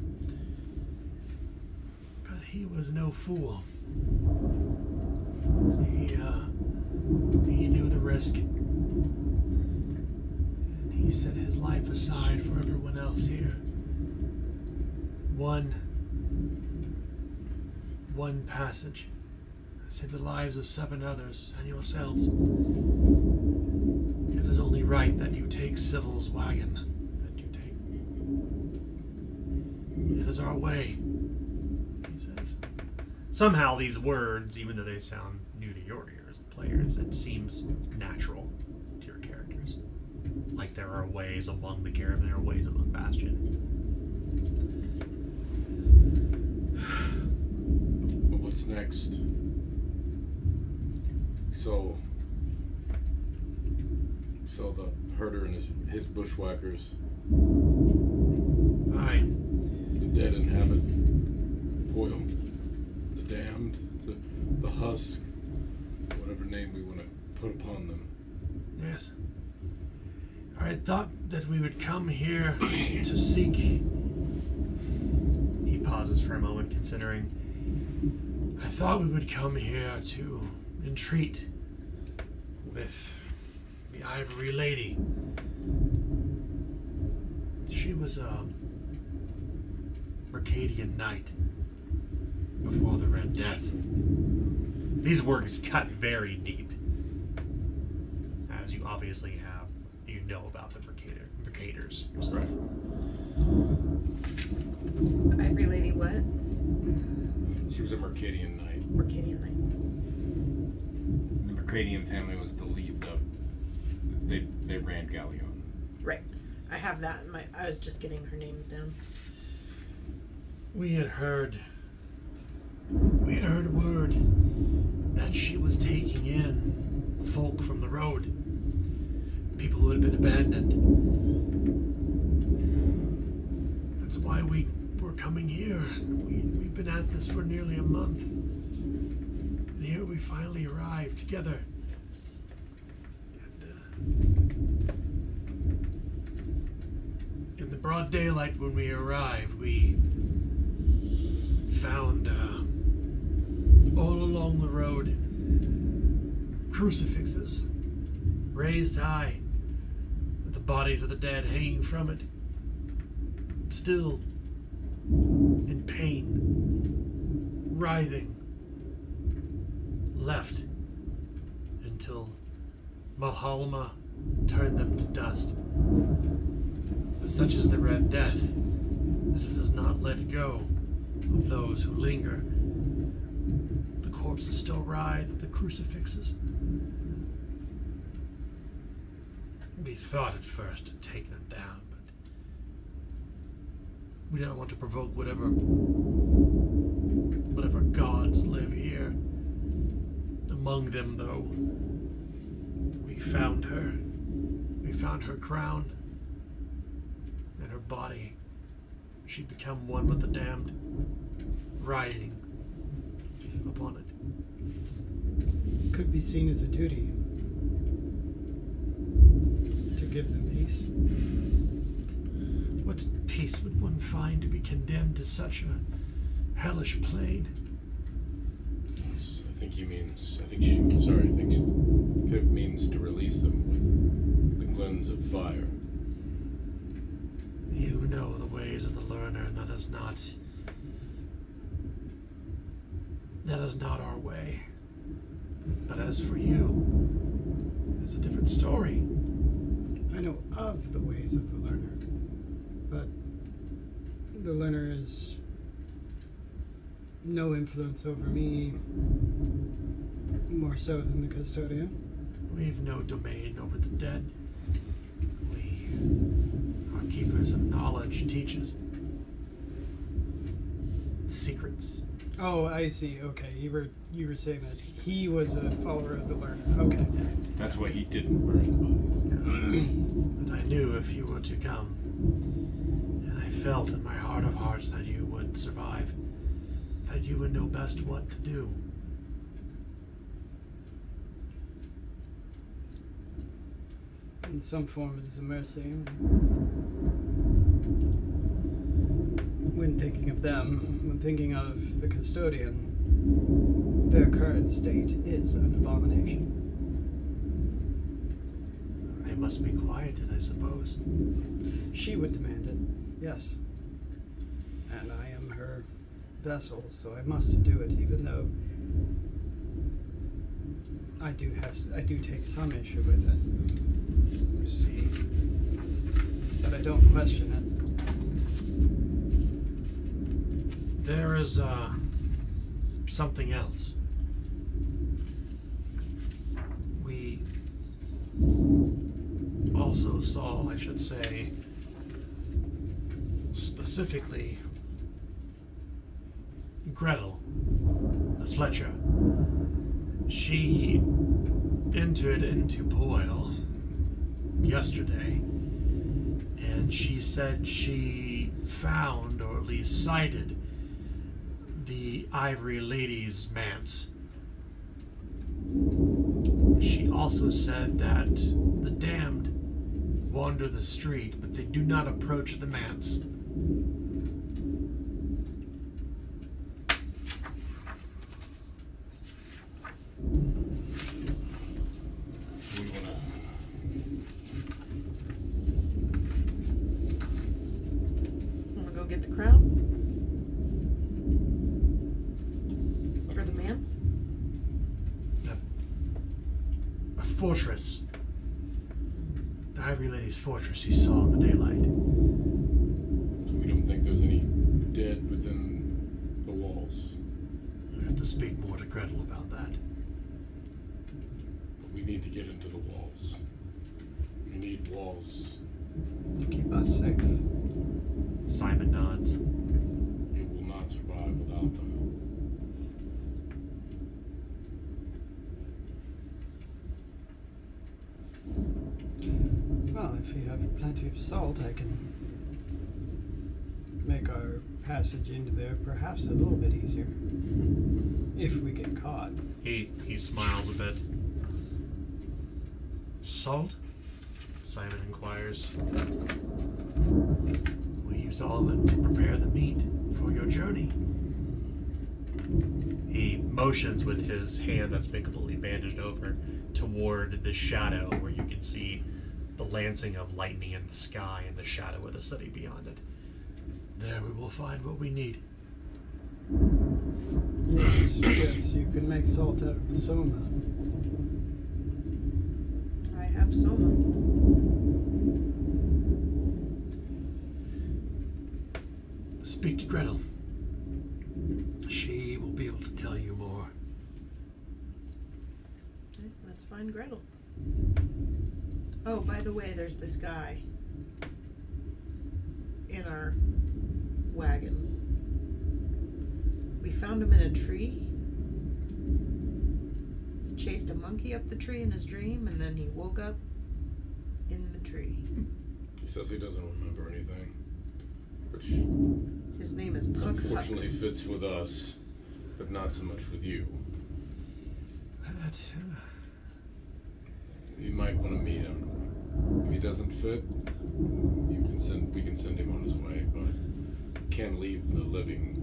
But he was no fool. He knew the risk. And he set his life aside for everyone else here. One one passage. Saved the lives of 7 others and yourselves. It is only right that you take Civil's wagon. That you take. It is our way, he says. Somehow these words, even though they sound new to your ears, players, it seems natural to your characters. Like there are ways among the caravan, there are ways among Bastion. Well, what's next? So the herder and his bushwhackers, Aye. the dead inhabit, oil, the damned, the husk, whatever name we want to put upon them. Yes. I thought that we would come here to seek. He pauses for a moment, considering. I thought we would come here to entreat with the Ivory Lady. She was a Mercadian knight before the Red Death. These words cut very deep. As you obviously have, you know about the Mercators yourself. Right. Ivory Lady, what? She was a Mercadian knight. Mercadian Knight. The Mercadian family was the lead. They ran Galleon. Right. I have that in my. I was just getting her names down. We had heard word that she was taking in folk from the road, people who had been abandoned. That's why we were coming here. We've been at this for nearly a month. And here we finally arrived together. In the broad daylight when we arrived, we found all along the road crucifixes raised high with the bodies of the dead hanging from it, still in pain, writhing, left until Malhalma turned them to dust. But such is the Red Death that it does not let go of those who linger. The corpses still writhe at the crucifixes. We thought at first to take them down, but we don't want to provoke whatever gods live here. Among them, though, we found her. We found her crown and her body. She'd become one with the damned, writhing upon it. Could be seen as a duty to give them peace. What peace would one find to be condemned to such a hellish plain? Yes, I think Pip means to release them with the glens of fire. You know the ways of the learner, and that is not our way. But as for you, it's a different story. I know of the ways of the learner, but the learner is no influence over me, more so than the custodian. We've no domain over the dead. We are keepers of knowledge, teachers, secrets. Oh, I see. Okay, you were saying that he was a follower of the learner. Okay. That's why he didn't burn the bodies. But I knew if you were to come, and I felt in my heart of hearts that you would survive, that you would know best what to do. In some form, it is a mercy. When thinking of them, when thinking of the custodian, their current state is an abomination. They must be quieted, I suppose. She would demand it, yes. And I am her vessel, so I must do it, even though I do take some issue with it, Let me see. but I don't question it. There is something else. We also saw, I should say, specifically Gretel, the Fletcher. She entered into Poil yesterday, and she said she found, or at least sighted, the Ivory Lady's manse. She also said that the damned wander the street, but they do not approach the manse. We wanna. Wanna go get the crown? Or the manse? A fortress. The Ivory Lady's fortress you saw in the daylight. So we don't think there's any dead within the walls. I have to speak more to Gretel about that. But we need to get into the walls. We need walls. To keep us safe. Simon nods. It will not survive without them. Well, if you have plenty of salt, I can make our passage into there perhaps a little bit easier. If we get caught. He smiles a bit. Salt? Simon inquires. We use all of it to prepare the meat for your journey. He motions with his hand that's been completely bandaged over toward the shadow where you can see the lancing of lightning in the sky and the shadow of the city beyond it. There we will find what we need. Yes, yes, you can make salt out of the soma. I have soma. Speak to Gretel. She will be able to tell you more. Okay, let's find Gretel. Oh, by the way, there's this guy in our wagon. We found him in a tree. He chased a monkey up the tree in his dream, and then he woke up in the tree. He says he doesn't remember anything, which His name is Puck Huck. unfortunately fits with us, but not so much with you. That, You might want to meet him. If he doesn't fit, we can send him on his way, but can't leave the living.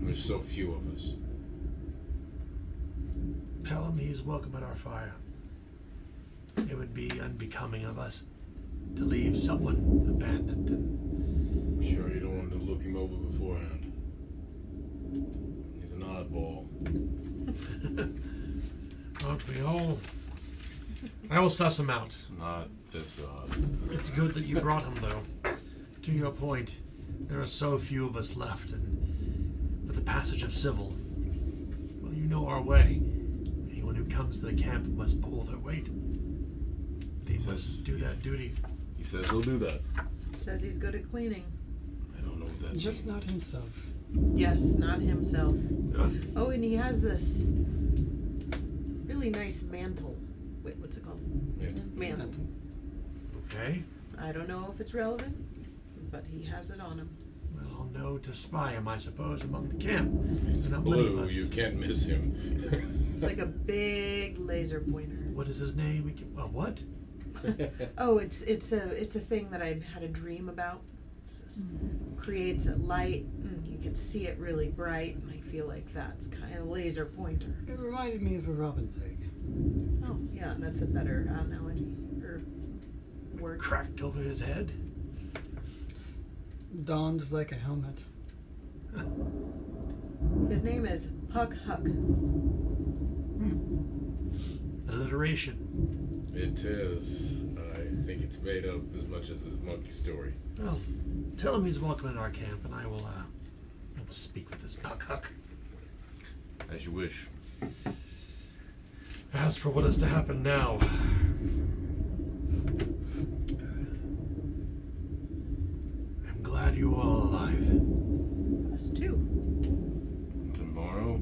There's so few of us. tell him he's welcome at our fire. It would be unbecoming of us to leave someone abandoned and I'm sure you don't want to look him over beforehand. He's an oddball. aren't we all? I will suss him out. Not this odd. It's good that you brought him, though. To your point, there are so few of us left, and with the passage of civil, well, you know our way. Anyone who comes to the camp must pull their weight. They must do that duty. He says he'll do that. Says he's good at cleaning. I don't know what that Just means. not himself. Yes, not himself. Oh, and he has this really nice mantle. Wait, what's it called? Mantle. Okay. I don't know if it's relevant, but he has it on him. Well, I'll know to spy him, I suppose, among the camp. He's There's not many of blue. us. You can't miss him. It's like a big laser pointer. What is his name? What? Oh, it's a thing that I had a dream about. It's just, creates a light, and you can see it really bright, and I feel like that's kind of laser pointer. It reminded me of a robin's egg. Oh, yeah, that's a better analogy or word. Cracked over his head. Donned like a helmet. His name is Puck Huck. Alliteration. It is. I think it's made up as much as his monkey story. Well, tell him he's welcome in our camp, and I will speak with this Puck. As you wish. As for what is to happen now, I'm glad you are all alive. Us too. Tomorrow,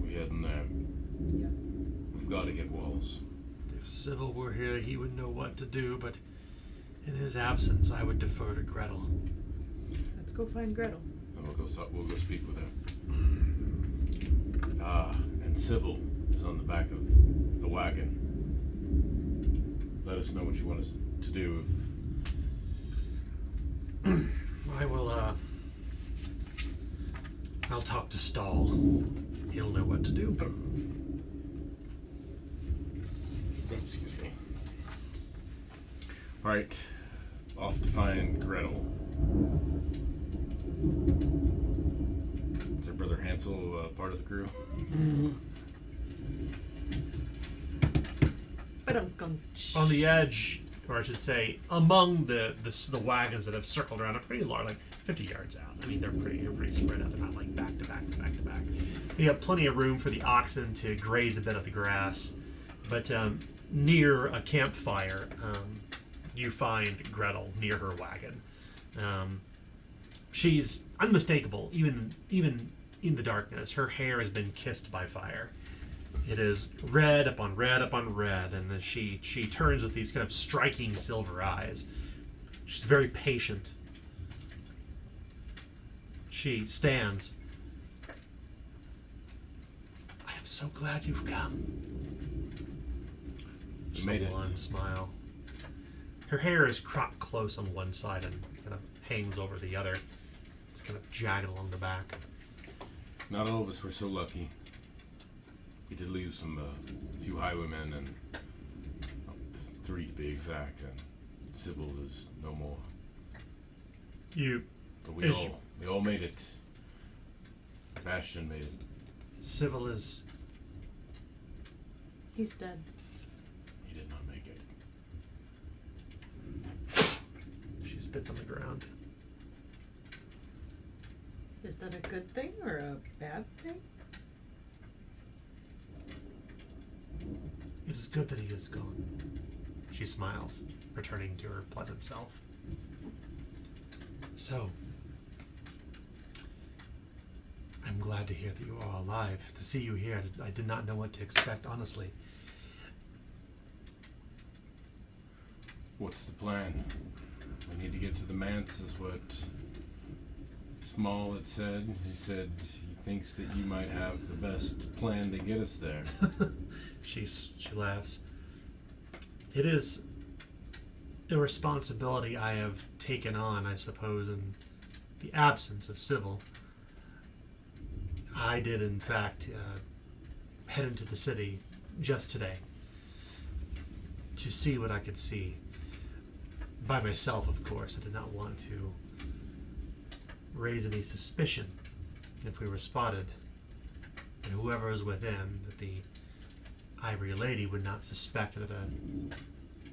we head in there. Yeah. We've got to get walls. If Sybil were here, he would know what to do, but in his absence, I would defer to Gretel. Let's go find Gretel. And we'll go speak with her. And Sybil is on the back of the wagon. Let us know what you want us to do. I will, I'll talk to Stahl. He'll know what to do. Excuse me. Right, off to find Gretel. Is her brother Hansel part of the crew? On the edge, or I should say, among the wagons that have circled around, are pretty large, like 50 yards out. I mean, they're pretty spread out. They're not like back to back to back to back. You have plenty of room for the oxen to graze a bit of the grass, but near a campfire, you find Gretel near her wagon. She's unmistakable, even in the darkness. Her hair has been kissed by fire. It is red upon red upon red, and she turns with these kind of striking silver eyes. She's very patient. She stands. I am so glad you've come. You made it. One smile. Her hair is cropped close on one side and kind of hangs over the other. It's kind of jagged along the back. Not all of us were so lucky. We did leave some few highwaymen and 3 to be exact, and Sybil is no more. But we all made it. Bastion made it. Sybil is. He's dead. He did not make it. She spits on the ground. Is that a good thing or a bad thing? It is good that he is gone. She smiles, returning to her pleasant self. So, I'm glad to hear that you are alive. To see you here, I did not know what to expect, honestly. What's the plan? We need to get to the manse, is what Small had said. He said he thinks that you might have the best plan to get us there. She laughs. It is a responsibility I have taken on, I suppose, in the absence of Sybil. I did, in fact, head into the city just today to see what I could see. By myself, of course. I did not want to raise any suspicion if we were spotted, and whoever is within, that the Ivory Lady would not suspect that an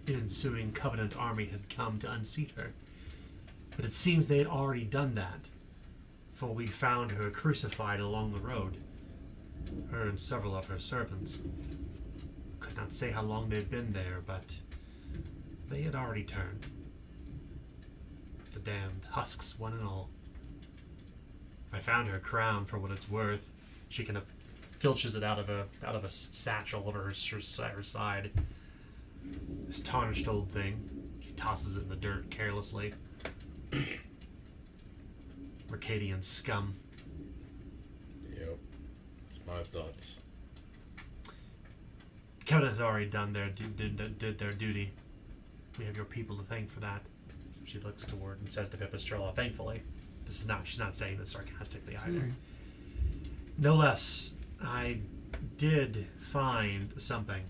ensuing Covenant army had come to unseat her. But it seems they had already done that, for we found her crucified along the road, her and several of her servants. Could not say how long they'd been there, but they had already turned. The damned husks, one and all. I found her crown for what it's worth. She kind of filches it out of a satchel over her side. This tarnished old thing. She tosses it in the dirt carelessly. Mercadian scum. Yep. That's my thoughts. The Covenant had already done did their duty. We have your people to thank for that. She looks toward and says to Pipistrella, thankfully. She's not saying this sarcastically either. No less, I did find something.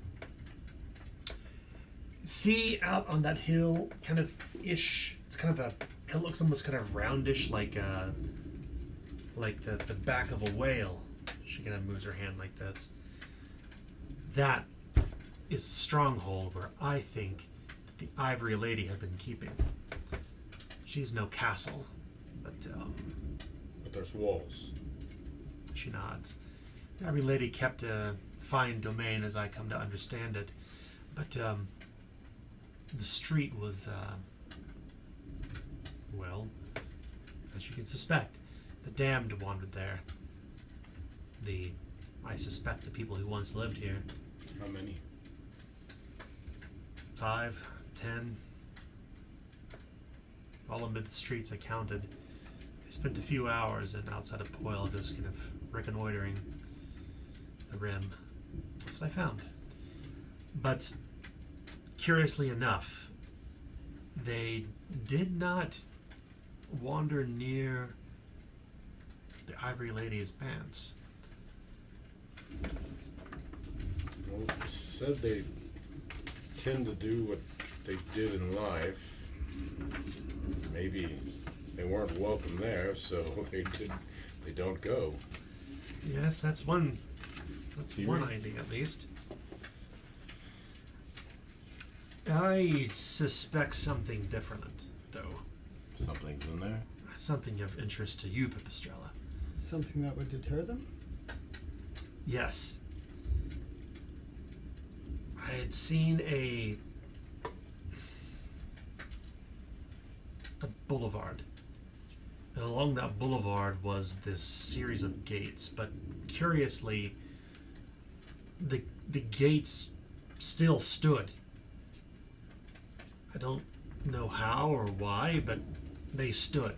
See out on that hill, kind of ish, it's kind of a It looks almost kind of roundish, like the back of a whale. She kind of moves her hand like this. That is the stronghold where I think the Ivory Lady had been keeping. She's no castle, but there's walls. she nods. The Ivory Lady kept a fine domain, as I come to understand it, but the street was, well, as you can suspect, the damned wandered there. I suspect the people who once lived here. How many? 5, 10, all amid the streets I counted. I spent a few hours outside of Poil just kind of reconnoitering the rim. That's what I found. But curiously enough, they did not wander near the Ivory Lady's pants. Well, it said they tend to do what they did in life. Maybe they weren't welcome there, so they don't go. Yes, that's one. That's Theory. one idea, at least. I suspect something different, though. Something's in there. Something of interest to you, Pipistrella. Something that would deter them? Yes. I had seen a boulevard. And along that boulevard was this series of gates, but curiously, the gates still stood. I don't know how or why, but they stood.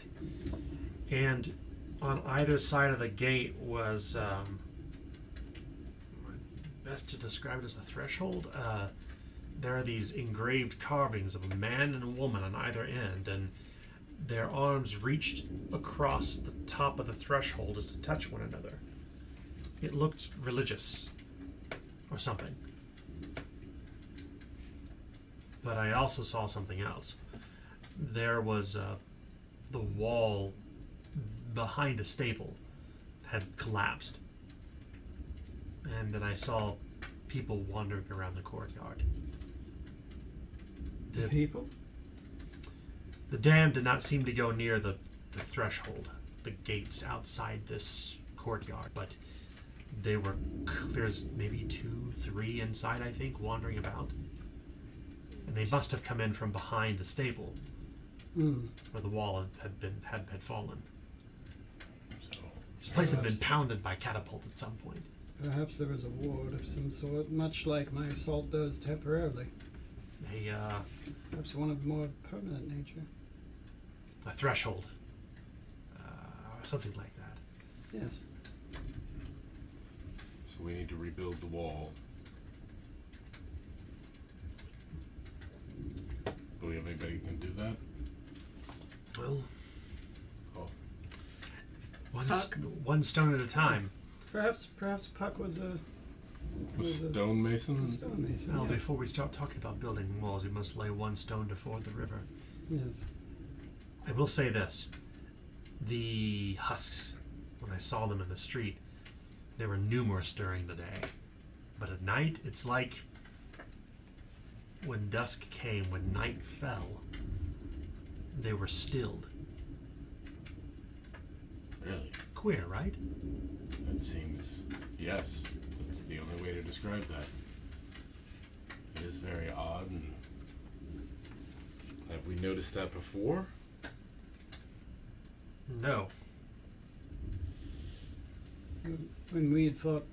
And on either side of the gate was, best to describe it as a threshold. There are these engraved carvings of a man and a woman on either end, and their arms reached across the top of the threshold as to touch one another. It looked religious, or something. But I also saw something else. There was the wall behind a stable had collapsed. And then I saw people wandering around the courtyard. The people? The dam did not seem to go near the threshold, the gates outside this courtyard, but they were, there's maybe 2, 3 inside, I think, wandering about. And they must have come in from behind the stable, where the wall had fallen. So This place had been pounded by catapults at some point. Perhaps there was a ward of some sort, much like my assault does temporarily. Perhaps one of more permanent nature. A threshold, or something like that. Yes. So we need to rebuild the wall. do we have anybody who can do that? Well, Oh, one stone at a time. Perhaps Puck was a a stonemason? stonemason. Well, Yeah. before we start talking about building walls, we must lay one stone to ford the river. Yes. I will say this. The husks, when I saw them in the street, they were numerous during the day. But at night, it's like when dusk came, when night fell, they were stilled. Really? Queer, right? That seems, yes, that's the only way to describe that. It is very odd, and Have we noticed that before? No. When we had fought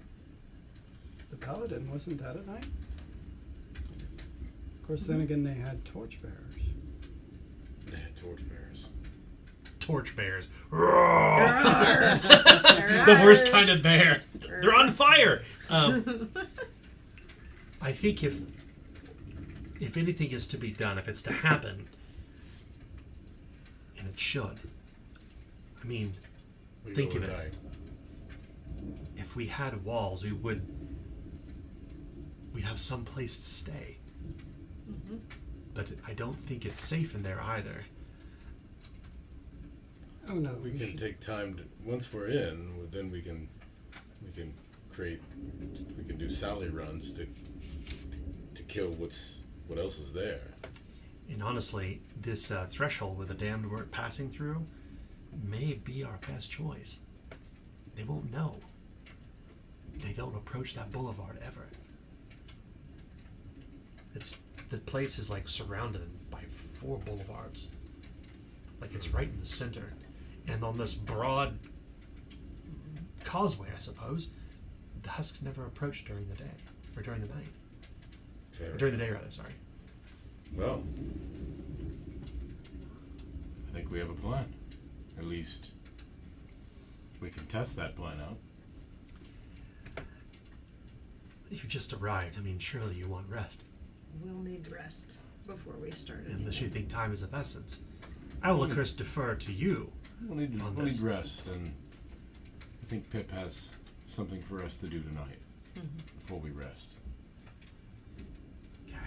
the paladin, wasn't that at night? Of course, then again, they had torchbearers. They had torchbearers. Torchbearers. The The worst kind of bear. They're on fire. I think if anything is to be done, if it's to happen, and it should. I mean, We think go of and it. die. If we had walls, we'd have some place to stay. But I don't think it's safe in there either. Oh no. We can should- take time to, once we're in, then we can create, we can do Sally runs to kill what else is there. And honestly, this threshold where the damned weren't passing through may be our best choice. They won't know. They don't approach that boulevard ever. The place is like surrounded by 4 boulevards. Like it's right in the center. And on this broad causeway, I suppose, the husks never approach during the day. Or during the night. Fair. Or during the day, rather, sorry. Well, I think we have a plan. At least we can test that plan out. You just arrived. I mean, surely you want rest. We'll need rest before we start. Unless you think time is of essence. I will, of course, defer to you. We'll need, On we'll need this. rest, and I think Pip has something for us to do tonight before we rest. Okay.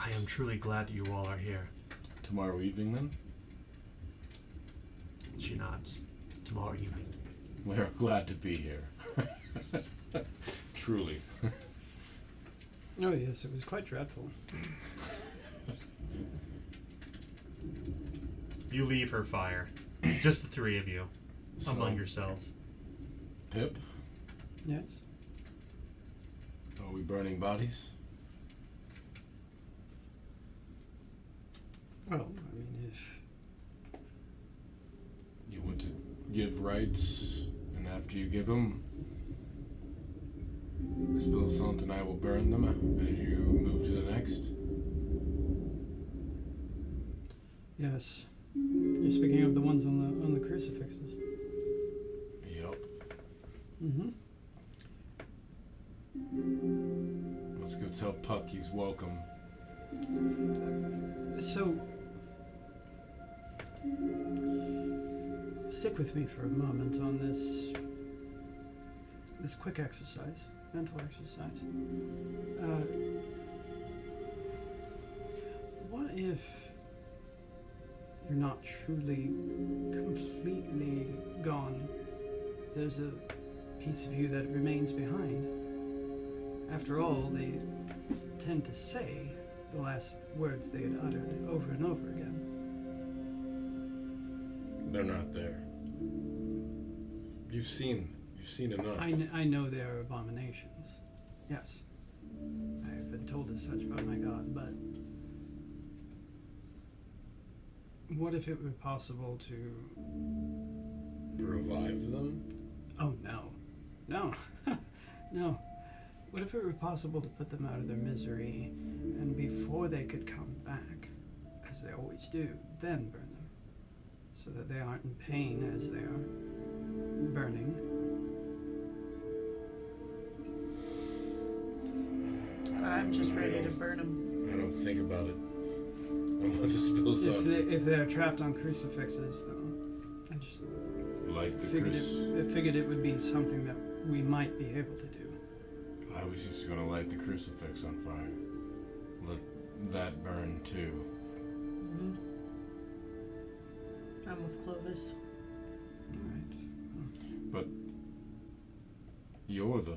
I am truly glad you all are here. Tomorrow evening, then? She nods. Tomorrow evening. We are glad to be here. Truly. Oh yes, it was quite dreadful. You leave her fire. Just the 3 of you. Among So, yourselves. Pip, Yes. are we burning bodies? Well, I mean, if You want to give rights, and after you give them, Miss Bilsant and I will burn them as you move to the next. yes, you're speaking of the ones on the crucifixes. Yep. Mm-hmm. Let's go tell Puck he's welcome. So, stick with me for a moment on this quick exercise, mental exercise. What if you're not truly, completely gone? There's a piece of you that remains behind. After all, they tend to say the last words they had uttered over and over again. They're not there. You've seen enough. I know they are abominations. Yes. I have been told as such by my God, but what if it were possible to... Revive them? Oh, no. No. No. What if it were possible to put them out of their misery, and before they could come back, as they always do, then burn them, so that they aren't in pain as they are burning? I'm just ready to burn them. I don't think about it. Unless it spills up. If they're trapped on crucifixes, though, I just Light the figured it would be something that we might be able to do. I was just gonna light the crucifix on fire. Let that burn too. Mm-hmm. I'm with Clovis. Alright. But you're the...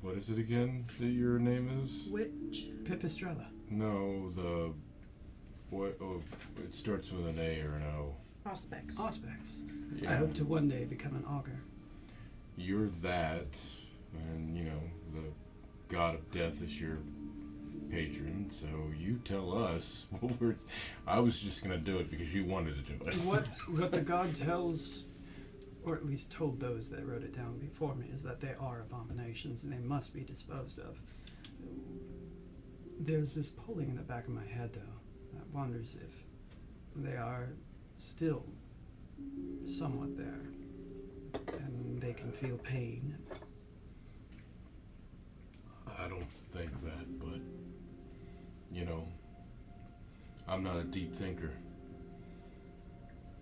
What is it again that your name is? Which? Pipistrella. No, the... What? Oh, it starts with an A or an O. Auspex. Auspex. Yeah. I hope to one day become an augur. You're that, and you know, the god of death is your patron, so you tell us what we're... I was just gonna do it because you wanted to do it. What the god tells, or at least told those that wrote it down before me, is that they are abominations and they must be disposed of. There's this pulling in the back of my head, though, that wonders if they are still somewhat there, and they can feel pain. I don't think that, but, you know, I'm not a deep thinker.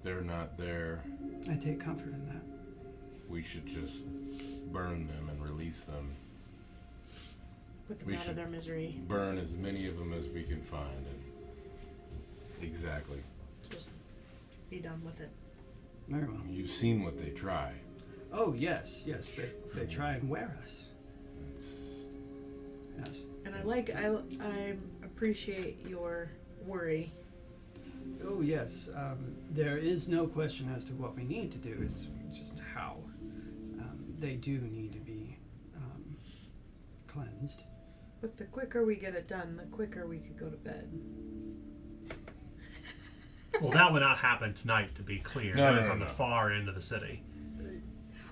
They're not there. I take comfort in that. We should just burn them and release them. Put them We out of should their misery. burn as many of them as we can find. And exactly. Just be done with it. Very well. You've seen what they try. Oh, yes. They try and wear us. It's, Yes. And I appreciate your worry. Oh, yes. There is no question as to what we need to do. It's just how. They do need to be cleansed. But the quicker we get it done, the quicker we could go to bed. Well, that would not happen tonight, to be clear. No, That no, is no, on the no. far end of the city.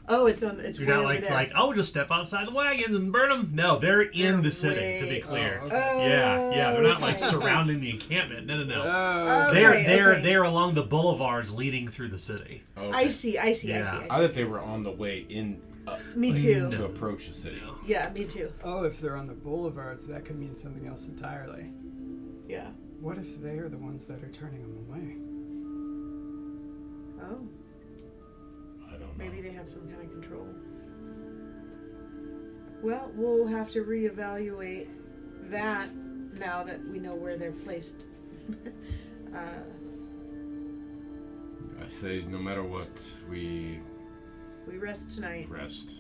Oh, it's You're way not over there. like, oh, we'll just step outside the wagons and burn them. No, they're in They're the city, to be way- clear. Oh, okay. Yeah, they're not like Okay. surrounding the encampment. No. Oh, They're okay, okay. they're along the boulevards leading through the city. okay. I see. Yeah. I thought they were on the way in Me too. to approach the city. Yeah, me too. Oh, if they're on the boulevards, that could mean something else entirely. Yeah. What if they are the ones that are turning them away? Oh, I don't know. maybe they have some kind of control. Well, we'll have to reevaluate that now that we know where they're placed. I say no matter what, we We rest tonight, rest.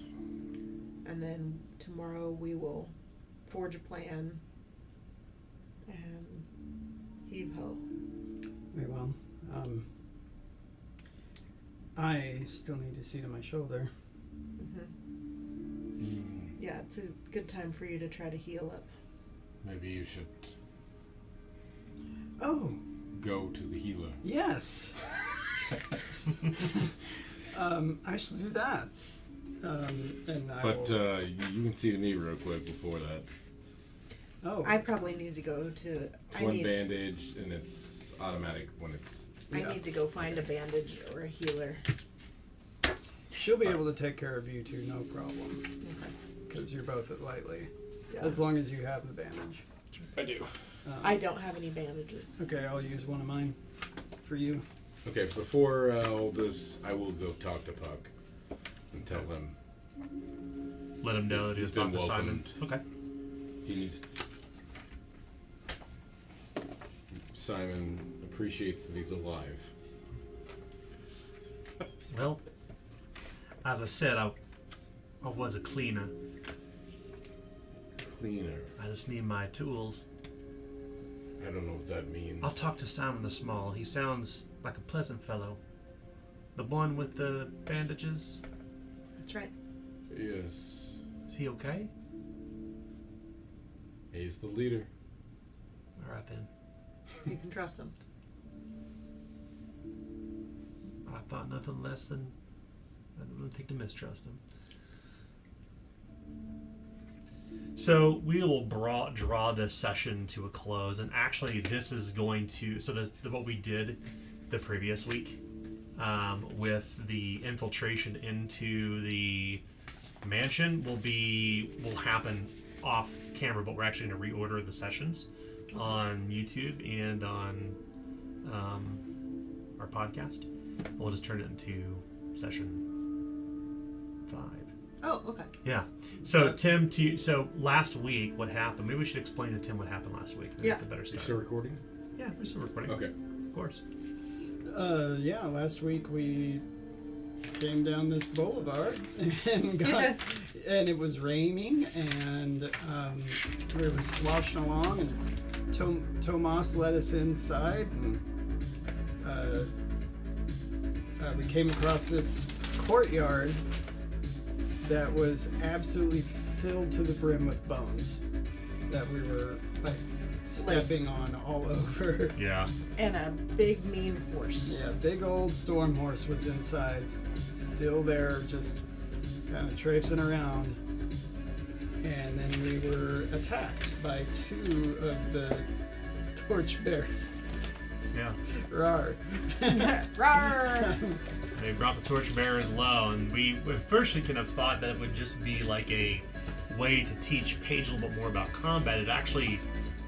and then tomorrow we will forge a plan and heave ho. Very well. I still need to see to my shoulder. Yeah, it's a good time for you to try to heal up. Maybe you should Oh, go to the healer. yes. I shall do that. And I But will, you can see to me real quick before that. oh, I probably need to go to. One bandage, and it's automatic when it's. I Yeah. need to go find a bandage or a healer. she'll be able to take care of you two, no problem. Okay. Because you're both at lightly. Yeah. As long as you have the bandage. I do. I don't have any bandages. Okay, I'll use one of mine for you. Okay, before all this, I will go talk to Puck and tell him Let him know that He's he's talked been to Simon. welcomed. Okay. he needs. Simon appreciates that he's alive. Well, as I said, I was a cleaner. Cleaner. I just need my tools. I don't know what that means. I'll talk to Simon the Small. He sounds like a pleasant fellow. The one with the bandages. That's right. Yes, Is he okay? he's the leader. All right then. You can trust him. I thought nothing less than I don't think to mistrust him. So we will draw this session to a close, and actually, this is going to what we did the previous week with the infiltration into the mansion will happen off camera, but we're actually going to reorder the sessions on YouTube and on our podcast. We'll just turn it into session 5. Oh, okay. Yeah. So Tim, so last week, what happened? Maybe we should explain to Tim what happened last week. I think Yeah. It's a better You start. still recording? Yeah, we're still recording. Okay. Of course. Yeah, last week we came down this boulevard and got, and it was raining, and we were sloshing along, and Tomas led us inside, and we came across this courtyard that was absolutely filled to the brim with bones that we were like stepping on all over. Yeah. And a big mean horse. Yeah, big old storm horse was inside, still there, just kind of traipsing around. And then we were attacked by 2 of the torch bears. Yeah. Rawr. Rawr! They brought the torchbearers low, and we first kind of thought that it would just be like a way to teach Paige a little bit more about combat. It actually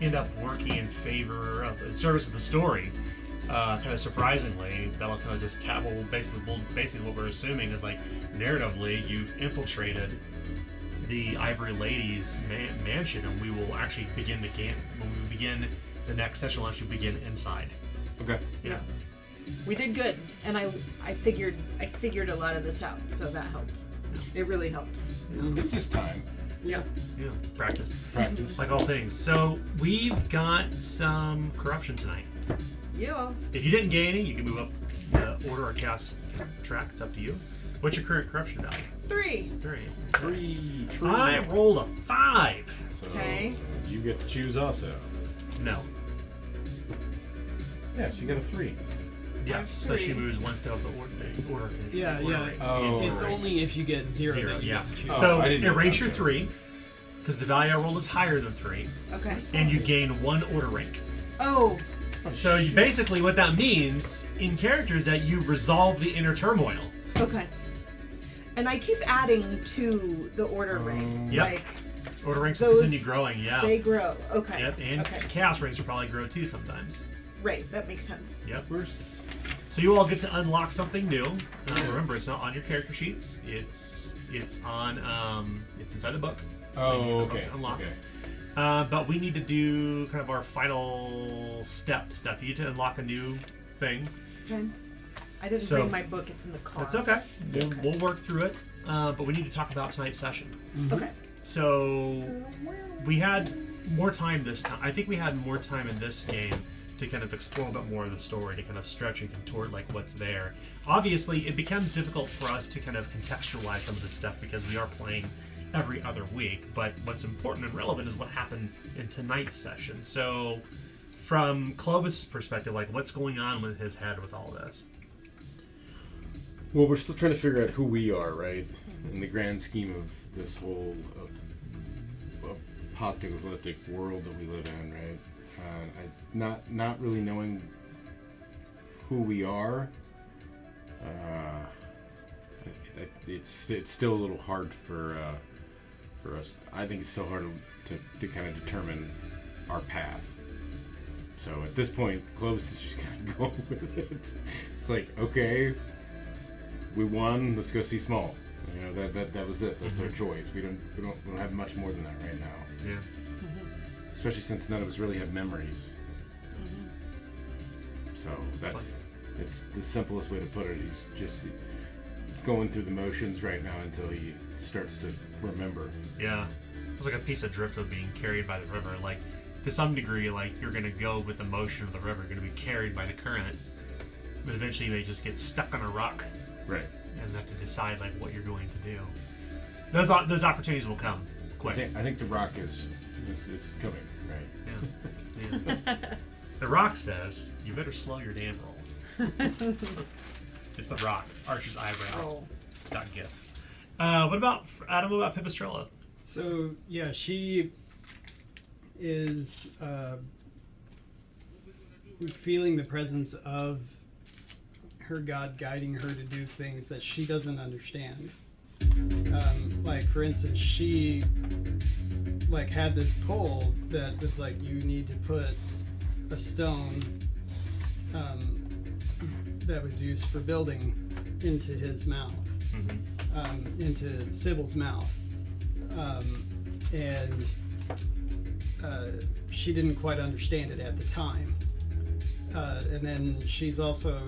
ended up working in favor of the service of the story. Kind of surprisingly, that'll kind of just tap. Well, basically, what we're assuming is like narratively, you've infiltrated the Ivory Lady's mansion, and we will actually begin the game. When we begin the next session, we'll actually begin inside. Okay. Yeah. We did good, and I figured a lot of this out, so that helped. It really helped. It's just time. Yeah. Yeah, practice. Practice. Like all things. So we've got some corruption tonight. Yeah. If you didn't gain any, you can move up the order or chaos track. It's up to you. What's your current corruption value? 3. 3. Tree. I rolled a 5. So Okay. you get to choose also. No. Yeah, so you got a 3. Yes. So she 3. moves one step up the order. Yeah, order yeah. rank. Oh, It's right. only if you get 0, Zero, that you yeah. get to choose. Oh, So I didn't know erase that, your so- 3, because the value I rolled is higher than 3, Okay. and you gain 1 order rank. Oh. So you basically, what that means in character is that you resolve the inner turmoil. Okay. And I keep adding to the order rank. Yep. Like Order ranks will Those- continue growing, yeah. they grow. Okay. Yep, and okay. chaos ranks will probably grow too sometimes. Right. That makes sense. Yep. Where's So you all get to unlock something new. Remember, it's not on your character sheets. It's on it's inside the book. Oh, book okay. to unlock. Okay. But we need to do kind of our final step stuff. You get to unlock a new thing. Okay. I didn't So- bring my book. It's in the car. That's okay. We'll work through it. But we need to talk about tonight's session. Okay. So we had more time this time. I think we had more time in this game to kind of explore a bit more of the story, to kind of stretch and contort like what's there. Obviously, it becomes difficult for us to kind of contextualize some of this stuff because we are playing every other week. But what's important and relevant is what happened in tonight's session. So, from Clovis's perspective, like what's going on with his head with all this? Well, we're still trying to figure out who we are, right? In the grand scheme of this whole apocalyptic world that we live in, right? Not really knowing who we are. It's still a little hard for us. I think it's still hard to kind of determine our path. So at this point, Clovis is just kind of going with it. It's like, okay, we won. Let's go see Small. You know, that was it. That's our choice. We don't have much more than that right now. Yeah. Especially since none of us really have memories. So it's the simplest way to put it. He's just going through the motions right now until he starts to remember. Yeah. It's like a piece of driftwood being carried by the river. Like, to some degree, like, you're going to go with the motion of the river. You're going to be carried by the current. But eventually you may just get stuck on a rock Right. and have to decide, like, what you're going to do. Those opportunities will come quick. I think the rock is coming, right? Yeah. Yeah. The rock says, you better slow your damn roll. It's the rock. Archer's eyebrow. Oh. .gif. What about Adam? What about Pipistrella? So yeah, she is feeling the presence of her God guiding her to do things that she doesn't understand. Like for instance, she like had this pole that was like, you need to put a stone that was used for building into his mouth, into Sybil's mouth. And she didn't quite understand it at the time. And then she's also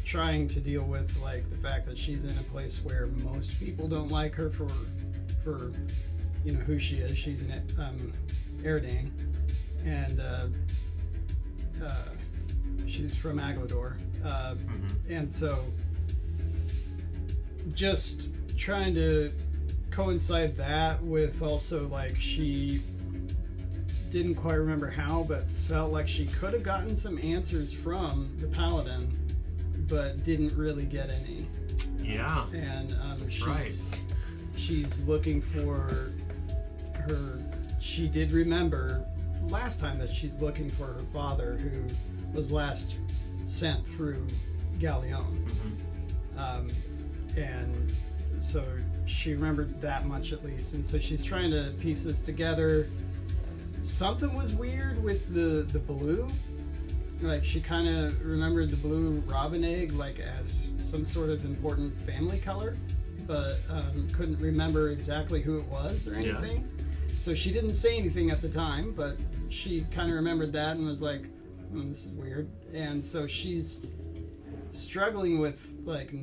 trying to deal with like the fact that she's in a place where most people don't like her for you know who she is. She's an Eredane, and she's from Aglador, and so just trying to coincide that with also like she didn't quite remember how, but felt like she could have gotten some answers from the paladin, but didn't really get any. Yeah. And That's right. She's looking for her. She did remember last time that she's looking for her father, who was last sent through Galleon. And so she remembered that much at least, and so she's trying to piece this together. Something was weird with the blue. Like she kind of remembered the blue robin egg like as some sort of important family color, but couldn't remember exactly who it was or anything. So she didn't say anything at the time, but she kind of remembered that and was like, this is weird. And so she's struggling with like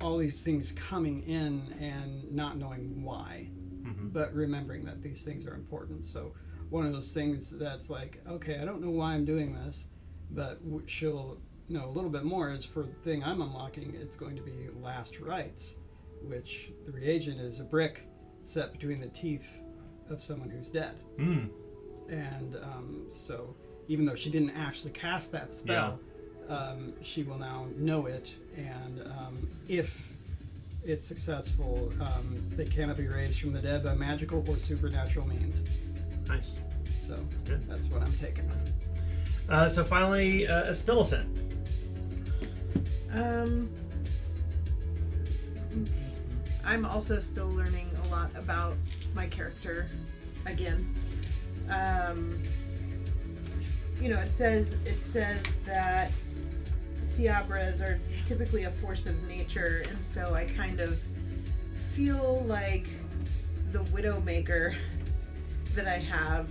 all these things coming in and not knowing why, but remembering that these things are important. So one of those things that's like, okay, I don't know why I'm doing this, but she'll know a little bit more is for the thing I'm unlocking, it's going to be last rites, which the reagent is a brick set between the teeth of someone who's dead. And so even though she didn't actually cast that spell, she will now know it, and if it's successful, they cannot be raised from the dead by magical or supernatural means. Nice. So Good. that's what I'm taking. So finally, Aspillicent. I'm also still learning a lot about my character again. It says that Ciabras are typically a force of nature, and so I kind of feel like the Widowmaker that I have.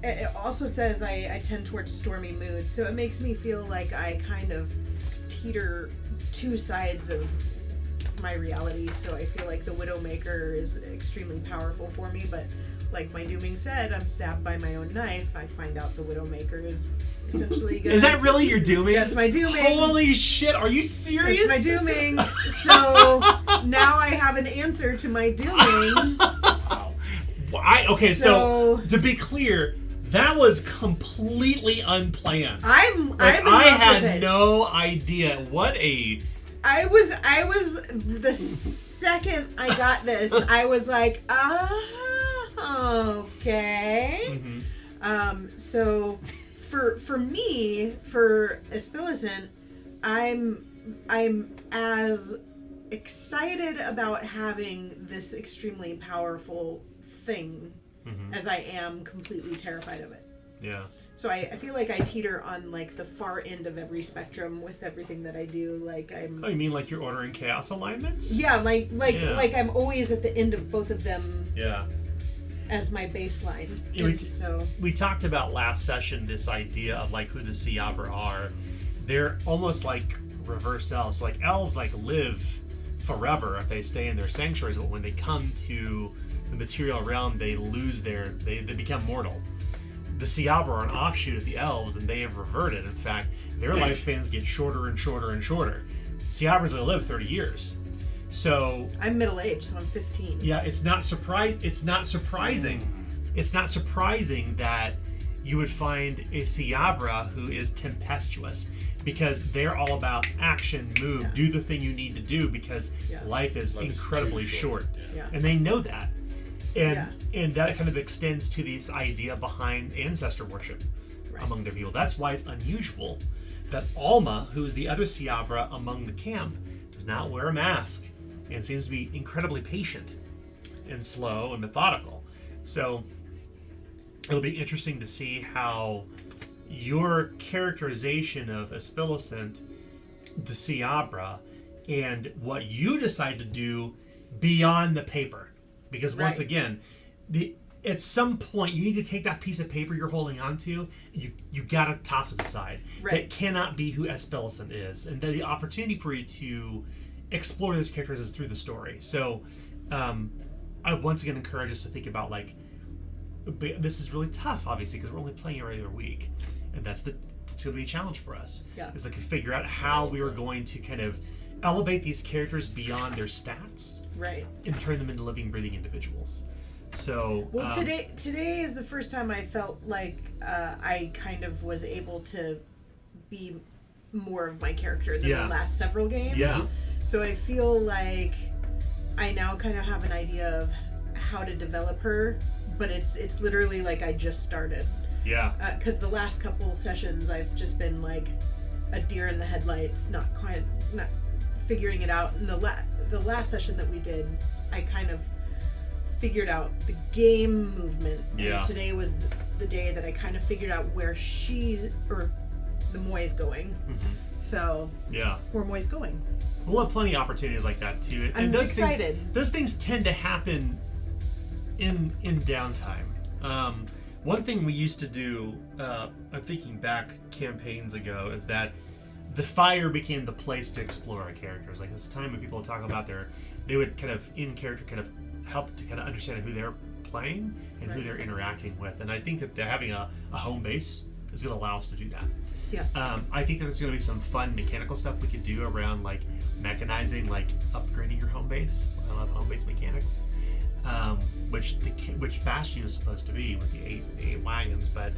It also says I tend towards stormy moods, so it makes me feel like I kind of teeter two sides of my reality. So I feel like the Widowmaker is extremely powerful for me, but like my dooming said, I'm stabbed by my own knife. I find out the Widowmaker is essentially gonna... Is that really your dooming? That's my dooming. Holy shit, are you serious? That's my dooming. So now I have an answer to my dooming. So to be clear, that was completely unplanned. I'm in love I had with it. no idea. What a... I was the second I got this, I was like, okay. So for me, for Aspillicent, I'm as excited about having this extremely powerful thing as I am completely terrified of it. Yeah. So I feel like I teeter on like the far end of every spectrum with everything that I do. Like I'm. Oh, you mean like you're ordering chaos alignments? Yeah, like I'm always at the end of both of them. Yeah. As my baseline. So we talked about last session this idea of like who the Ciabra are. They're almost like reverse elves. Like elves like live forever if they stay in their sanctuaries, but when they come to the material realm, they lose they become mortal. The Ciabra are an offshoot of the elves, and they have reverted. In fact, their lifespans get shorter and shorter and shorter. Ciabras only live 30 years. So I'm middle-aged, so I'm 15. Yeah, it's not surprising. It's not surprising that you would find a Ciabra who is tempestuous, because they're all about action, move, do the thing you need to do, because life is incredibly short. And they know that. And that kind of extends to this idea behind ancestor worship among their people. That's why it's unusual that Alma, who is the other Ciabra among the camp, does not wear a mask and seems to be incredibly patient and slow and methodical. So it'll be interesting to see how your characterization of Aspillicent, the Ciabra, and what you decide to do beyond the paper. Because once again, at some point you need to take that piece of paper you're holding on to, you gotta toss it aside. That cannot be who Aspillicent is. And the opportunity for you to explore those characters is through the story. So I once again encourage us to think about, like, this is really tough, obviously, because we're only playing every other week. And it's going to be a challenge for us. Is like to figure out how we are going to kind of elevate these characters beyond their stats. And turn them into living, breathing individuals. So today is the first time I felt like I kind of was able to be more of my character than the last several games. So I feel like I now kind of have an idea of how to develop her, but it's literally like I just started. Because the last couple sessions I've just been like a deer in the headlights, not figuring it out. And the last session that we did, I kind of figured out the game movement. And today was the day that I kind of figured out where the Moy is going. So where Moy's going. We'll have plenty of opportunities like that too. I'm excited. Those things tend to happen in downtime. One thing we used to do, I'm thinking back campaigns ago, is that the fire became the place to explore our characters. Like, this time when people would talk about they would kind of, in character, kind of help to kind of understand who they're playing and who they're interacting with. And I think that they're having a home base is going to allow us to do that. Yeah. I think that there's going to be some fun mechanical stuff we could do around, like, mechanizing, like, upgrading your home base. I love home base mechanics. Which Bastion is supposed to be with the eight wagons, but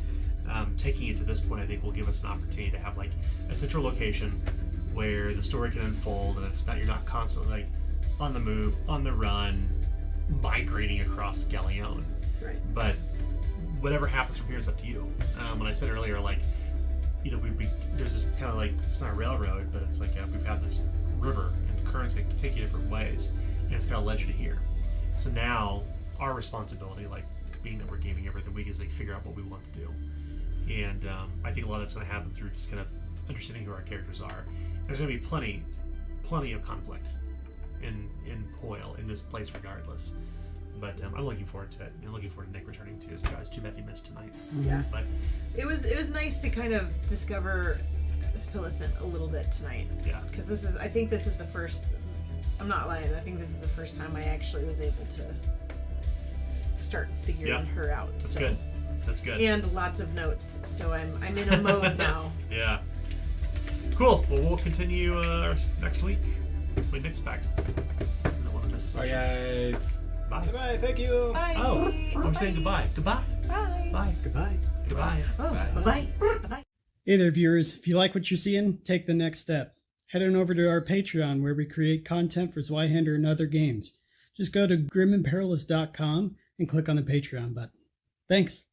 taking it to this point, I think will give us an opportunity to have like a central location where the story can unfold, and you're not constantly like on the move, on the run, migrating across Galleon. Right. But whatever happens from here is up to you. When I said earlier, like, you know, there's this kind of like, it's not a railroad, but it's like we've had this river, and the currents can take you different ways, and it's kind of led you to here. So now our responsibility, like being that we're gaming every week, is like figure out what we want to do. And I think a lot of that's going to happen through just kind of understanding who our characters are. There's going to be plenty of conflict in Poil in this place, regardless. But I'm looking forward to it. I'm looking forward to Nick returning too. So guys, too bad you missed tonight. Yeah. But It was nice to kind of discover Spillicent a little bit tonight. yeah, Because I think this is the first. I'm not lying. I think this is the first time I actually was able to start figuring her out. that's good. That's good. And lots of notes, so I'm in a mode now. Yeah. Cool. Well, we'll continue next week when Nick's back. I don't want to miss a Bye, session. guys. Bye. Bye, thank you. Bye. Oh, I'm Bye. saying goodbye. Goodbye. Bye. Bye. Goodbye. Goodbye. Oh, Bye. bye bye. Bye. Hey there, viewers. If you like what you're seeing, take the next step. Head on over to our Patreon, where we create content for Zweihander and other games. Just go to grimandperilous.com and click on the Patreon button. Thanks.